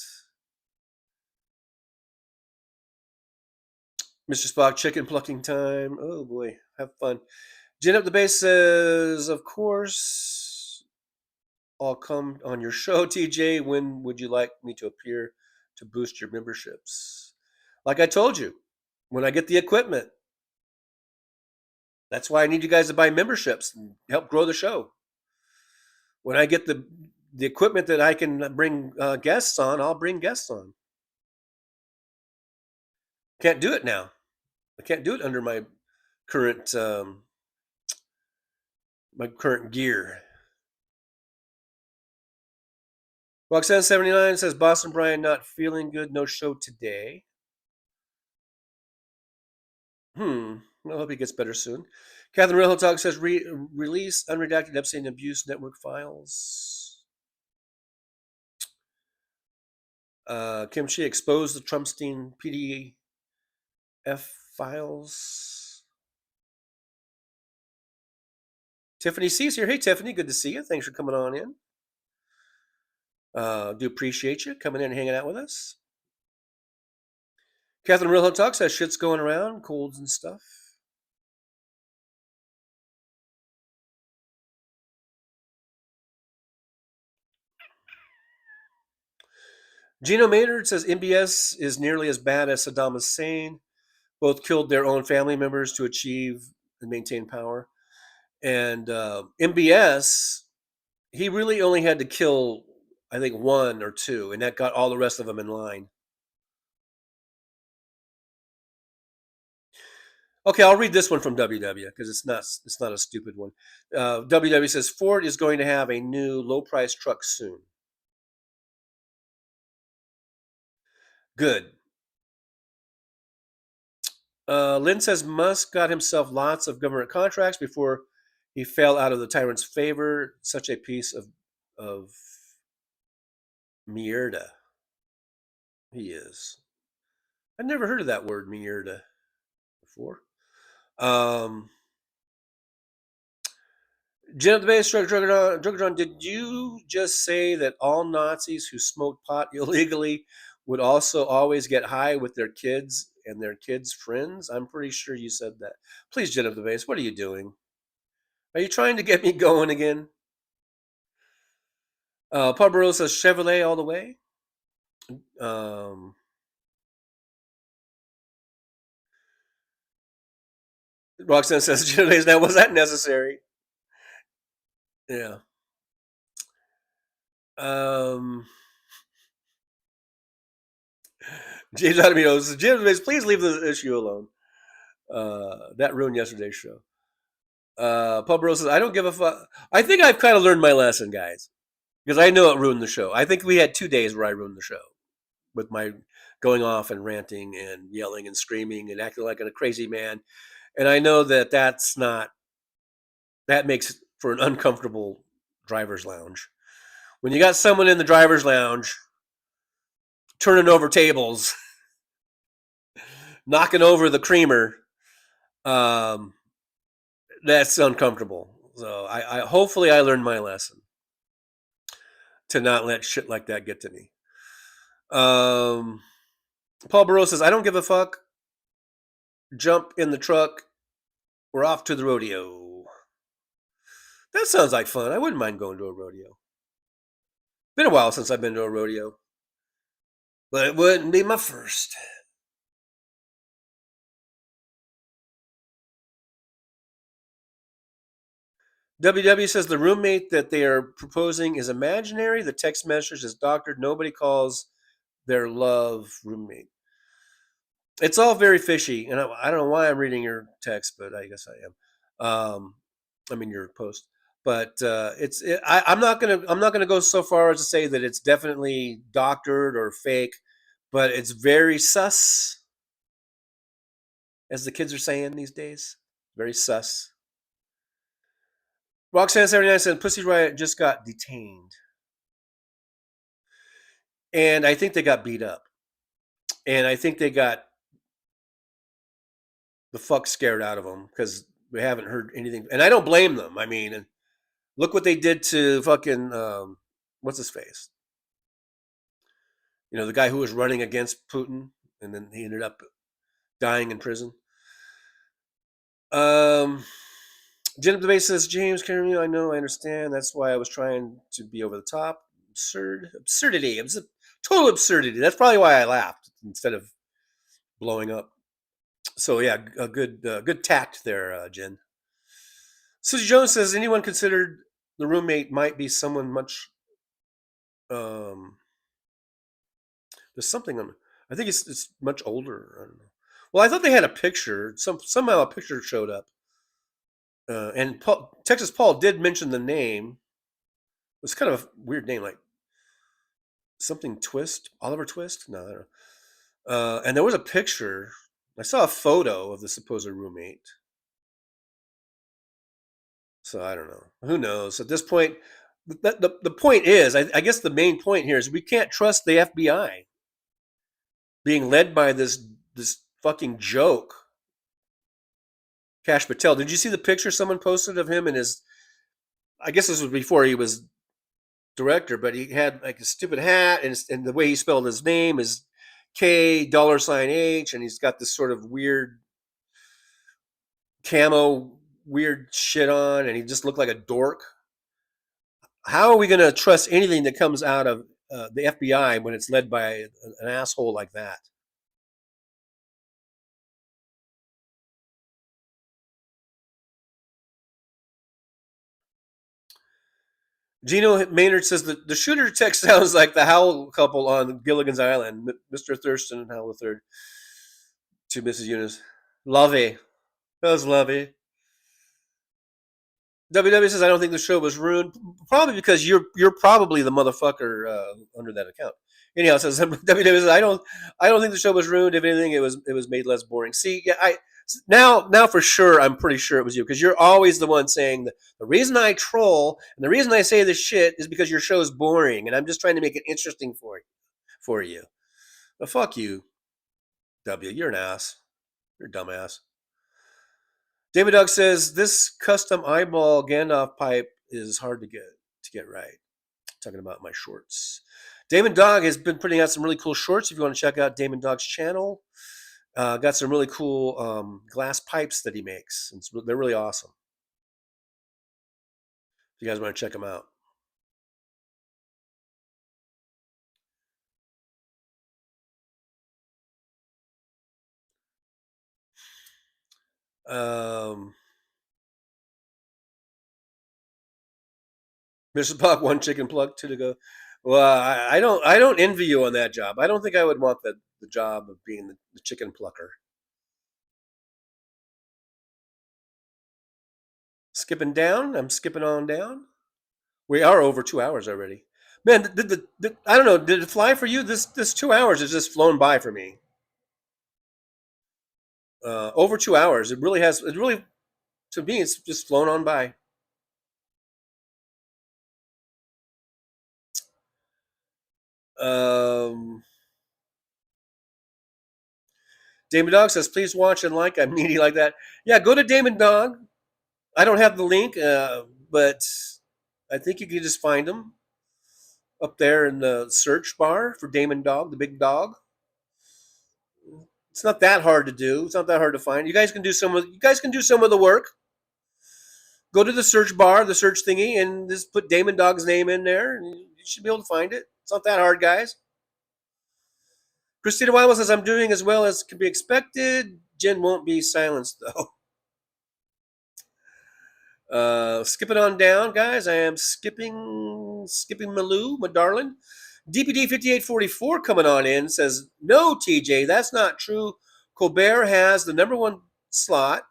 Mr. Spock, chicken plucking time. Oh boy, have fun. Jen Up the Base says, of course, I'll come on your show, TJ. When would you like me to appear to boost your memberships? Like I told you, when I get the equipment. That's why I need you guys to buy memberships and help grow the show. When I get the equipment that I can bring guests on, I'll bring guests on. Can't do it now. I can't do it under my current gear. Roxanne79 says Boston Brian not feeling good, no show today. I hope he gets better soon. Catherine Real Talk says release unredacted Epstein abuse network files. Kim Chi exposed the Trumpstein PDF files. Tiffany C's here. Hey, Tiffany, good to see you. Thanks for coming on in. Do appreciate you coming in and hanging out with us. Catherine Real Talk says shit's going around, colds and stuff. Gino Maynard says MBS is nearly as bad as Saddam Hussein. Both killed their own family members to achieve and maintain power. And MBS, he really only had to kill, I think, one or two, and that got all the rest of them in line. Okay, I'll read this one from WW because it's not a stupid one. WW says Ford is going to have a new low-price truck soon. Good. Lynn says Musk got himself lots of government contracts before he fell out of the tyrant's favor. Such a piece of mierda. He is. I've never heard of that word, mierda, before. Jen of the Base, Druggeron, did you just say that all Nazis who smoked pot illegally would also always get high with their kids and their kids' friends? I'm pretty sure you said that. Please, Jen of the Base, what are you doing? Are you trying to get me going again? Paul Burrow says Chevrolet all the way. Roxanne says, now was that necessary? Yeah. James Adamino says, James, please leave the issue alone. That ruined yesterday's show. Paul Burrow says, I don't give a fuck. I think I've kind of learned my lesson, guys, because I know it ruined the show. I think we had 2 days where I ruined the show with my going off and ranting and yelling and screaming and acting like a crazy man. And I know that makes for an uncomfortable driver's lounge. When you got someone in the driver's lounge turning over tables, knocking over the creamer, that's uncomfortable. So I hopefully I learned my lesson to not let shit like that get to me. Paul Burrow says, I don't give a fuck. Jump in the truck. We're off to the rodeo. That sounds like fun. I wouldn't mind going to a rodeo. Been a while since I've been to a rodeo, but it wouldn't be my first. WW says the roommate that they are proposing is imaginary. The text message is doctored. Nobody calls their love roommate. It's all very fishy, and I don't know why I'm reading your text, but I guess I am. I mean your post, but I'm not gonna go so far as to say that it's definitely doctored or fake, but it's very sus, as the kids are saying these days. Very sus. Roxanne79 said Pussy Riot just got detained. And I think they got beat up. And I think they got the fuck scared out of them because we haven't heard anything. And I don't blame them. I mean, look what they did to fucking, what's his face? You know, the guy who was running against Putin and then he ended up dying in prison. Jennifer Debate says, James, I know, I understand. That's why I was trying to be over the top. Absurdity. It was a total absurdity. That's probably why I laughed instead of blowing up. So yeah, a good tact there, Jen. Susie Jones says, anyone considered the roommate might be someone much. There's something on. I think it's much older. I don't know. Well, I thought they had a picture. Somehow a picture showed up. And Texas Paul did mention the name. It was kind of a weird name, like something Twist, Oliver Twist. No, I don't know. And there was a picture. I saw a photo of the supposed roommate. So I don't know. Who knows? At this point, the point is, I guess the main point here is we can't trust the FBI being led by this fucking joke. Kash Patel. Did you see the picture someone posted of him and his? I guess this was before he was director, but he had like a stupid hat, and the way he spelled his name is $H, and he's got this sort of weird camo weird shit on, and he just looked like a dork. How are we going to trust anything that comes out of the FBI when it's led by an asshole like that? Gino Maynard says that the shooter text sounds like the Howell couple on Gilligan's Island, Mr. Thurston and Howell III to Mrs. Eunice. Lovey. That was lovey. WW says, I don't think the show was ruined. Probably because you're probably the motherfucker under that account. Anyhow, it says WW says, I don't think the show was ruined. If anything, it was made less boring. See, yeah, now for sure, I'm pretty sure it was you, because you're always the one saying that the reason I troll and the reason I say this shit is because your show is boring, and I'm just trying to make it interesting for you. But fuck you, W. You're an ass. You're a dumbass. David Doug says this custom eyeball Gandalf pipe is hard to get right. Talking about my shorts. Damon Dog has been putting out some really cool shorts. If you want to check out Damon Dog's channel, got some really cool glass pipes that he makes. They're really awesome. If you guys want to check them out. Mr. Buck, one chicken plug, two to go. Well, I don't envy you on that job. I don't think I would want the job of being the chicken plucker. Skipping down. I'm skipping on down. We are over 2 hours already. Man, I don't know. Did it fly for you? This 2 hours has just flown by for me. Over 2 hours. It really has. It really, to me, it's just flown on by. Damon Dog says, please watch and like. I'm needy like that. Yeah, go to Damon Dog. I don't have the link, but I think you can just find him up there in the search bar for Damon Dog, the big dog. It's not that hard to do. It's not that hard to find. You guys can do some of the work. Go to the search bar, the search thingy, and just put Damon Dog's name in there, and you should be able to find it. It's not that hard, guys. Christina Weill says, I'm doing as well as can be expected. Jen won't be silenced, though. Skipping on down, guys. I am skipping Malou, my darling. DPD 5844 coming on in says, no, TJ, that's not true. Colbert has the #1 slot.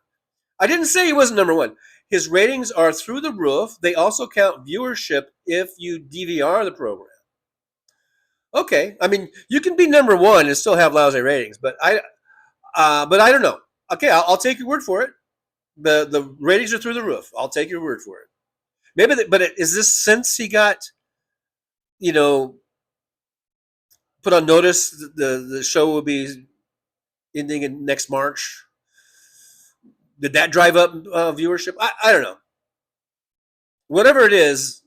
I didn't say he wasn't #1. His ratings are through the roof. They also count viewership if you DVR the program. Okay, I mean, you can be #1 and still have lousy ratings, but I don't know. Okay, I'll take your word for it. The ratings are through the roof. I'll take your word for it. Maybe, is this since he got, put on notice the show will be ending in next March? Did that drive up viewership? I don't know. Whatever it is,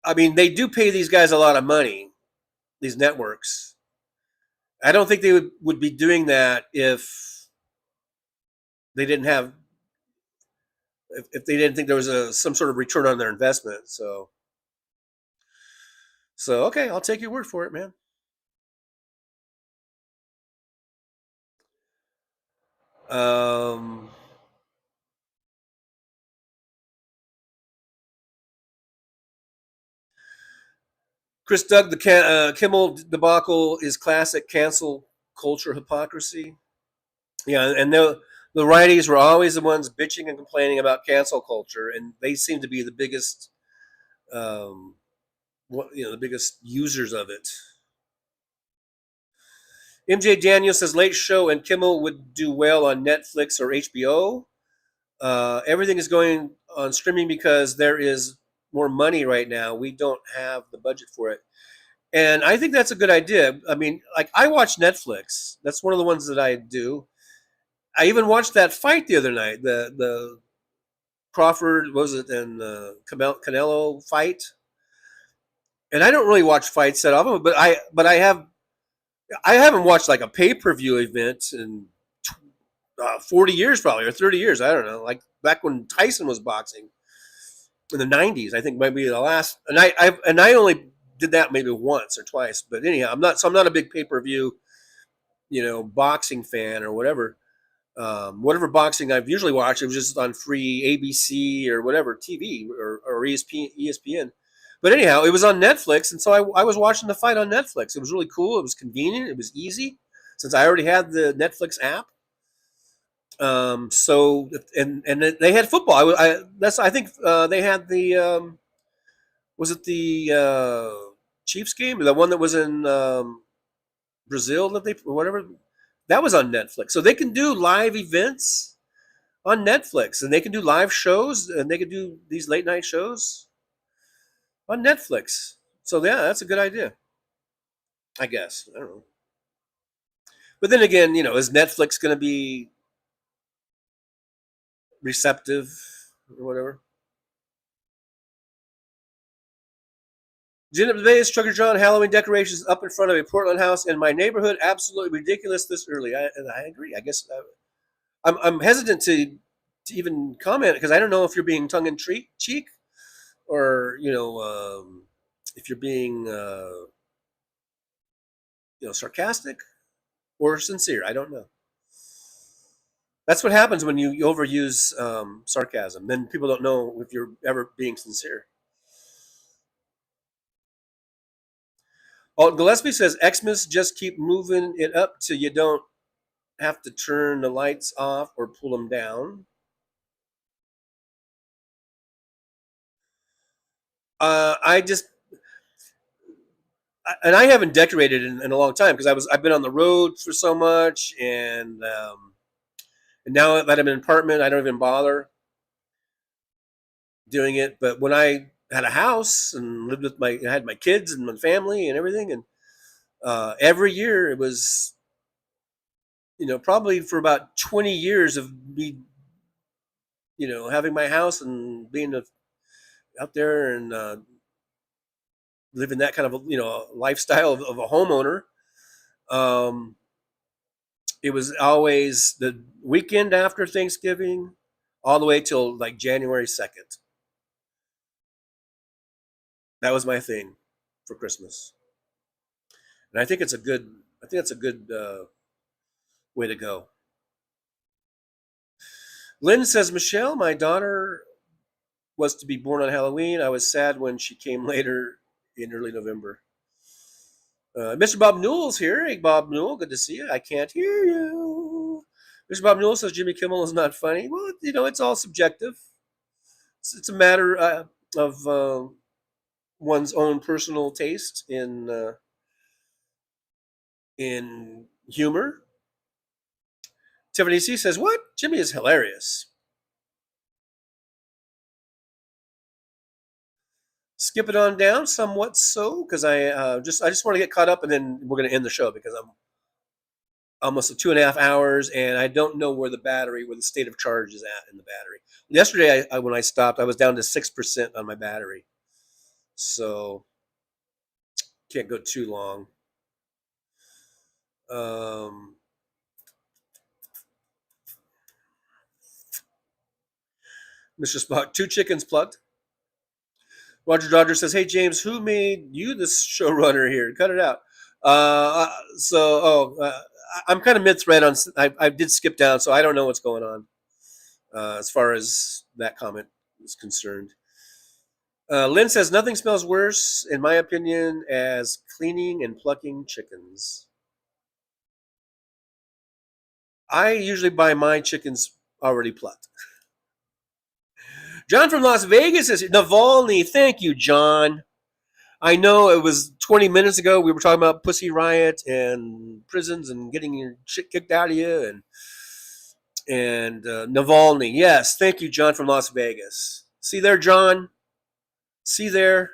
I mean, they do pay these guys a lot of money, these networks. I don't think they would be doing that if they didn't have, if they didn't think there was some sort of return on their investment. So okay, I'll take your word for it, man. Chris Doug, the Kimmel debacle is classic cancel culture hypocrisy. Yeah, and the righties were always the ones bitching and complaining about cancel culture, and they seem to be the biggest, the biggest users of it. MJ Daniel says Late Show and Kimmel would do well on Netflix or HBO. Everything is going on streaming because there is more money right now. We don't have the budget for it. And I think that's a good idea. I mean, like, I watch Netflix. That's one of the ones that I do. I even watched that fight the other night, the Crawford, and Canelo fight. And I don't really watch fights that often, but I haven't watched like a pay-per-view event in 40 years probably, or 30 years. I don't know. Like back when Tyson was boxing in the 90s, I think might be the last. And I only did that maybe once or twice. But anyhow, I'm not a big pay-per-view, boxing fan or whatever. Whatever boxing I've usually watched, it was just on free ABC or whatever TV or ESPN. But anyhow, it was on Netflix, and so I was watching the fight on Netflix. It was really cool. It was convenient. It was easy since I already had the Netflix app. So they had football. I think they had the was it the Chiefs game, the one that was in Brazil or whatever. That was on Netflix. So they can do live events on Netflix, and they can do live shows, and they can do these late night shows on Netflix. So yeah, that's a good idea, I guess. I don't know. But then again, is Netflix going to be receptive or whatever? Jennifer Bayes, Trucker John, Halloween decorations up in front of a Portland house in my neighborhood. Absolutely ridiculous this early. I agree. I guess I'm hesitant to even comment because I don't know if you're being tongue in cheek or if you're being sarcastic or sincere. I don't know. That's what happens when you overuse sarcasm. Then people don't know if you're ever being sincere. Alton Gillespie says, Xmas, just keep moving it up till you don't have to turn the lights off or pull them down. I haven't decorated in a long time because I've been on the road for so much, and now that I'm in an apartment, I don't even bother doing it. But when I had a house and lived with I had my kids and my family and everything, and every year it was, probably for about 20 years of me, having my house and being out there and living that kind of lifestyle of a homeowner. It was always the weekend after Thanksgiving, all the way till like January 2nd. That was my thing for Christmas, and I think it's a good way to go. Lynn says, Michelle, my daughter was to be born on Halloween. I was sad when she came later in early November. Mr. Bob Newell's here. Hey, Bob Newell, good to see you. I can't hear you. Mr. Bob Newell says Jimmy Kimmel is not funny. Well, it's all subjective. It's a matter of one's own personal taste in humor. Tiffany C says, "What? Jimmy is hilarious." Skip it on down, somewhat so, because I just want to get caught up, and then we're going to end the show because I'm almost at 2.5 hours, and I don't know where the state of charge is at in the battery. Yesterday, when I stopped, I was down to 6% on my battery, so can't go too long. Mr. Spock, 2 chickens plugged. Roger Dodger says, "Hey James, who made you the showrunner here? Cut it out." I'm kind of mid-thread on. I did skip down, so I don't know what's going on as far as that comment is concerned. Lynn says, "Nothing smells worse, in my opinion, as cleaning and plucking chickens." I usually buy my chickens already plucked. John from Las Vegas says, "Navalny, thank you, John. I know it was 20 minutes ago we were talking about Pussy Riot and prisons and getting your shit kicked out of you and Navalny. Yes, thank you, John from Las Vegas. See there, John? See there?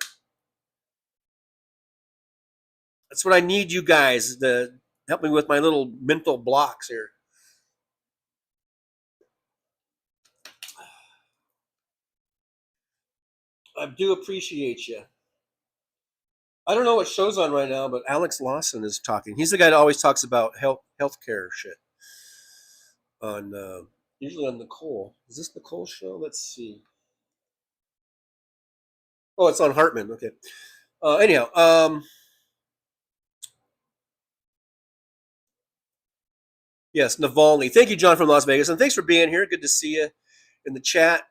That's what I need you guys to help me with my little mental blocks here. I do appreciate you. I don't know what show's on right now, but Alex Lawson is talking. He's the guy that always talks about healthcare shit. Usually on Nicole. Is this Nicole's show? Let's see. Oh, it's on Hartman. Okay. Anyhow, yes, Navalny. Thank you, John from Las Vegas, and thanks for being here. Good to see you in the chat.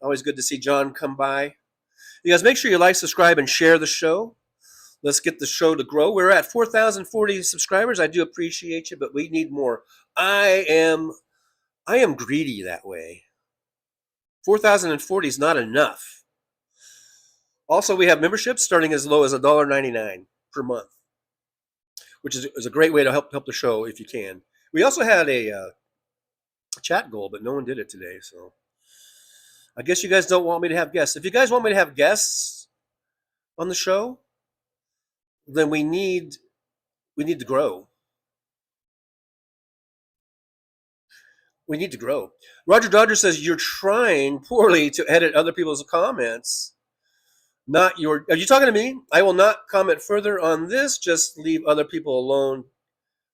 Always good to see John come by. You guys make sure you like, subscribe, and share the show. Let's get the show to grow. We're at 4,040 subscribers. I do appreciate you, but we need more. I am greedy that way. 4,040 is not enough. Also, we have memberships starting as low as $1.99 per month, which is a great way to help the show if you can. We also had a chat goal, but no one did it today, so I guess you guys don't want me to have guests. If you guys want me to have guests on the show, then we need to grow. We need to grow. Roger Dodger says, "You're trying poorly to edit other people's comments. Not your." Are you talking to me? I will not comment further on this. Just leave other people alone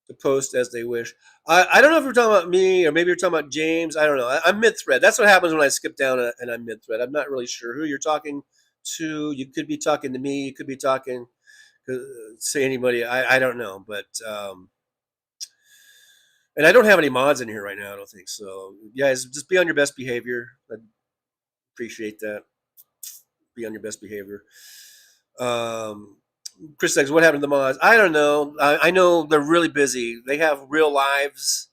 to post as they wish. I don't know if you're talking about me or maybe you're talking about James. I don't know. I'm mid-thread. That's what happens when I skip down and I'm mid-thread. I'm not really sure who you're talking to. You could be talking to me. You could be talking to anybody. I don't know. But and I don't have any mods in here right now, I don't think. So, guys, just be on your best behavior. I appreciate that. Be on your best behavior. Chris says, "What happened to the mods?" I don't know. I know they're really busy. They have real lives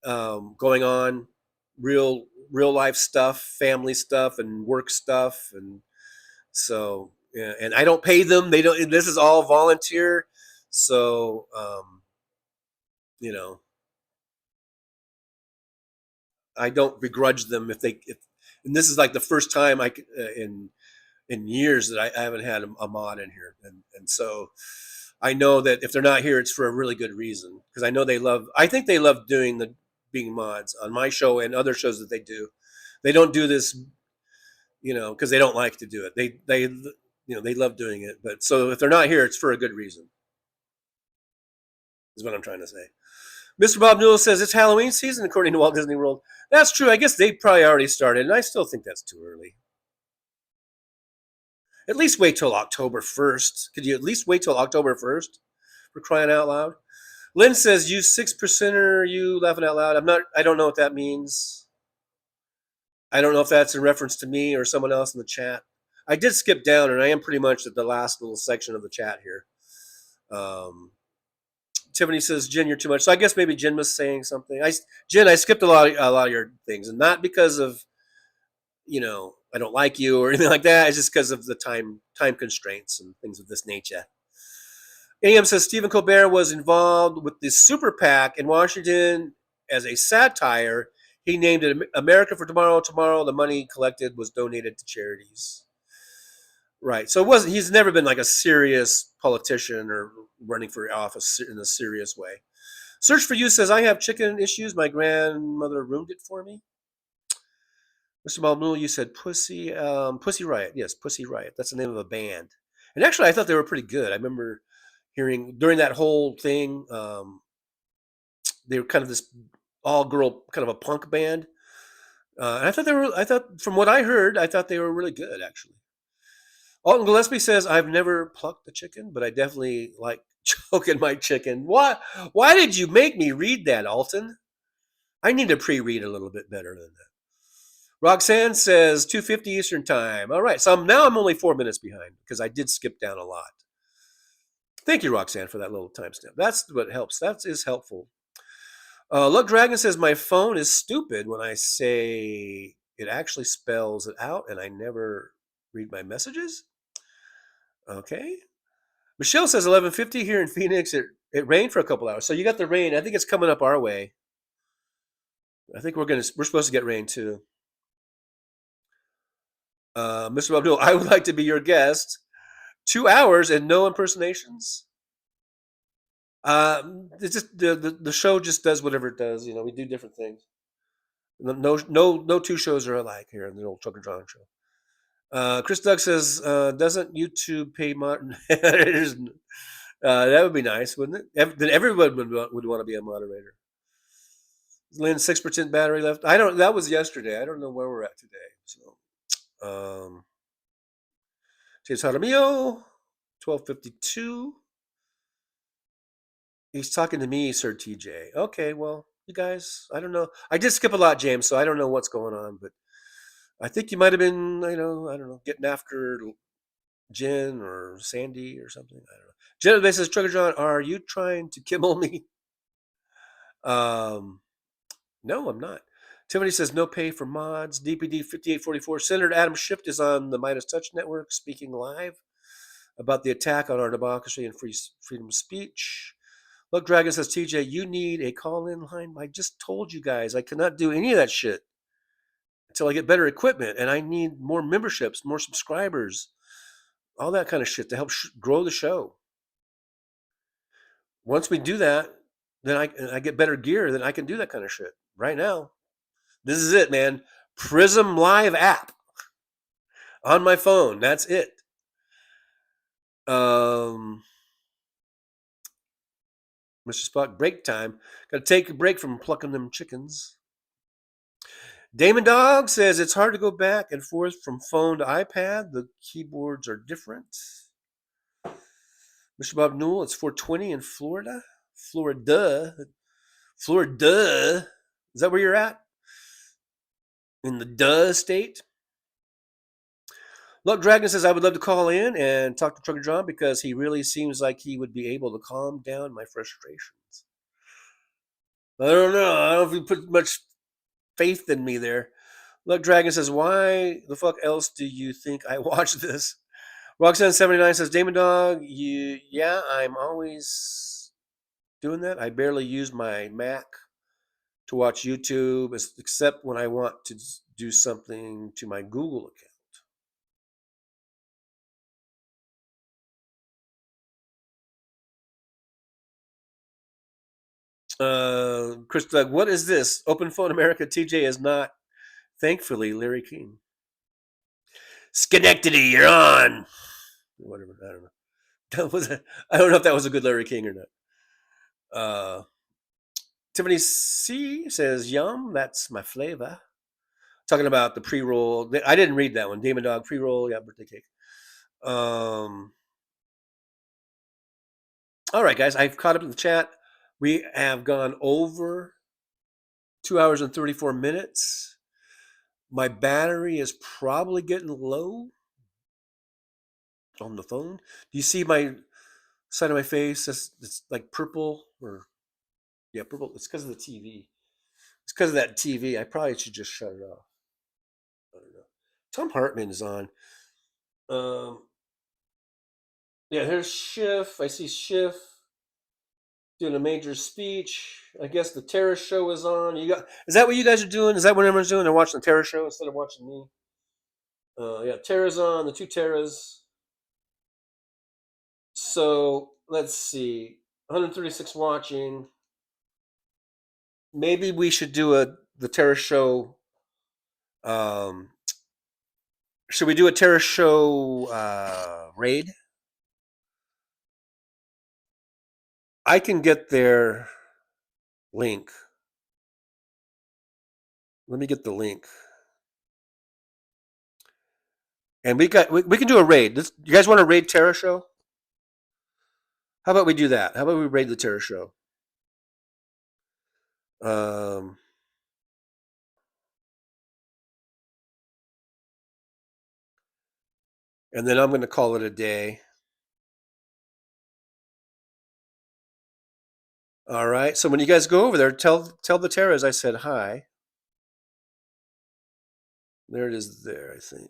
going on, real life stuff, family stuff, and work stuff, and so yeah. And I don't pay them. They don't. This is all volunteer. So I don't begrudge them if and this is like the first time in years that I haven't had a mod in here, and so I know that if they're not here, it's for a really good reason, because I know I think they love being mods on my show and other shows that they do. They don't do this, because they don't like to do it. They love doing it, but so if they're not here, it's for a good reason. Is what I'm trying to say. Mr. Bob Newell says it's Halloween season according to Walt Disney World. That's true. I guess they probably already started, and I still think that's too early. At least wait till October 1st. Could you at least wait till October 1st for crying out loud? Lynn says, "You 6%er, you laughing out loud." I don't know what that means. I don't know if that's in reference to me or someone else in the chat. I did skip down, and I am pretty much at the last little section of the chat here. Tiffany says, Jen, you're too much. So I guess maybe Jen was saying something. Jen, I skipped a lot of your things, and not because of, I don't like you or anything like that. It's just because of the time constraints and things of this nature. AM says Stephen Colbert was involved with the super PAC in Washington as a satire. He named it America for Tomorrow. Tomorrow, the money collected was donated to charities. Right. So he's never been like a serious politician or running for office in a serious way. Search for You says, I have chicken issues. My grandmother ruined it for me. Mr. Malmool, you said Pussy Riot. Yes, Pussy Riot. That's the name of a band. And actually, I thought they were pretty good. I remember hearing during that whole thing, they were kind of this all-girl kind of a punk band. And I thought from what I heard, I thought they were really good, actually. Alton Gillespie says, I've never plucked a chicken, but I definitely like choking my chicken. Why did you make me read that, Alton? I need to pre-read a little bit better than that. Roxanne says 2:50 Eastern time. All right, so I'm only 4 minutes behind because I did skip down a lot. Thank you, Roxanne, for that little timestamp. That's what helps. That is helpful. Luck Dragon says, my phone is stupid when I say it actually spells it out and I never read my messages. Okay. Michelle says 11:50 here in Phoenix. It rained for a couple hours. So you got the rain. I think it's coming up our way. I think we're supposed to get rain too. Mr. Abdul, I would like to be your guest. 2 hours and no impersonations. It's just the show just does whatever it does. We do different things. No two shows are alike here in the old Trucker John show. Chris Doug says, doesn't YouTube pay moderators? That would be nice, wouldn't it? Then everyone would want to be a moderator. Lynn, 6% battery left. That was yesterday. I don't know where we're at today. So, James Jaramillo, 12:52. He's talking to me, Sir TJ. Okay, well, you guys, I don't know. I did skip a lot, James, so I don't know what's going on, but I think you might have been, I don't know, getting after Jen or Sandy or something. I don't know. Jen says, Trucker John, are you trying to Kimmel me? No, I'm not. Tiffany says, no pay for mods. DPD 5844. Senator Adam Schiff is on the Midas Touch Network speaking live about the attack on our democracy and freedom of speech. Look, Dragon says, TJ, you need a call-in line. I just told you guys I cannot do any of that shit until I get better equipment, and I need more memberships, more subscribers, all that kind of shit to help grow the show. Once we do that, then I get better gear, then I can do that kind of shit. Right now, this is it, man. Prism Live app on my phone. That's it. Mr. Spock, break time. Got to take a break from plucking them chickens. Damon Dog says it's hard to go back and forth from phone to iPad. The keyboards are different. Mr. Bob Newell, it's 4:20 in Florida. Florida. Is that where you're at? In the duh state? Luck Dragon says, I would love to call in and talk to Trucker John because he really seems like he would be able to calm down my frustrations. I don't know. I don't know if you put much faith in me there. Luck Dragon says, why the fuck else do you think I watch this? Roxanne79 says, Damon Dog, yeah, I'm always doing that. I barely use my Mac to watch YouTube, except when I want to do something to my Google account. Chris Doug, what is this? Open Phone America TJ is not, thankfully, Larry King. Schenectady, you're on. Whatever, I don't know. I don't know if that was a good Larry King or not. Tiffany C says, yum, that's my flavor. Talking about the pre-roll. I didn't read that one. Damon Dog, pre-roll, yeah, birthday cake. All right, guys, I've caught up in the chat. We have gone over 2 hours and 34 minutes. My battery is probably getting low on the phone. Do you see my side of my face? It's like purple purple. It's because of the TV. It's because of that TV. I probably should just shut it off. I don't know. Tom Hartman is on. Yeah, here's Schiff. I see Schiff doing a major speech. I guess the Terror Show is on. Is that what you guys are doing? Is that what everyone's doing? They're watching the Terror Show instead of watching me. Yeah, Terra's on. The two Terras. So let's see. 136 watching. Maybe we should do the Terror Show. Should we do a Terror Show raid? I can get their link. Let me get the link. And we can do a raid. You guys want to raid Terror Show? How about we do that? How about we raid the Terror Show? And then I'm going to call it a day. All right. So when you guys go over there, tell the Terras I said hi. There it is there, I think.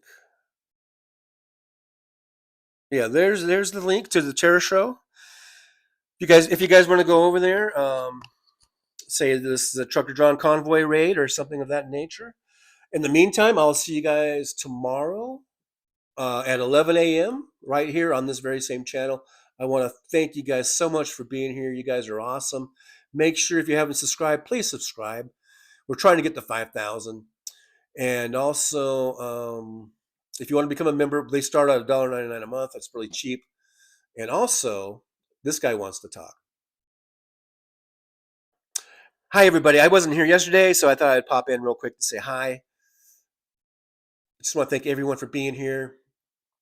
Yeah, there's the link to the Terror Show. If you guys want to go over there, say this is a Trucker John convoy raid or something of that nature. In the meantime, I'll see you guys tomorrow at 11 a.m. right here on this very same channel. I want to thank you guys so much for being here. You guys are awesome. Make sure if you haven't subscribed, please subscribe. We're trying to get to 5,000. And also, if you want to become a member, they start at $1.99 a month. That's really cheap. And also, this guy wants to talk. Hi, everybody. I wasn't here yesterday, so I thought I'd pop in real quick to say hi. I just want to thank everyone for being here.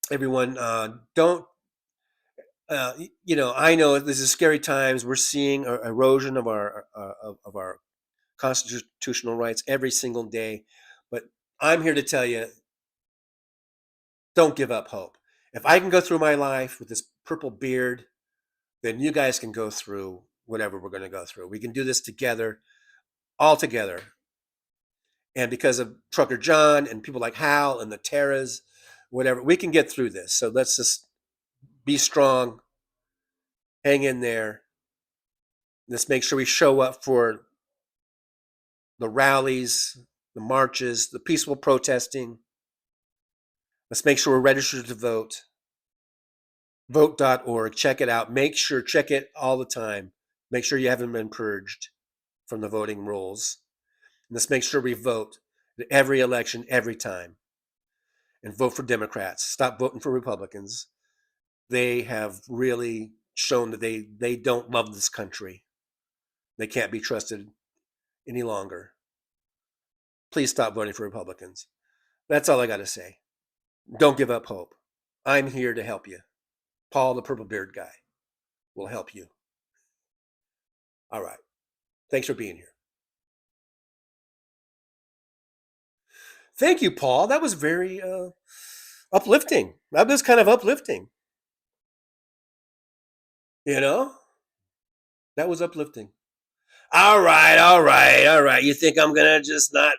Everyone, I know this is scary times. We're seeing an erosion of our constitutional rights every single day. But I'm here to tell you, don't give up hope. If I can go through my life with this purple beard, then you guys can go through whatever we're going to go through. We can do this together, all together. And because of Trucker John and people like Hal and the Terras, whatever, we can get through this. So let's just be strong, hang in there. Let's make sure we show up for the rallies, the marches, the peaceful protesting. Let's make sure we're registered to vote. Vote.org. Check it out. Check it all the time. Make sure you haven't been purged from the voting rolls. And let's make sure we vote at every election, every time. And vote for Democrats. Stop voting for Republicans. They have really shown that they don't love this country. They can't be trusted any longer. Please stop voting for Republicans. That's all I got to say. Don't give up hope. I'm here to help you. Paul, the purple beard guy, will help you. All right. Thanks for being here. Thank you, Paul. That was very uplifting. That was kind of uplifting. You know? That was uplifting. All right. You think I'm going to just not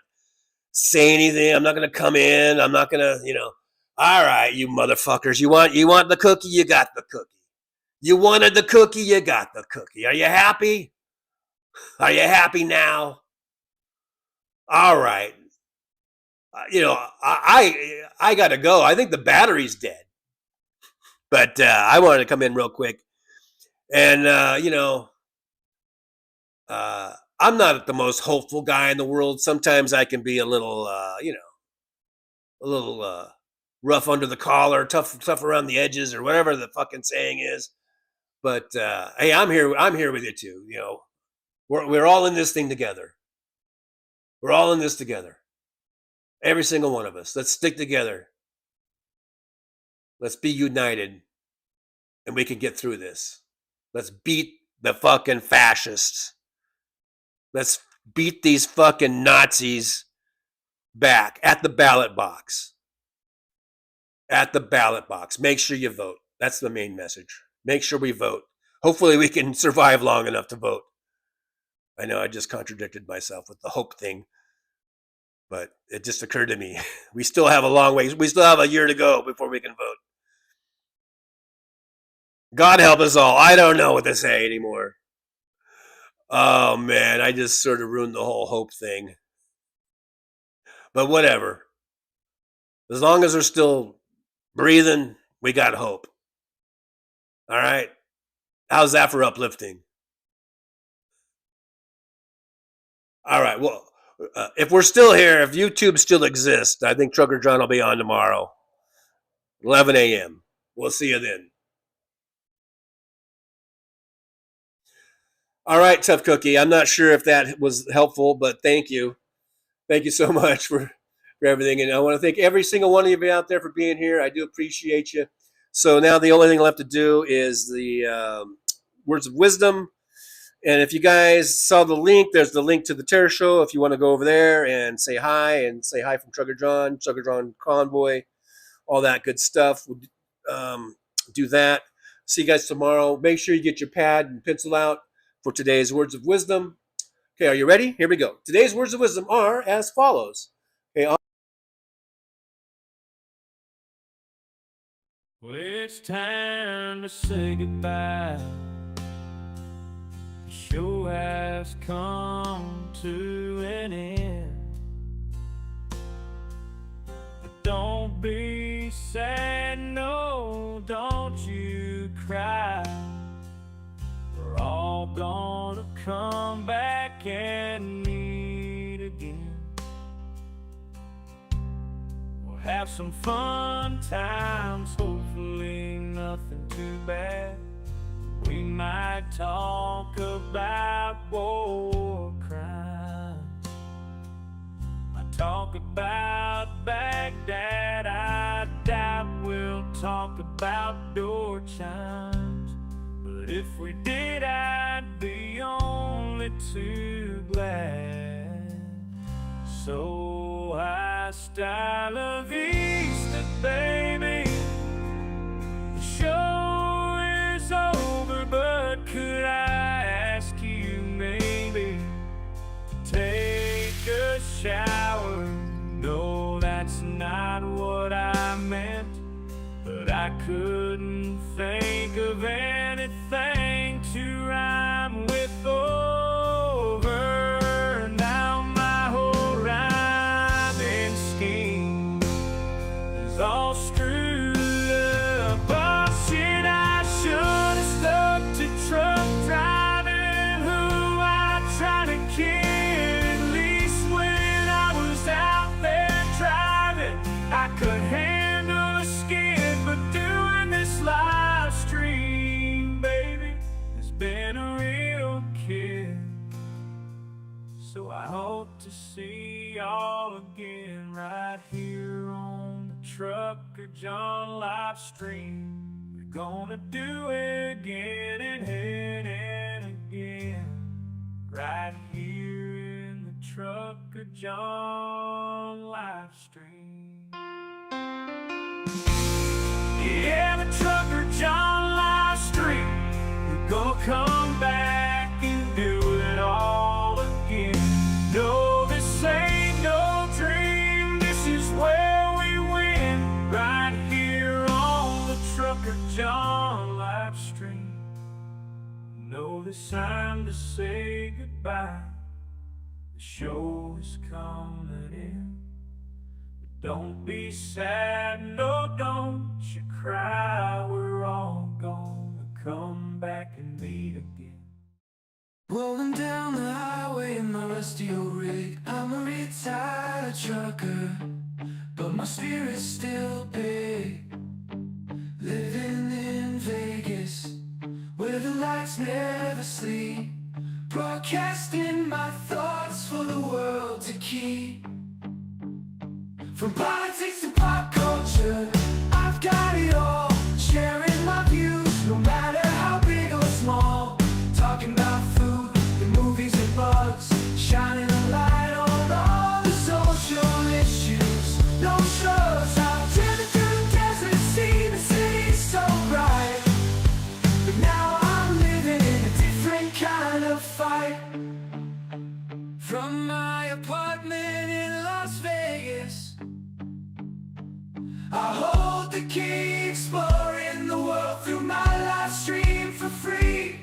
say anything? I'm not going to come in. I'm not going to, All right, you motherfuckers. You want the cookie? You got the cookie. You wanted the cookie? You got the cookie. Are you happy? Are you happy now? All right. I got to go. I think the battery's dead. But I wanted to come in real quick. And, I'm not the most hopeful guy in the world. Sometimes I can be a little, rough under the collar, tough around the edges, or whatever the fucking saying is. But hey, I'm here with you too. We're all in this thing together. We're all in this together. Every single one of us. Let's stick together. Let's be united, and we can get through this. Let's beat the fucking fascists. Let's beat these fucking Nazis back at the ballot box. At the ballot box. Make sure you vote. That's the main message. Make sure we vote. Hopefully we can survive long enough to vote. I know I just contradicted myself with the hope thing, but it just occurred to me. We still have a long way. We still have a year to go before we can vote. God help us all. I don't know what to say anymore. Oh, man, I just sort of ruined the whole hope thing. But whatever. As long as we're still breathing, we got hope. All right? How's that for uplifting? All right, well, if we're still here, if YouTube still exists, I think Trucker John will be on tomorrow, 11 a.m. We'll see you then. All right, Tough Cookie. I'm not sure if that was helpful, but thank you. Thank you so much for everything. And I want to thank every single one of you out there for being here. I do appreciate you. So now the only thing left to do is the words of wisdom. And if you guys saw the link, there's the link to the Terror Show. If you want to go over there and say hi from Trucker John Convoy, all that good stuff. Do that. See you guys tomorrow. Make sure you get your pad and pencil out for today's words of wisdom. Okay, are you ready? Here we go. Today's words of wisdom are as follows. Okay. Well, it's time to say goodbye. The show has come to an end. But don't be sad, no, don't you cry. We're all gonna come back and meet again. We'll have some fun times, hopefully nothing too bad. We might talk about war crimes. Might talk about Baghdad. I doubt we'll talk about door chimes. But if we did, I'd be only too glad. So hasta la vista, baby. The show is over, but could I ask you maybe to take a shower? No, that's not what I meant, but I couldn't think of anything to rhyme with over. Now my whole rhyming scheme is all screwed up. Oh shit, I should have stuck to truck driving, who I tried to kid. At least when I was out there driving, I could handle a skid, but doing this live stream, baby, has been a real kid. So I hope to see y'all again right here on the Trucker John live stream. We're gonna do it again and again, right here in the Trucker John live stream. Yeah, the Trucker John live stream. We're gonna come back and do it all again. No, this ain't no dream. This is where we win, right here on the Trucker John live stream. No, this time to say goodbye. The show is coming in. Don't be sad, no, don't you cry. We're all gonna come back and meet again. Rolling down the highway in my rusty old rig. I'm a retired trucker, but my spirit's still big. Living in Vegas, where the lights never sleep. Broadcasting my thoughts for the world to keep. From politics to pop culture, key, exploring the world through my live stream for free.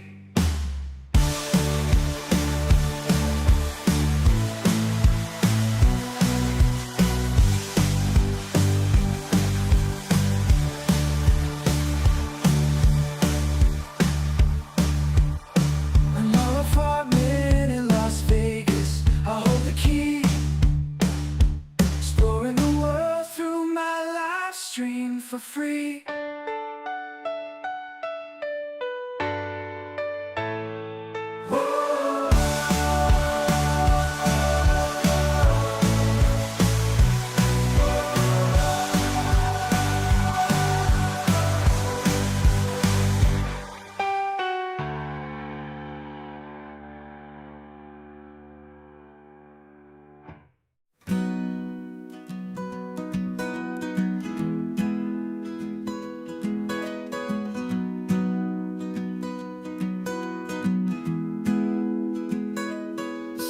For free.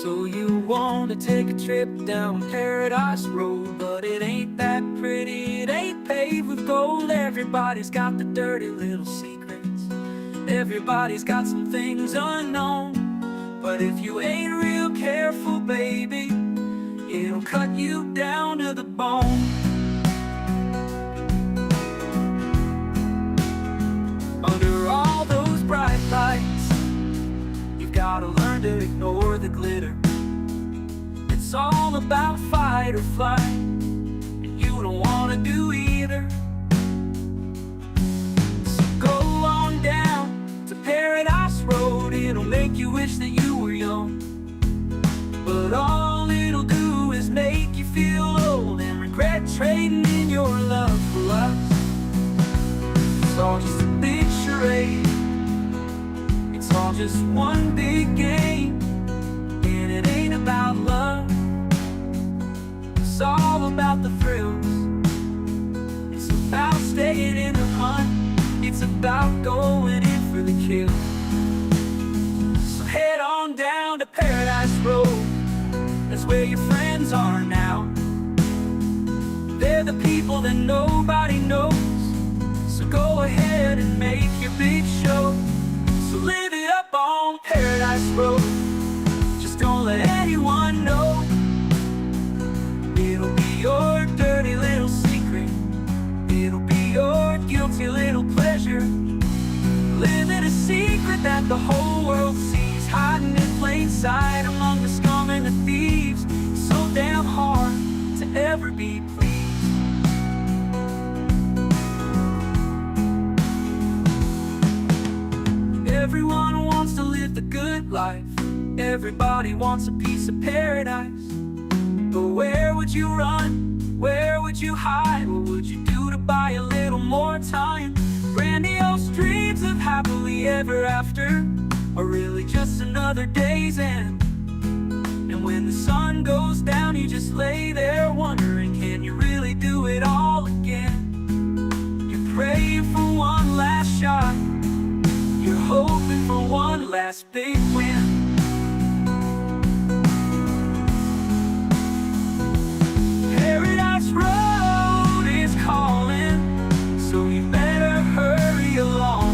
So you want to take a trip down Paradise Road, but it ain't that pretty, it ain't paved with gold. Everybody's got the dirty little secrets, everybody's got some things unknown. But if you ain't real careful, baby, it'll cut you down to the bone. Under all those bright lights, gotta learn to ignore the glitter. It's all about fight or flight, and you don't wanna do either. So go on down to Paradise Road, it'll make you wish that you were young. But all it'll do is make you feel old and regret trading in your love for lust. It's all just a big charade, it's all just one big game, and it ain't about love. It's all about the thrills, it's about staying in the hunt, it's about going in for the kill. So head on down to Paradise Road, that's where your friends are now. They're the people that nobody knows, so go ahead and make your big show. So live it up on Paradise Road, just don't let anyone know. It'll be your dirty little secret, it'll be your guilty little pleasure. Living a secret that the whole world sees, hiding in plain sight among the scum and the thieves. It's so damn hard to ever be pleased. Everyone wants to live the good life, everybody wants a piece of paradise. But where would you run? Where would you hide? What would you do to buy a little more time? Grandiose dreams of happily ever after are really just another day's end. And when the sun goes down, you just lay there wondering, can you really do it all again? You're praying for one last shot, you're hoping for one last big win. Paradise Road is calling, so you better hurry along.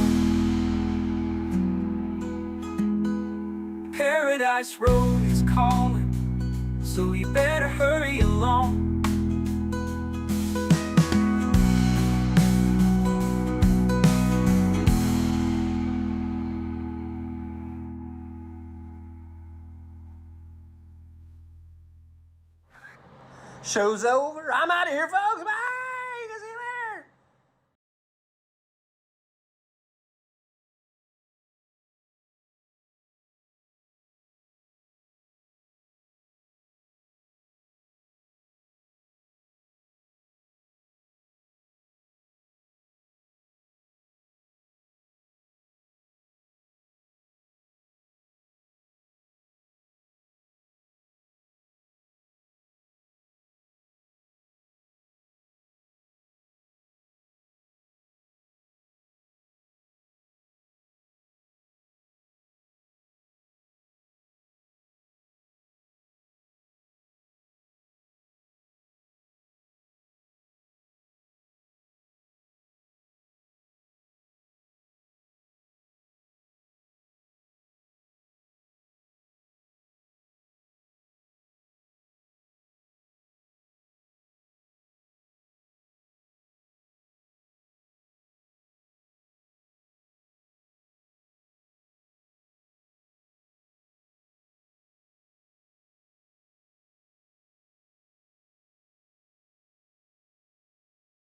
Paradise Road is calling, so you better hurry along. Show's over. I'm out of here, folks. Bye.